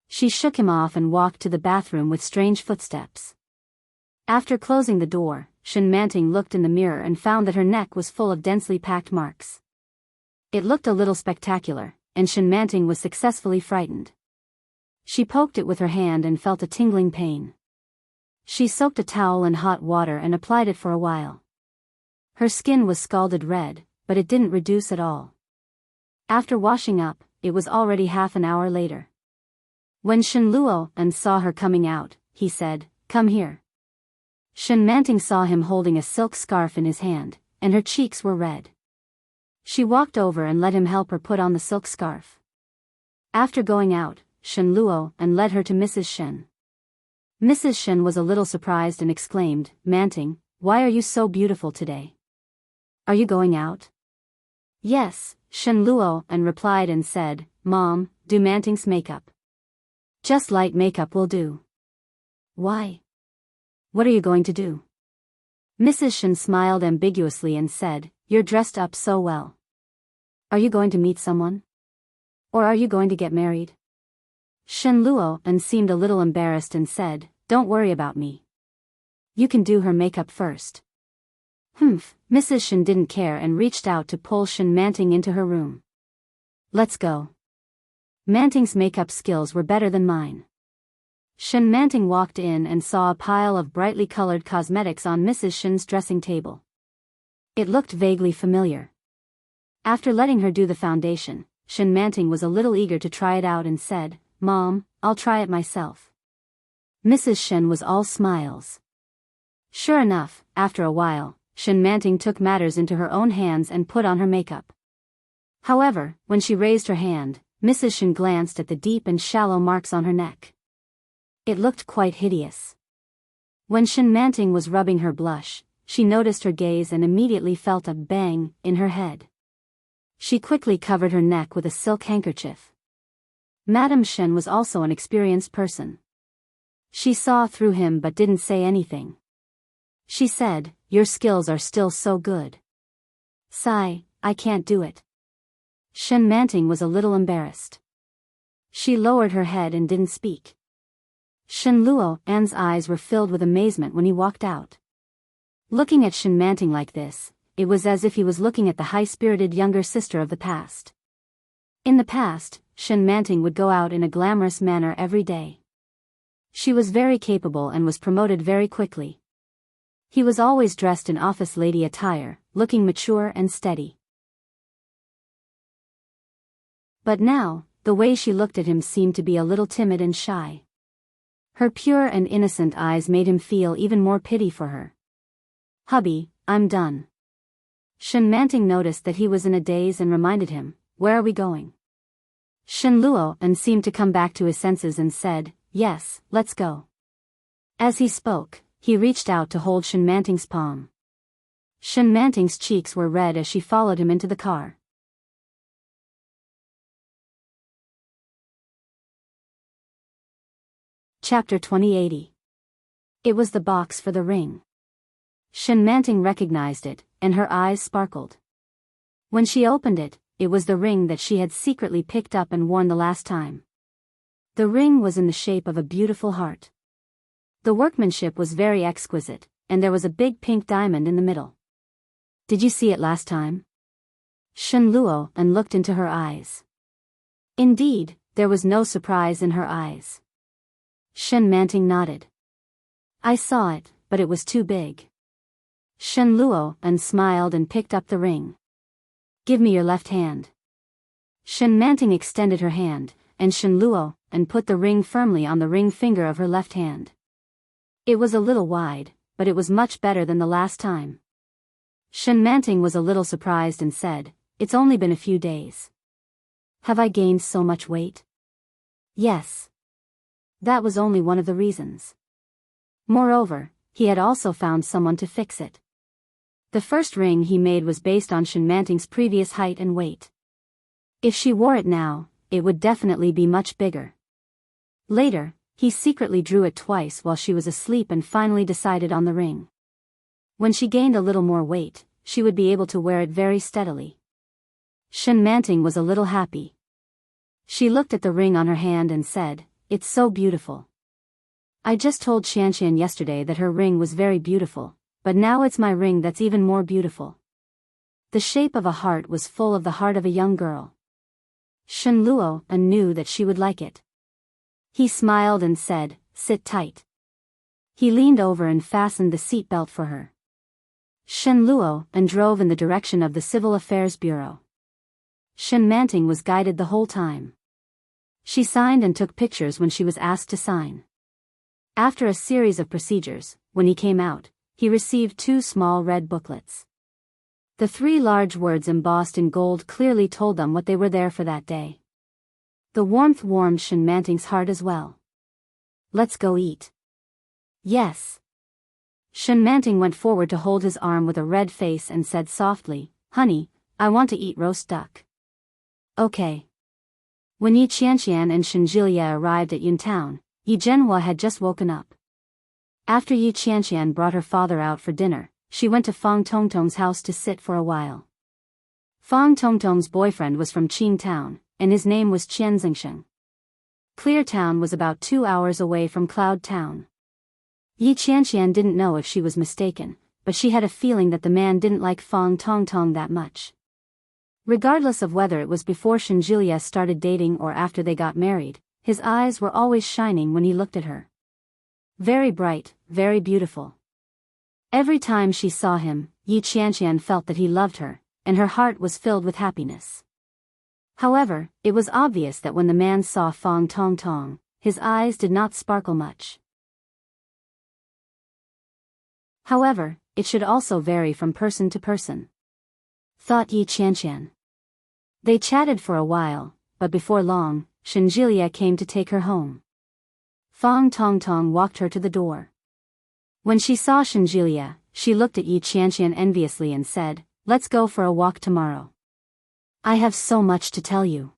S1: She shook him off and walked to the bathroom with strange footsteps. After closing the door, Shen Manting looked in the mirror and found that her neck was full of densely packed marks. It looked a little spectacular, and Shen Manting was successfully frightened. She poked it with her hand and felt a tingling pain. She soaked a towel in hot water and applied it for a while. Her skin was scalded red, but it didn't reduce at all. After washing up, it was already half an hour later. When Shen Luo saw her coming out, he said, "Come here." Shen Manting saw him holding a silk scarf in his hand, and her cheeks were red. She walked over and let him help her put on the silk scarf. After going out, Shen Luo led her to Mrs. Shen. Mrs. Shen was a little surprised and exclaimed, "Manting, why are you so beautiful today? Are you going out?" "Yes," Shen Luo replied and said, "Mom, do Manting's makeup." "Just light makeup will do." "Why? What are you going to do?" Mrs. Shen smiled ambiguously and said, "You're dressed up so well. Are you going to meet someone? Or are you going to get married?" Shen Luo seemed a little embarrassed and said, "Don't worry about me. You can do her makeup first." Humph, Mrs. Shen didn't care and reached out to pull Shen Manting into her room. "Let's go. Manting's makeup skills were better than mine." Shen Manting walked in and saw a pile of brightly colored cosmetics on Mrs. Shen's dressing table. It looked vaguely familiar. After letting her do the foundation, Shen Manting was a little eager to try it out and said, "Mom, I'll try it myself." Mrs. Shen was all smiles. Sure enough, after a while, Shen Manting took matters into her own hands and put on her makeup. However, when she raised her hand, Mrs. Shen glanced at the deep and shallow marks on her neck. It looked quite hideous. When Shen Manting was rubbing her blush, she noticed her gaze and immediately felt a bang in her head. She quickly covered her neck with a silk handkerchief. Madame Shen was also an experienced person. She saw through him but didn't say anything. She said, "Your skills are still so good." "Sigh, I can't do it." Shen Manting was a little embarrassed. She lowered her head and didn't speak. Shen Luo's eyes were filled with amazement when he walked out. Looking at Shen Manting like this, it was as if he was looking at the high-spirited younger sister of the past. In the past, Shen Manting would go out in a glamorous manner every day. She was very capable and was promoted very quickly. He was always dressed in office lady attire, looking mature and steady. But now, the way she looked at him seemed to be a little timid and shy. Her pure and innocent eyes made him feel even more pity for her. "Hubby, I'm done." Shen Manting noticed that he was in a daze and reminded him, "Where are we going?" Shen Luo seemed to come back to his senses and said, "Yes, let's go." As he spoke, he reached out to hold Shen Manting's palm. Shen Manting's cheeks were red as she followed him into the car. Chapter 2080. It was the box for the ring. Shen Manting recognized it, and her eyes sparkled. When she opened it, it was the ring that she had secretly picked up and worn the last time. The ring was in the shape of a beautiful heart. The workmanship was very exquisite, and there was a big pink diamond in the middle. "Did you see it last time?" Shen Luo looked into her eyes. Indeed, there was no surprise in her eyes. Shen Manting nodded. "I saw it, but it was too big." Shen Luo smiled and picked up the ring. "Give me your left hand." Shen Manting extended her hand, and Shen Luo put the ring firmly on the ring finger of her left hand. It was a little wide, but it was much better than the last time. Shen Manting was a little surprised and said, "It's only been a few days. Have I gained so much weight?" "Yes." That was only one of the reasons. Moreover, he had also found someone to fix it. The first ring he made was based on Shen Manting's previous height and weight. If she wore it now, it would definitely be much bigger. Later, he secretly drew it twice while she was asleep and finally decided on the ring. When she gained a little more weight, she would be able to wear it very steadily. Shen Manting was a little happy. She looked at the ring on her hand and said, "It's so beautiful. I just told Qianqian yesterday that her ring was very beautiful, but now it's my ring that's even more beautiful." The shape of a heart was full of the heart of a young girl. Shen Luo knew that she would like it. He smiled and said, "Sit tight." He leaned over and fastened the seat belt for her. Shen Luo drove in the direction of the Civil Affairs Bureau. Shen Manting was guided the whole time. She signed and took pictures when she was asked to sign. After a series of procedures, when he came out, he received 2 small red booklets. The 3 large words embossed in gold clearly told them what they were there for that day. The warmth warmed Shen Manting's heart as well. "Let's go eat." "Yes." Shen Manting went forward to hold his arm with a red face and said softly, "Honey, I want to eat roast duck." "Okay." When Yi Qianqian and Shen Jilie arrived at Yuntown, Yi Zhenhua had just woken up. After Yi Qianqian brought her father out for dinner, she went to Fang Tongtong's house to sit for a while. Fang Tongtong's boyfriend was from Qingtown, and his name was Qian Zingsheng. Clear Town was about 2 hours away from Cloud Town. Yi Qianqian didn't know if she was mistaken, but she had a feeling that the man didn't like Fang Tongtong that much. Regardless of whether it was before Shen Jilie started dating or after they got married, his eyes were always shining when he looked at her. Very bright, very beautiful. Every time she saw him, Yi Qianqian felt that he loved her, and her heart was filled with happiness. However, it was obvious that when the man saw Fang Tongtong, his eyes did not sparkle much. However, it should also vary from person to person, thought Yi Qianqian. They chatted for a while, but before long, Shen Jilie came to take her home. Fang Tongtong walked her to the door. When she saw Shen Jilie, she looked at Yi Qianqian enviously and said, "Let's go for a walk tomorrow. I have so much to tell you."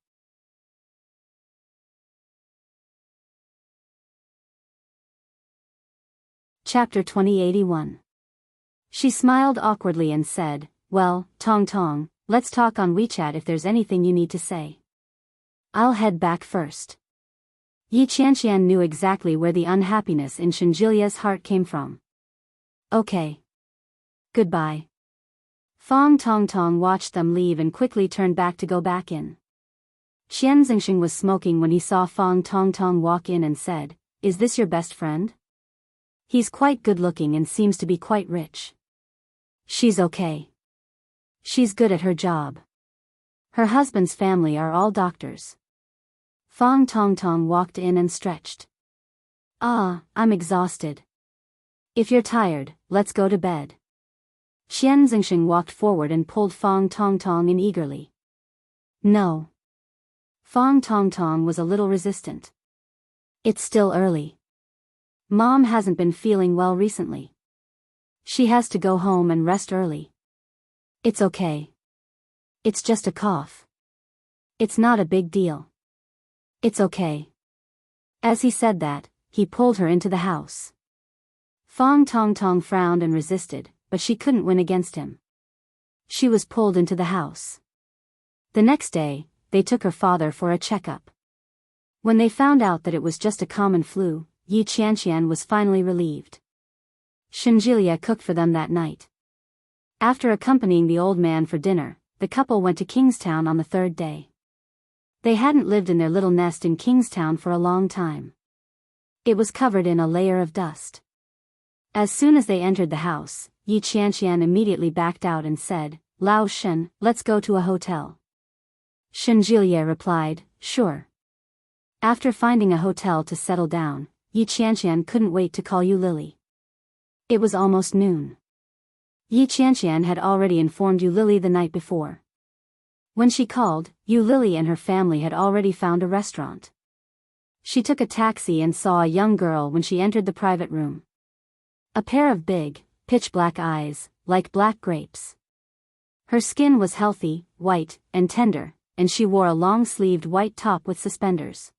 S1: Chapter 2081. She smiled awkwardly and said, "Well, Tong Tong, let's talk on WeChat if there's anything you need to say. I'll head back first." Yi Qianqian knew exactly where the unhappiness in Shen Jilie's heart came from. "Okay. Goodbye." Fang Tongtong watched them leave and quickly turned back to go back in. Qian Zingsheng was smoking when he saw Fang Tongtong walk in and said, "Is this your best friend? He's quite good-looking and seems to be quite rich." "She's okay. She's good at her job. Her husband's family are all doctors." Fang Tongtong walked in and stretched. I'm exhausted. If you're tired, let's go to bed." Qian Zingsheng walked forward and pulled Fang Tongtong in eagerly. "No." Fang Tongtong was a little resistant. "It's still early. Mom hasn't been feeling well recently. She has to go home and rest early." "It's okay. It's just a cough. It's not a big deal. It's okay." As he said that, he pulled her into the house. Fang Tongtong frowned and resisted, but she couldn't win against him. She was pulled into the house. The next day, they took her father for a checkup. When they found out that it was just a common flu, Yi Qianqian was finally relieved. Shen Jilie cooked for them that night. After accompanying the old man for dinner, the couple went to Kingstown on the 3rd day. They hadn't lived in their little nest in Kingstown for a long time. It was covered in a layer of dust. As soon as they entered the house, Yi Qianqian immediately backed out and said, "Lao Shen, let's go to a hotel." Shen Jilie replied, "Sure." After finding a hotel to settle down, Yi Qianqian couldn't wait to call Yu Lily. It was almost noon. Yi Qianqian had already informed Yu Lily the night before. When she called, Yu Lily and her family had already found a restaurant. She took a taxi and saw a young girl when she entered the private room. A pair of big, pitch-black eyes, like black grapes. Her skin was healthy, white, and tender, and she wore a long-sleeved white top with suspenders.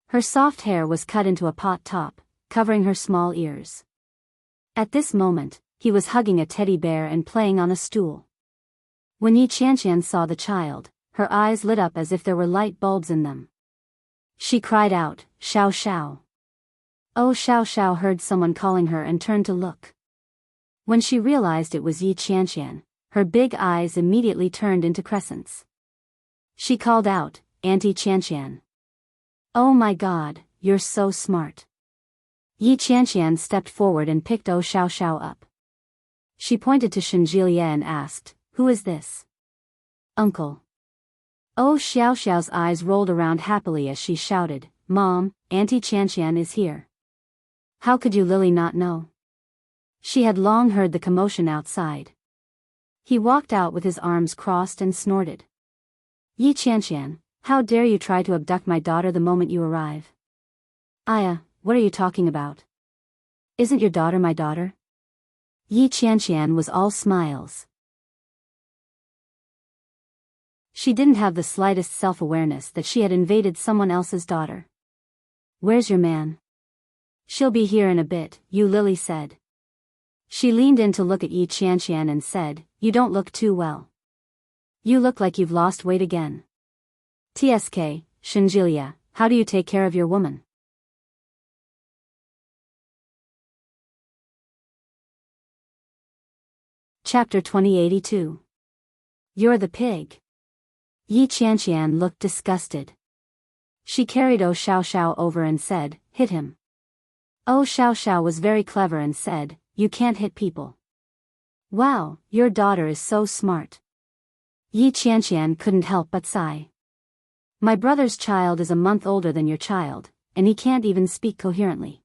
S1: Her soft hair was cut into a pot top, covering her small ears. At this moment, he was hugging a teddy bear and playing on a stool. When Yi Qianqian saw the child, her eyes lit up as if there were light bulbs in them. She cried out, "Xiao Xiao." Oh, Xiao Xiao heard someone calling her and turned to look. When she realized it was Yi Qianqian, her big eyes immediately turned into crescents. She called out, "Auntie Qianqian. Oh my God, you're so smart." Yi Qianqian stepped forward and picked Oh Xiao Xiao up. She pointed to Shenjilia and asked, "Who is this?" "Uncle." Oh Xiao Xiao's eyes rolled around happily as she shouted, "Mom, Auntie Qianqian is here." "How could you Lily not know?" She had long heard the commotion outside. He walked out with his arms crossed and snorted. "Yi Qianqian, how dare you try to abduct my daughter the moment you arrive?" "Aya, what are you talking about? Isn't your daughter my daughter?" Yi Qianqian was all smiles. She didn't have the slightest self-awareness that she had invaded someone else's daughter. "Where's your man?" "She'll be here in a bit," Yu Lily said. She leaned in to look at Yi Qianqian and said, "You don't look too well. You look like you've lost weight again." "TSK, Shenjilia, how do you take care of your woman?" Chapter 2082. You're the pig. Yi Qianqian looked disgusted. She carried Oh Xiao Xiao over and said, "Hit him." Oh Xiao Xiao was very clever and said, "You can't hit people." "Wow, your daughter is so smart." Yi Qianqian couldn't help but sigh. "My brother's child is a month older than your child, and he can't even speak coherently."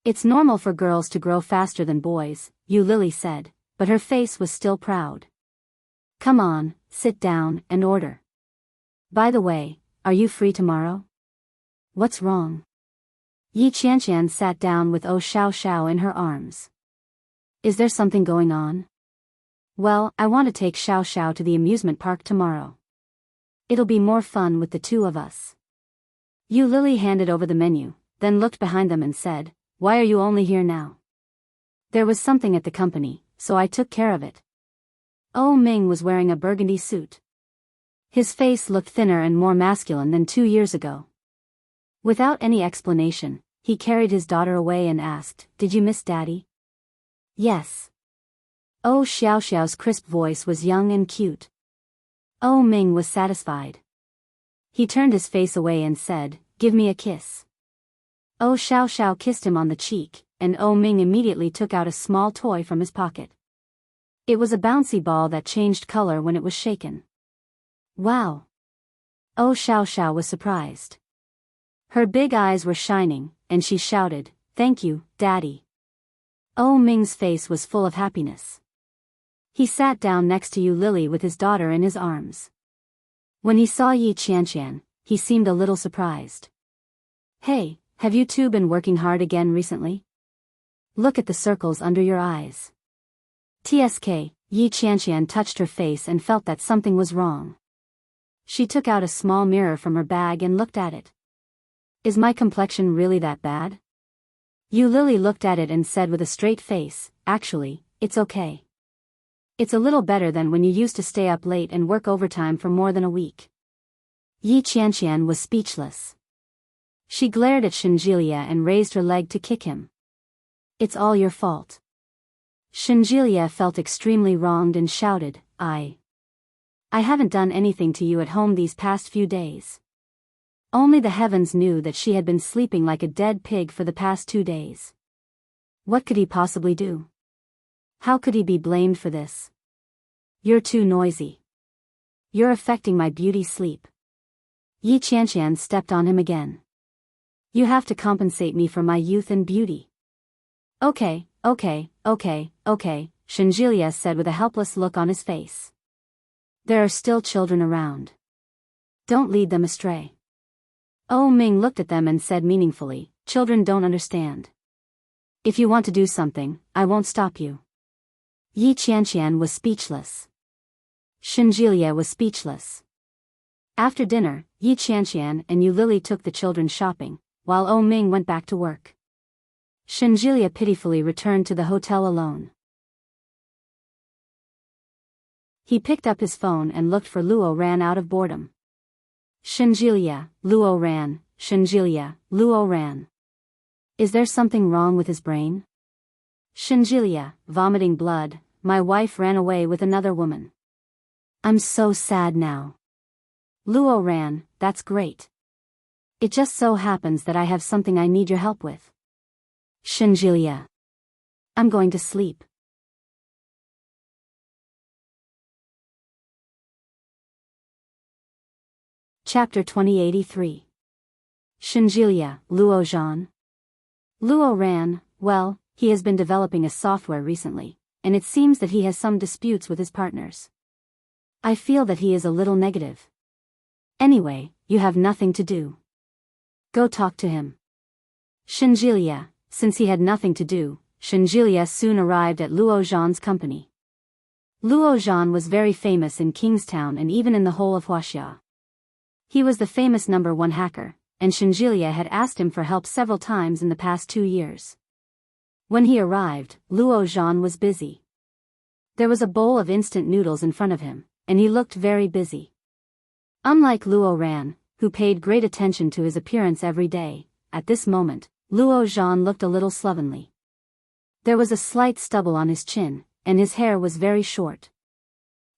S1: "It's normal for girls to grow faster than boys," Yu Lily said, but her face was still proud. "Come on, sit down and order. By the way, are you free tomorrow?" "What's wrong?" Yi Qianqian sat down with Oh Xiao Xiao in her arms. "Is there something going on?" "Well, I want to take Xiao Xiao to the amusement park tomorrow. It'll be more fun with the two of us." Yu Lily handed over the menu, then looked behind them and said, "Why are you only here now?" "There was something at the company, so I took care of it." Oh Ming was wearing a burgundy suit. His face looked thinner and more masculine than 2 years ago. Without any explanation, he carried his daughter away and asked, "Did you miss Daddy?" "Yes." Oh Xiao Xiao's crisp voice was young and cute. Oh Ming was satisfied. He turned his face away and said, "Give me a kiss." Oh Xiao Xiao kissed him on the cheek, and Oh Ming immediately took out a small toy from his pocket. It was a bouncy ball that changed color when it was shaken. "Wow!" Oh Xiao Xiao was surprised. Her big eyes were shining, and she shouted, "Thank you, Daddy." Oh Ming's face was full of happiness. He sat down next to Yu Lily with his daughter in his arms. When he saw Yi Qianqian, he seemed a little surprised. "Hey, have you two been working hard again recently? Look at the circles under your eyes." TSK, Yi Qianqian touched her face and felt that something was wrong. She took out a small mirror from her bag and looked at it. "Is my complexion really that bad?" Yu Lily looked at it and said with a straight face, "Actually, it's okay. It's a little better than when you used to stay up late and work overtime for more than a week." Yi Qianqian was speechless. She glared at Shenjilia and raised her leg to kick him. "It's all your fault." Shenjilia felt extremely wronged and shouted, I haven't done anything to you at home these past few days." Only the heavens knew that she had been sleeping like a dead pig for the past 2 days. What could he possibly do? How could he be blamed for this? "You're too noisy. You're affecting my beauty sleep." Yi Qianqian stepped on him again. "You have to compensate me for my youth and beauty." Okay, Shenjilia said with a helpless look on his face. "There are still children around. Don't lead them astray." Oh Ming looked at them and said meaningfully, "Children don't understand. If you want to do something, I won't stop you." Yi Qianqian was speechless. Shenjilia was speechless. After dinner, Yi Qianqian and Yu Lily took the children shopping, while Oh Ming went back to work. Shenjilia pitifully returned to the hotel alone. He picked up his phone and looked for Luo Ran out of boredom. Shenjilia, Luo Ran, Shenjilia, Luo Ran. Is there something wrong with his brain? Shenjilia, vomiting blood, my wife ran away with another woman. I'm so sad now. Luo Ran, that's great. It just so happens that I have something I need your help with. Shenjilia. I'm going to sleep. Chapter 2083. Shenjilia, Luo Zhan. Luo Ran, well, he has been developing a software recently, and it seems that he has some disputes with his partners. I feel that he is a little negative. Anyway, you have nothing to do. Go talk to him. Shenjilia, since he had nothing to do, Shenjilia soon arrived at Luo Zhan's company. Luo Zhan was very famous in Kingstown and even in the whole of Wuxia. He was the famous #1 hacker, and Shenjilia had asked him for help several times in the past 2 years. When he arrived, Luo Zhan was busy. There was a bowl of instant noodles in front of him, and he looked very busy. Unlike Luo Ran, who paid great attention to his appearance every day, at this moment, Luo Zhan looked a little slovenly. There was a slight stubble on his chin, and his hair was very short.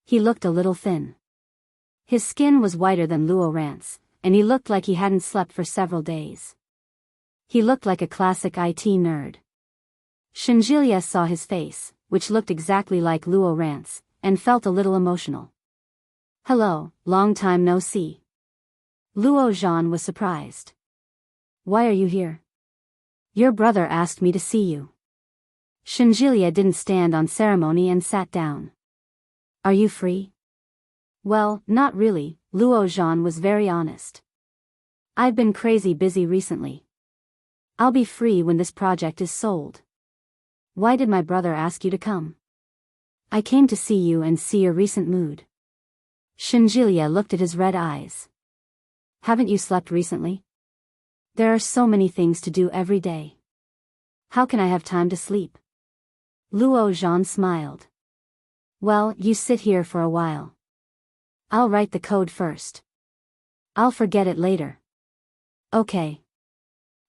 S1: He looked a little thin. His skin was whiter than Luo Ran's, and he looked like he hadn't slept for several days. He looked like a classic IT nerd. Shenjilia saw his face, which looked exactly like Luo Ran's, and felt a little emotional. Hello, long time no see. Luo Zhan was surprised. Why are you here? Your brother asked me to see you. Shenjilia didn't stand on ceremony and sat down. Are you free? Well, not really, Luo Zhan was very honest. I've been crazy busy recently. I'll be free when this project is sold. Why did my brother ask you to come? I came to see you and see your recent mood. Shenjilia looked at his red eyes. Haven't you slept recently? There are so many things to do every day. How can I have time to sleep? Luo Zhan smiled. Well, you sit here for a while. I'll write the code first. I'll forget it later. Okay.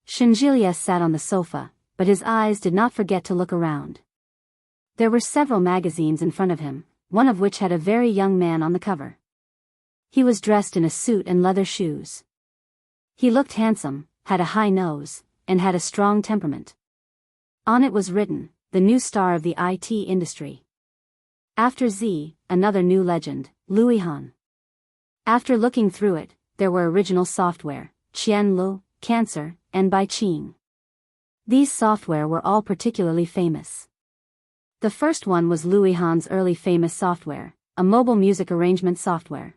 S1: Shenjilia sat on the sofa, but his eyes did not forget to look around. There were several magazines in front of him, one of which had a very young man on the cover. He was dressed in a suit and leather shoes. He looked handsome, had a high nose, and had a strong temperament. On it was written, the new star of the IT industry. After Z, another new legend, Louis Han. After looking through it, there were original software, Qianlu, Cancer, and Bai Qing. These software were all particularly famous. The first one was Louis Han's early famous software, a mobile music arrangement software.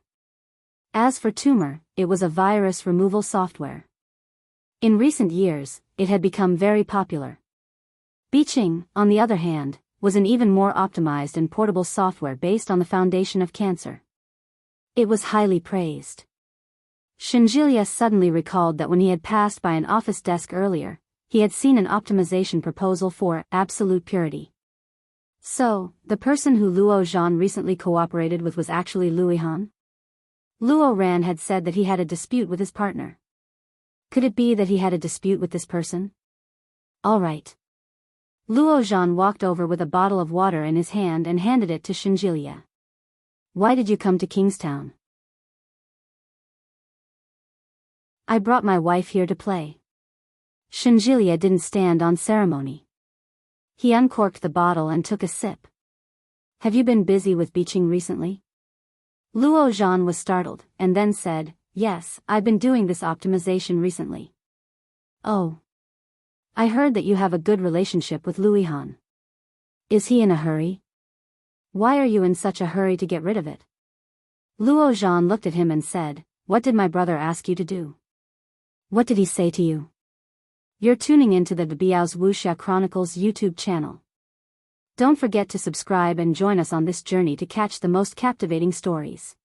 S1: As for Tumor, it was a virus removal software. In recent years, it had become very popular. Biqing, on the other hand, was an even more optimized and portable software based on the foundation of Cancer. It was highly praised. Shenjilia suddenly recalled that when he had passed by an office desk earlier, he had seen an optimization proposal for absolute purity. So, the person who Luo Zhan recently cooperated with was actually Louis Han? Luo Ran had said that he had a dispute with his partner. Could it be that he had a dispute with this person? All right. Luo Zhan walked over with a bottle of water in his hand and handed it to Shenjilia. Why did you come to Kingstown? I brought my wife here to play. Shenjilia didn't stand on ceremony. He uncorked the bottle and took a sip. Have you been busy with Biqing recently? Luo Zhan was startled, and then said, yes, I've been doing this optimization recently. Oh. I heard that you have a good relationship with Louis Han. Is he in a hurry? Why are you in such a hurry to get rid of it? Luo Zhan looked at him and said, what did my brother ask you to do? What did he say to you? You're tuning into the Biyao's Wuxia Chronicles YouTube channel. Don't forget to subscribe and join us on this journey to catch the most captivating stories.